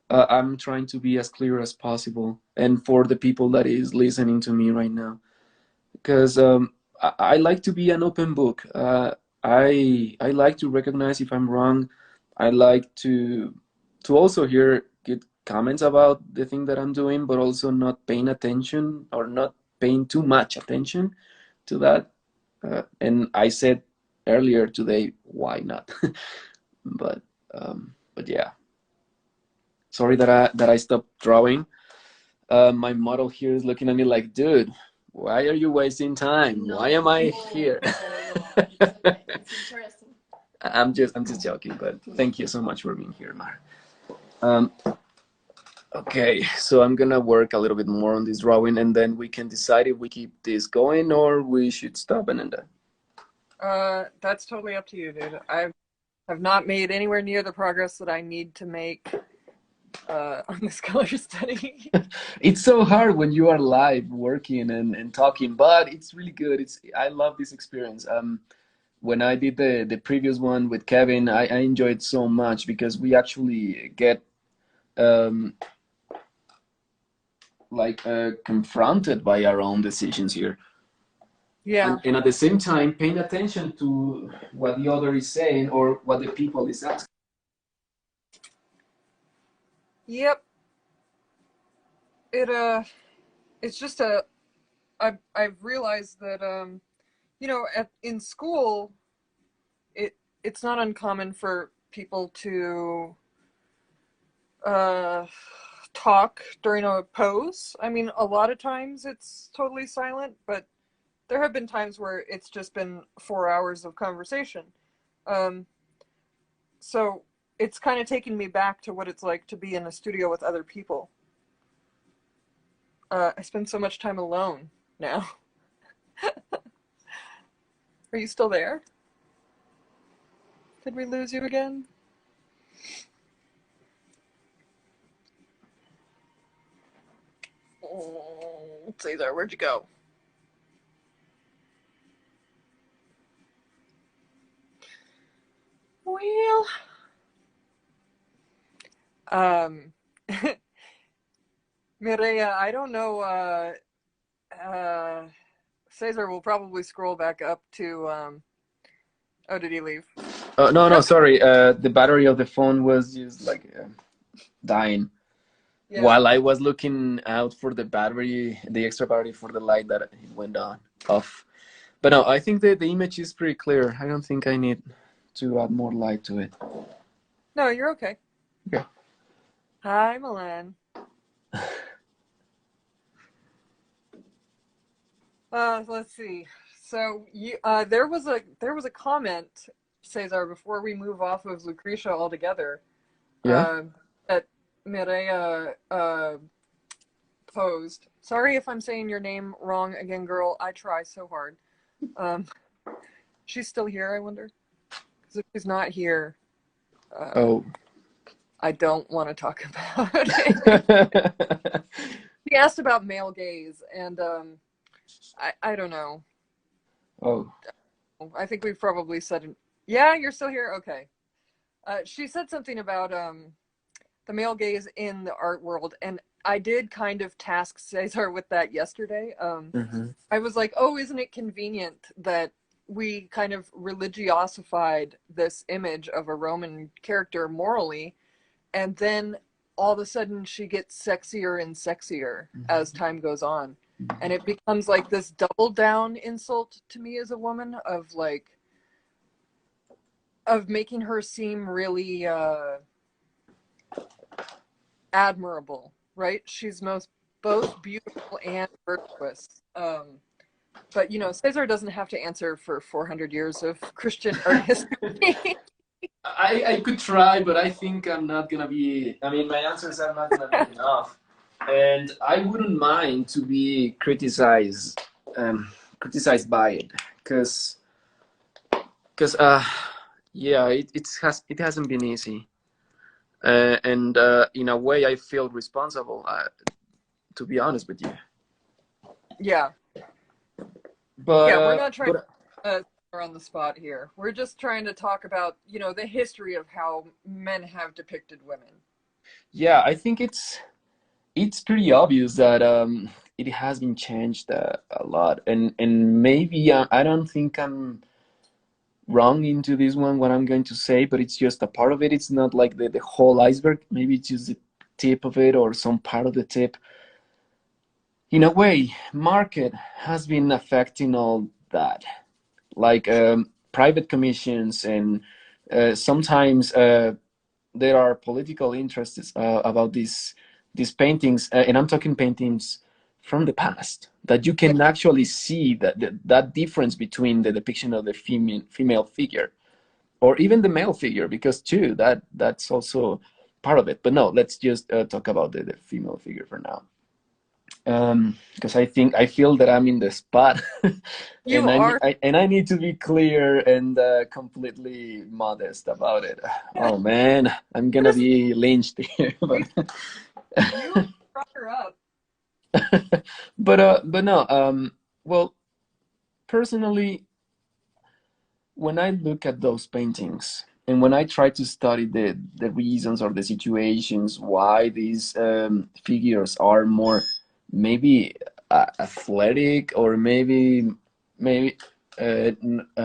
I'm trying to be as clear as possible, and for the people that is listening to me right now, because I like to be an open book. I like to recognize if I'm wrong. I like to also hear good comments about the thing that I'm doing, but also not paying attention or not paying too much attention to that. And I said earlier today, why not? But yeah, sorry that I stopped drawing. My model here is looking at me like, dude, why are you wasting time? Why am I here? It's interesting. I'm just joking, but thank you so much for being here, Mar. Um, okay, so I'm gonna work a little bit more on this drawing, and then we can decide if we keep this going or we should stop and end it. That's totally up to you, dude. I have not made anywhere near the progress that I need to make on this color study. It's so hard when you are live working and talking, but it's really good. I love this experience. When I did the previous one with Kevin, I enjoyed so much because we actually get um, like confronted by our own decisions here, Yeah. and at the same time paying attention to what the other is saying or what the people is asking. Yep. It it's just I've realized that in school it's not uncommon for people to uh talk during a pose. I mean, a lot of times it's totally silent, but there have been times where it's just been 4 hours of conversation. Um, So it's kind of taking me back to what it's like to be in a studio with other people. I spend so much time alone now. Are you still there? Did we lose you again? Oh, Cesar, where'd you go? Well, um, Mireya, I don't know. Cesar will probably scroll back up to. Oh, did he leave? No, no, Nope. sorry. The battery of the phone was just like dying Yeah. while I was looking out for the battery, the extra battery for the light that it went on off. But no, I think the image is pretty clear. I don't think I need to add more light to it. No, you're okay. Okay. Hi, Milan. Let's see. So there was a comment, Cesar, before we move off of Lucretia altogether, Yeah. that Mireya posed. Sorry if I'm saying your name wrong again, girl. I try so hard. Um, she's still here, I wonder. Because if she's not here, Oh. I don't want to talk about it. She asked about male gaze, and I don't know. Oh. I think we've probably said, yeah, you're still here? Okay. She said something about the male gaze in the art world, and I did kind of task Cesar with that yesterday. Mm-hmm. I was like, oh, isn't it convenient that we kind of religiosified this image of a Roman character morally, and then all of a sudden she gets sexier and sexier as time goes on. And it becomes like this double down insult to me as a woman of like, of making her seem really admirable, right? She's both beautiful and virtuous. But you know, Cesar doesn't have to answer for 400 years of Christian art history. I could try, but I think I'm not gonna be. I mean, my answers are not gonna be enough, and I wouldn't mind to be criticized by it, because yeah, it hasn't been easy, and in a way, I feel responsible. To be honest with you, Yeah, but yeah, we're not trying to on the spot here. We're just trying to talk about, you know, the history of how men have depicted women. yeah, I think it's pretty obvious that it has been changed a lot, and maybe I don't think I'm wrong into this one what I'm going to say, but it's just a part of it. It's not like the whole iceberg. Maybe it's just the tip of it or some part of the tip. In a way, market has been affecting all that, like private commissions, and sometimes there are political interests about these paintings, and I'm talking paintings from the past that you Yeah, can actually see that difference between the depiction of the female figure or even the male figure, because too that's also part of it. But no, let's just talk about the female figure for now, because I feel that I'm in the spot, you are. and I need to be clear and completely modest about it. Oh man, I'm gonna Just be lynched here, you, you brought her up. but no. Well, personally, when I look at those paintings and when I try to study the reasons or the situations why these figures are more maybe athletic, or maybe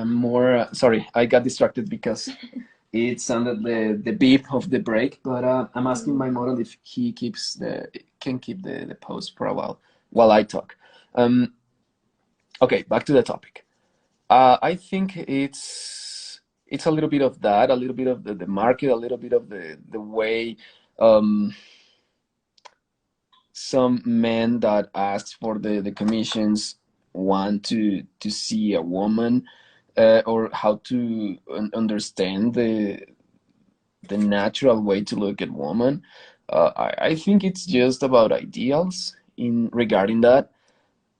more sorry, I got distracted because it sounded the beep of the break, but I'm asking my model if he can keep the pose for a while I talk. um, okay, back to the topic. I think it's a little bit of that, a little bit of the market, a little bit of the way um, some men that ask for the commissions want to see a woman, or how to understand the natural way to look at woman. I think it's just about ideals in regarding that.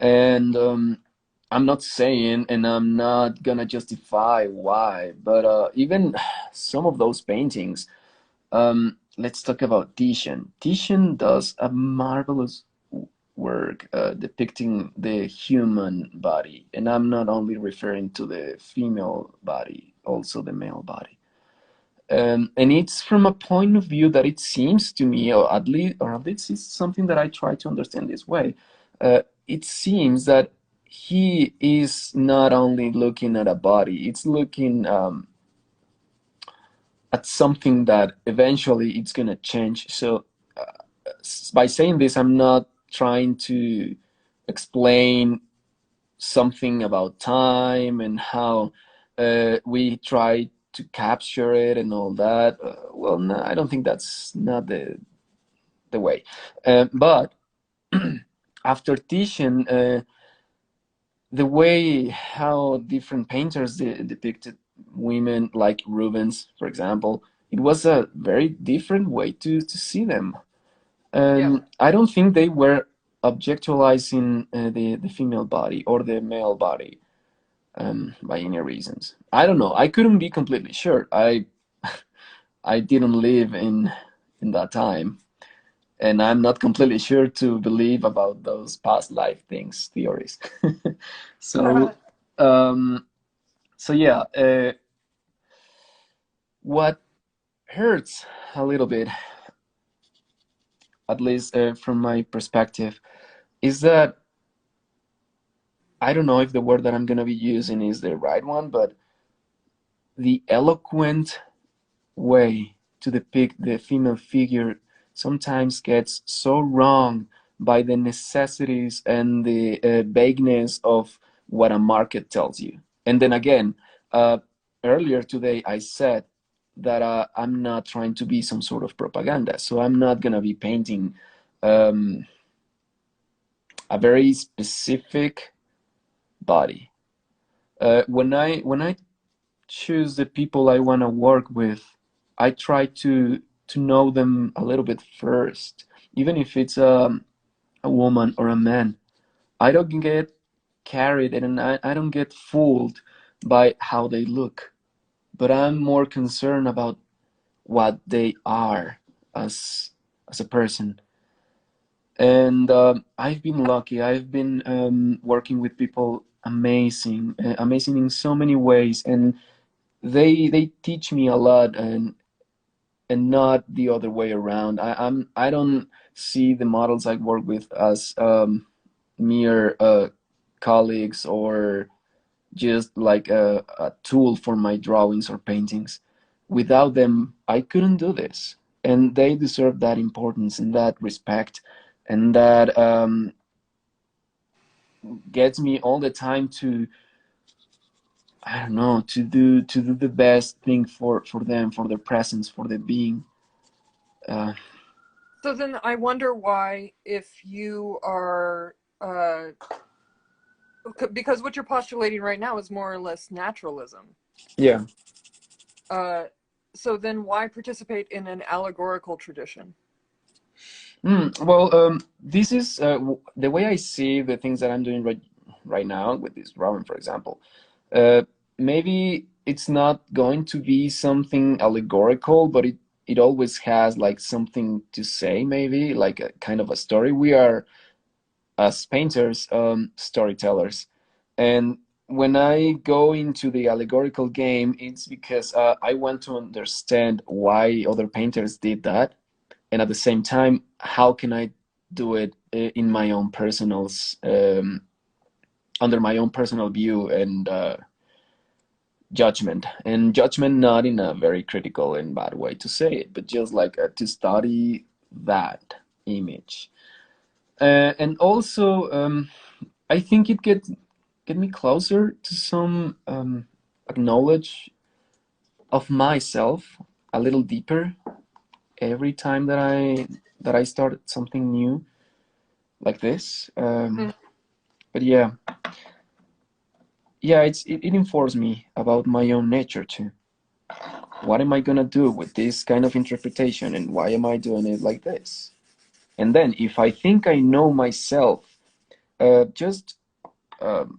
And I'm not saying, and I'm not gonna justify why, but even some of those paintings, let's talk about Titian. Titian does a marvelous work depicting the human body, and I'm not only referring to the female body, also the male body. And it's from a point of view that it seems to me, or at least it's something that I try to understand this way. It seems that he is not only looking at a body; it's looking at something that eventually it's gonna change. So by saying this, I'm not trying to explain something about time and how we try to capture it and all that. Well, no, I don't think that's not the way. But after Titian, the way how different painters depicted women, like Rubens, for example, it was a very different way to see them. Yeah. And I don't think they were objectualizing the female body or the male body by any reasons. I don't know. I couldn't be completely sure. I didn't live in that time, and I'm not completely sure to believe about those past life things theories. So, um, so yeah, what hurts a little bit, at least from my perspective, is that I don't know if the word that I'm gonna be using is the right one, but the eloquent way to depict the female figure sometimes gets so wrong by the necessities and the vagueness of what a market tells you. And then again, uh, earlier today I said that I'm not trying to be some sort of propaganda, so I'm not gonna be painting um, a very specific body. When I choose the people I want to work with, I try to know them a little bit first, even if it's a woman or a man. I don't get carried and I don't get fooled by how they look, but I'm more concerned about what they are as as a person. And I've been lucky. I've been working with people amazing in so many ways, and they teach me a lot, and not the other way around. I don't see the models I work with as mere colleagues or just like a tool for my drawings or paintings. Without them, I couldn't do this, and they deserve that importance and that respect, and that gets me all the time to, I don't know, to do the best thing for them, for their presence, for their being. Uh, So then I wonder why, if you are, because what you're postulating right now is more or less naturalism. yeah. Uh, so then why participate in an allegorical tradition? Well, this is the way I see the things that I'm doing right now with this drawing, for example. Uh, Maybe it's not going to be something allegorical, but it always has like something to say, maybe like a kind of a story. We are, as painters, storytellers, and when I go into the allegorical game, it's because I want to understand why other painters did that, and at the same time, how can I do it in my own personal, under my own personal view and judgment, not in a very critical and bad way to say it, but just like to study that image. And also, I think it get me closer to some acknowledge of myself a little deeper every time that I started something new like this. But yeah, it informs me about my own nature too. what am I gonna do with this kind of interpretation, and why am I doing it like this? And then if I think I know myself just um,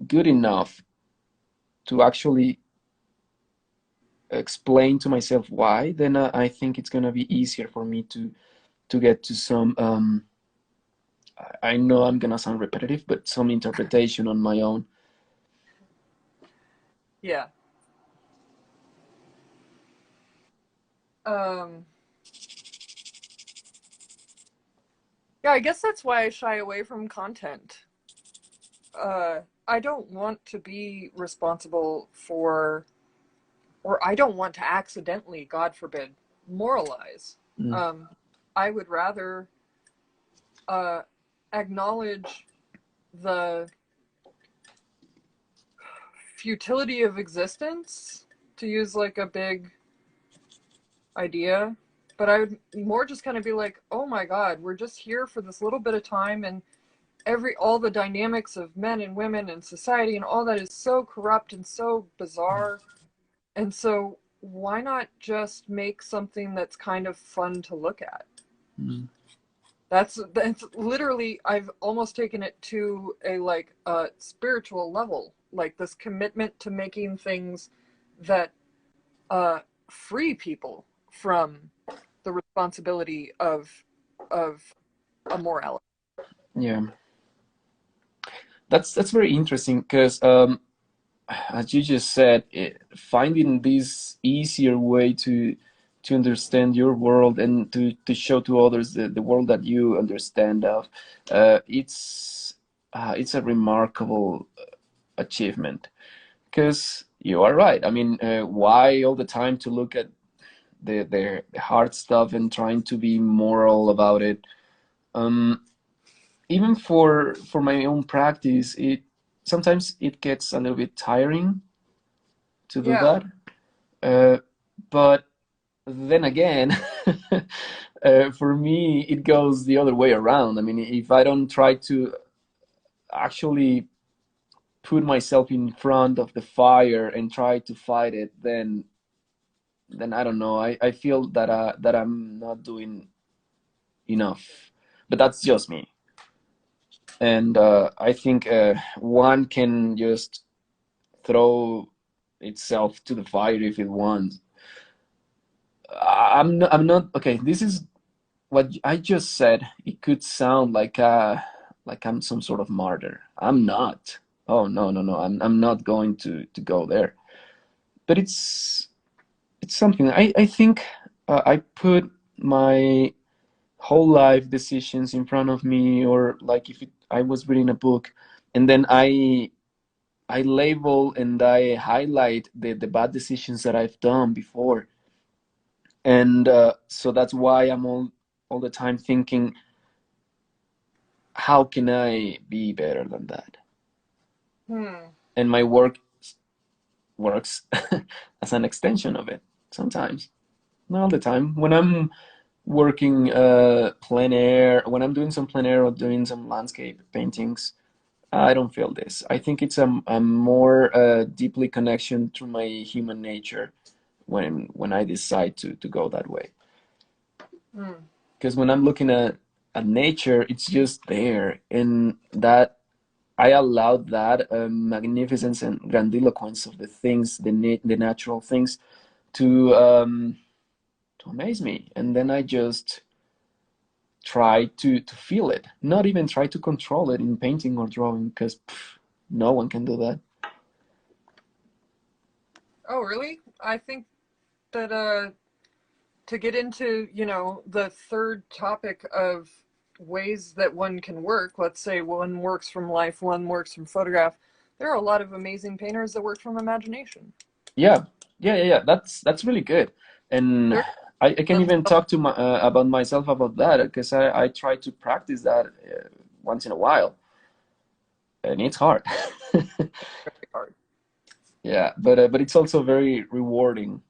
good enough to actually explain to myself why, then I think it's gonna be easier for me to get to some. I know I'm gonna sound repetitive, but some interpretation on my own. Yeah. Um, yeah, I guess that's why I shy away from content. I don't want to be responsible for, or I don't want to accidentally, God forbid, moralize. Mm. Um, I would rather uh, acknowledge the futility of existence, to use like a big idea. But I would more just kind of be like, oh my God, we're just here for this little bit of time, and all the dynamics of men and women and society and all that is so corrupt and so bizarre. And so why not just make something that's kind of fun to look at? Mm. That's literally, I've almost taken it to a like a spiritual level, like this commitment to making things that uh free people from the responsibility of a morality. Yeah, that's very interesting because as you just said, finding this easier way to understand your world and to show to others the world that you understand of, it's a remarkable achievement. Because you are right. I mean, why all the time to look at the hard stuff and trying to be moral about it? Um, Even for my own practice, it sometimes it gets a little bit tiring to do Yeah. that. Uh, but then again, for me, it goes the other way around. I mean, if I don't try to actually put myself in front of the fire and try to fight it, then I don't know. I feel that I'm not doing enough. But that's just me. And I think one can just throw itself to the fire if it wants. I'm not okay. This is what I just said. It could sound like I'm some sort of martyr. I'm not. Oh no no no. I'm not going to go there. But it's something. I think I put my whole life decisions in front of me, or like if I was reading a book, and then I label and I highlight the bad decisions that I've done before. And so that's why I'm all the time thinking, how can I be better than that? Hmm. And my work works as an extension of it sometimes, not all the time. When I'm working plein air, when I'm doing some plein air or doing some landscape paintings, I don't feel this. I think it's a more deeply connection to my human nature when I decide to go that way. Hmm. Because when I'm looking at nature, it's just there, and that I allowed that magnificence and grandiloquence of the things, the natural things, to amaze me, and then I just try to feel it, not even try to control it in painting or drawing, because no one can do that. Oh, really? I think that to get into, the third topic of ways that one can work, let's say one works from life, one works from photograph, there are a lot of amazing painters that work from imagination. Yeah, yeah. That's really good, and There I can even talk to my about myself about that because I try to practice that once in a while, and it's hard. very hard. Yeah, but it's also very rewarding.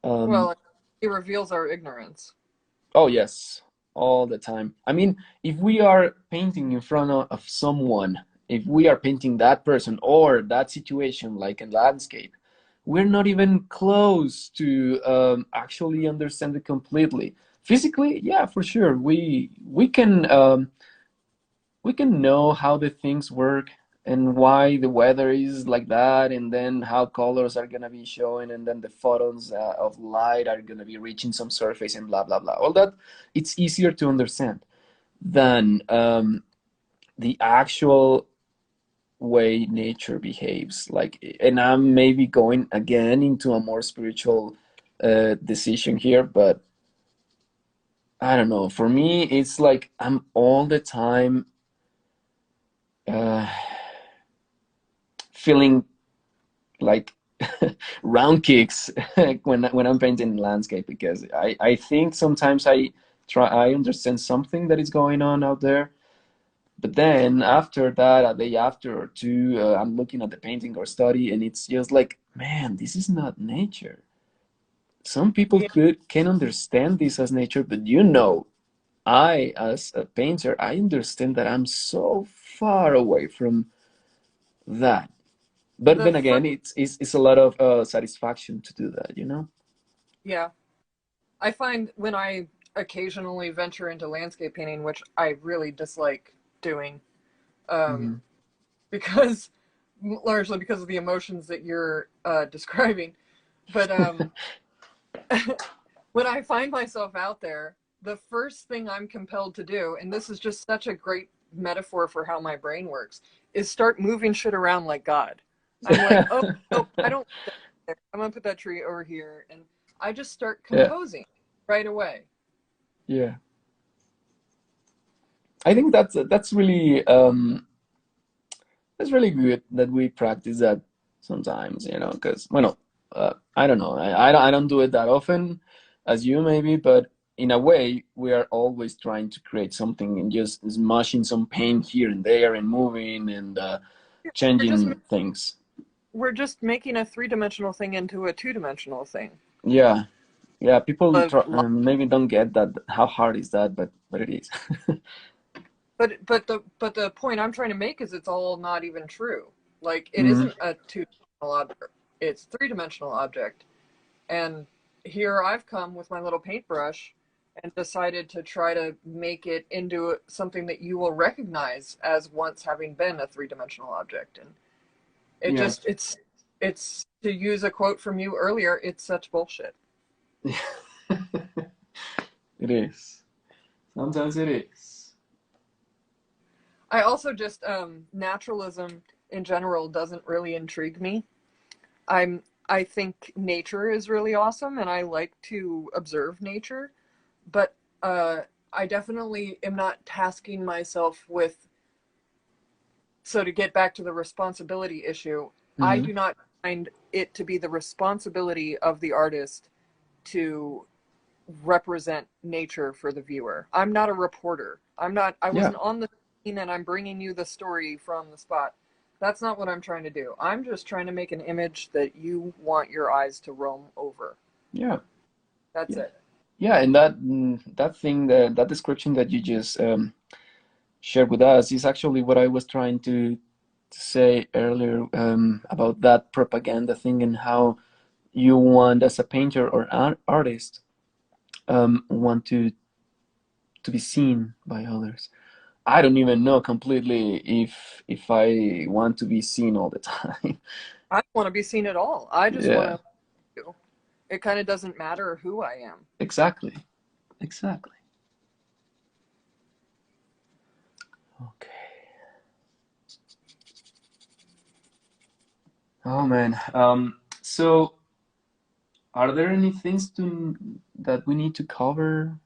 Um, Well, it reveals our ignorance. oh yes, all the time. I mean, if we are painting in front of someone, if we are painting that person or that situation like a landscape, we're not even close to actually understand it completely. Physically, yeah, for sure, we can know how the things work and why the weather is like that, and then how colors are gonna be showing, and then the photons of light are gonna be reaching some surface and blah blah blah. All that, it's easier to understand than the actual way nature behaves. Like, and I'm maybe going again into a more spiritual decision here, but I don't know. For me, it's like I'm all the time uh, feeling like round kicks when I'm painting landscape, because I think sometimes I understand something that is going on out there, but then after that, a day after or two, I'm looking at the painting or study, and it's just like, man, this is not nature. Some people Yeah, can understand this as nature, but you know, I as a painter, I understand that I'm so far away from that. But the then first, again, it's a lot of satisfaction to do that, you know? yeah, I find when I occasionally venture into landscape painting, which I really dislike doing, um, Hmm. because largely because of the emotions that you're describing. But when I find myself out there, the first thing I'm compelled to do, and this is just such a great metaphor for how my brain works, is start moving shit around like God. I'm like, oh, oh, I don't like that there. I'm gonna put that tree over here, and I just start Yeah, composing right away. yeah. I think that's really good that we practice that sometimes, you know, because, well, I don't know, I don't do it that often as you maybe, but in a way, we are always trying to create something and just smashing some paint here and there and moving and We're just changing things. we're just making a three-dimensional thing into a two-dimensional thing. Yeah, yeah. People Of maybe don't get that how hard is that, but it is. but the point I'm trying to make is it's all not even true. Like it Hmm. isn't a two-dimensional object; it's three-dimensional object. And here I've come with my little paintbrush and decided to try to make it into something that you will recognize as once having been a three-dimensional object. And it Yeah. just it's to use a quote from you earlier, it's such bullshit. It is. Sometimes it is. I also just naturalism in general doesn't really intrigue me. I think nature is really awesome and I like to observe nature, but I definitely am not tasking myself with. So to get back to the responsibility issue, I Hmm. do not find it to be the responsibility of the artist to represent nature for the viewer. I'm not a reporter. I Yeah. wasn't on the scene and I'm bringing you the story from the spot. That's not what I'm trying to do. I'm just trying to make an image that you want your eyes to roam over. Yeah. That's Yeah. it. Yeah. And that thing, that description that you just shared with us is actually what I was trying to say earlier about that propaganda thing and how you want, as a painter or artist, want to be seen by others. I don't even know completely if I want to be seen all the time. I don't want to be seen at all. I just want Yeah, to. It kind of doesn't matter who I am. exactly, exactly. Okay. Oh man. So are there any things that we need to cover?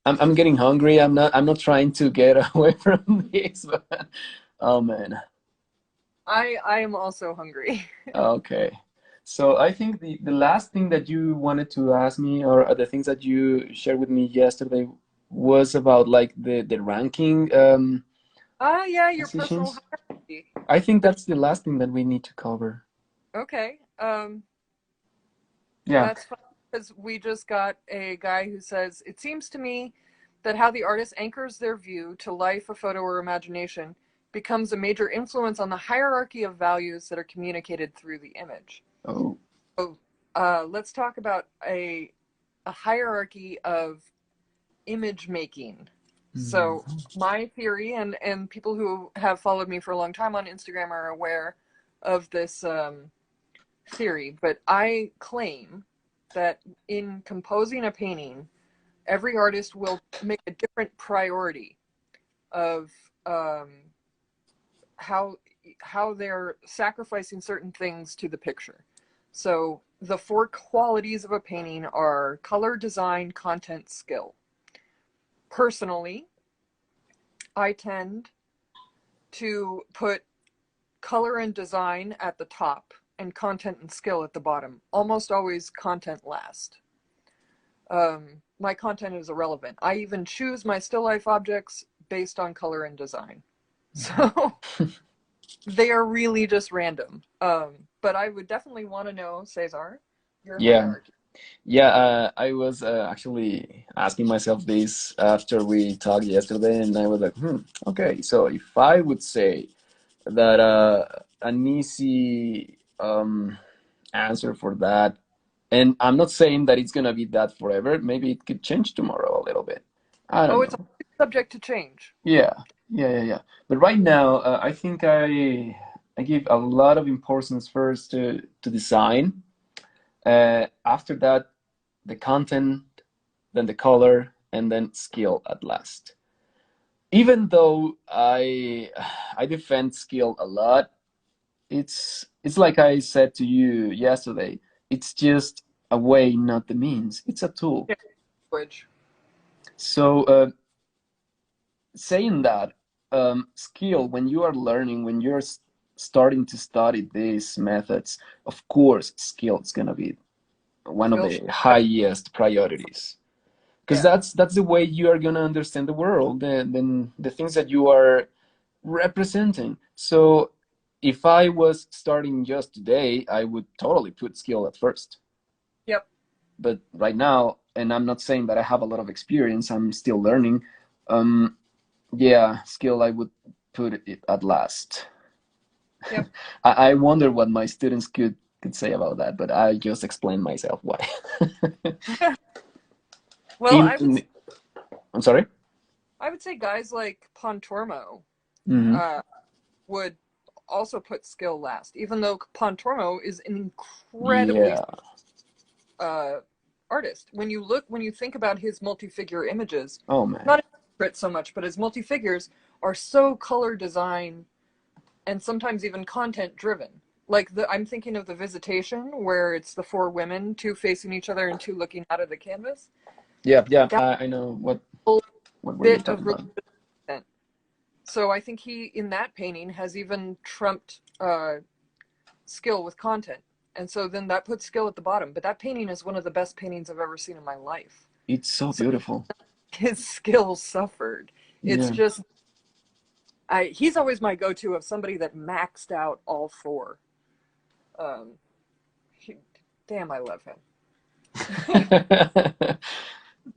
I'm getting hungry. I'm not trying to get away from this, but oh man. I am also hungry. Okay. So I think the last thing that you wanted to ask me, or the things that you shared with me yesterday, was about like the ranking Ah, yeah, your personal decisions. hierarchy. I think But that's the last thing that we need to cover. okay, Yeah. that's fun because we just got a guy who says it seems to me that how the artist anchors their view to life, a photo, or imagination becomes a major influence on the hierarchy of values that are communicated through the image. Oh. So let's talk about a hierarchy of image making. So my theory, and people who have followed me for a long time on Instagram are aware of this theory, but I claim that in composing a painting, every artist will make a different priority of how they're sacrificing certain things to the picture. So the 4 qualities of a painting are color, design, content, skill. Personally, I tend to put color and design at the top and content and skill at the bottom. Almost always content last. My content is irrelevant. I even choose my still life objects based on color and design. So they are really just random. But I would definitely want to know, Cesar, your hierarchy. Yeah, I was actually asking myself this after we talked yesterday, and I was like, okay, so if I would say that an easy answer for that, and I'm not saying that it's gonna be that forever, maybe it could change tomorrow a little bit. I don't It's know. subject to change. Yeah. But right now, I think I give a lot of importance first to design. After that, the content, then the color, and then skill at last. Even though I defend skill a lot, it's like I said to you yesterday. It's just a way, not the means. It's a tool. Yeah, language. So saying that, skill, when you are learning, when you're starting to study these methods, of course, skill is gonna be one of the highest priorities, because Yeah. that's the way you are gonna understand the world, the things that you are representing. So if I was starting just today, I would totally put skill at first. Yep. But right now, and I'm not saying that I have a lot of experience, I'm still learning. Yeah, skill I would put it at last. Yep. I wonder what my students could say about that, but I just explained myself why. Well, I'm sorry? I would say guys like Pontormo Mm-hmm. would also put skill last, even though Pontormo is an incredibly artist. When you think about his multi-figure images, Oh man. not so much, but his multi-figures are so color design and sometimes even content driven. Like I'm thinking of The Visitation, where it's the 4 women, 2 facing each other and 2 looking out of the canvas. Yeah, That I know what were you bit talking of about. content. So I think he, in that painting, has even trumped skill with content. And so then that puts skill at the bottom. But that painting is one of the best paintings I've ever seen in my life. It's so So beautiful. his skill suffered. It's Yeah. just, he's always my go-to of somebody that maxed out all 4. Damn, I love him.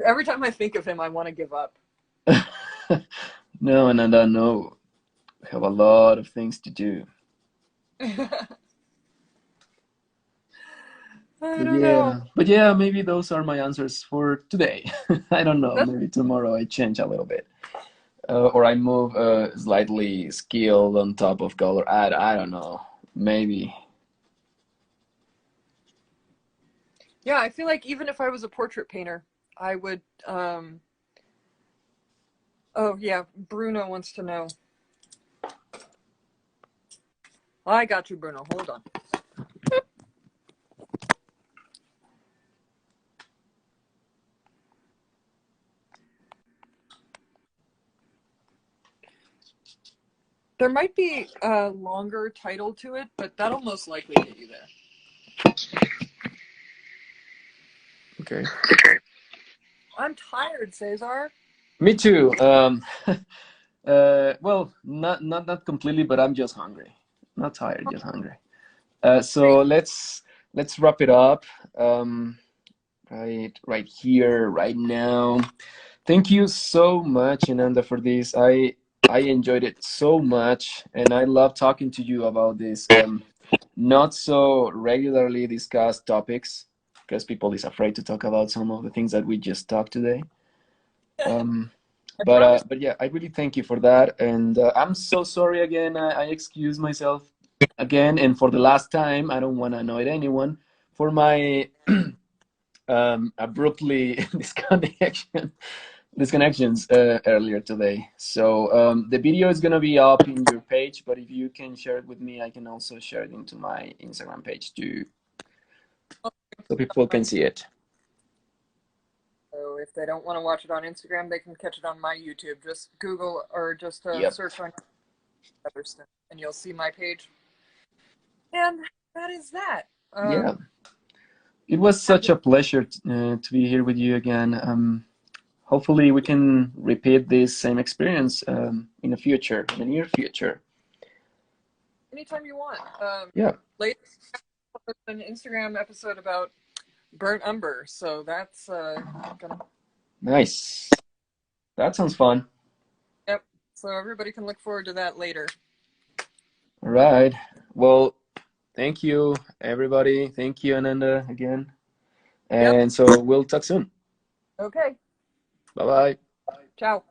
Every time I think of him, I want to give up. No, and I don't know. We have a lot of things to do. I don't know. But yeah, maybe those are my answers for today. I don't know. That's, Maybe tomorrow I change a little bit, or I move slightly skill on top of color. I don't know. Maybe. yeah, I feel like even if I was a portrait painter, I would. Oh yeah, Bruno wants to know. I got you, Bruno. Hold on. There might be a longer title to it, but that'll most likely get you there. Okay. I'm tired, Cesar. Me too. Well, not completely, but I'm just hungry. Not tired, just hungry. So let's wrap it up. Right here, right now. Thank you so much, Ananda, for this. I enjoyed it so much, and I love talking to you about this not so regularly discussed topics because people is afraid to talk about some of the things that we just talked today. Um, I promise. but yeah, I really thank you for that, and I'm so sorry again. I excuse myself again, and for the last time, I don't want to annoy anyone for my abruptly disconnections earlier today. So the video is gonna be up in your page, but if you can share it with me, I can also share it into my Instagram page too, so people can see it. So if they don't want to watch it on Instagram, they can catch it on my YouTube. Just Google or just Yep. search on Featherston, and you'll see my page. And that is that. Yeah. It was such a pleasure to be here with you again. Hopefully, we can repeat this same experience in the future, in the near future. Anytime you want. Yeah. Later, an Instagram episode about burnt umber, so that's gonna. Nice. That sounds fun. Yep. So everybody can look forward to that later. All right. Well, thank you, everybody. Thank you, Ananda, again. Yep. And so we'll talk soon. Okay. Bye bye. Ciao.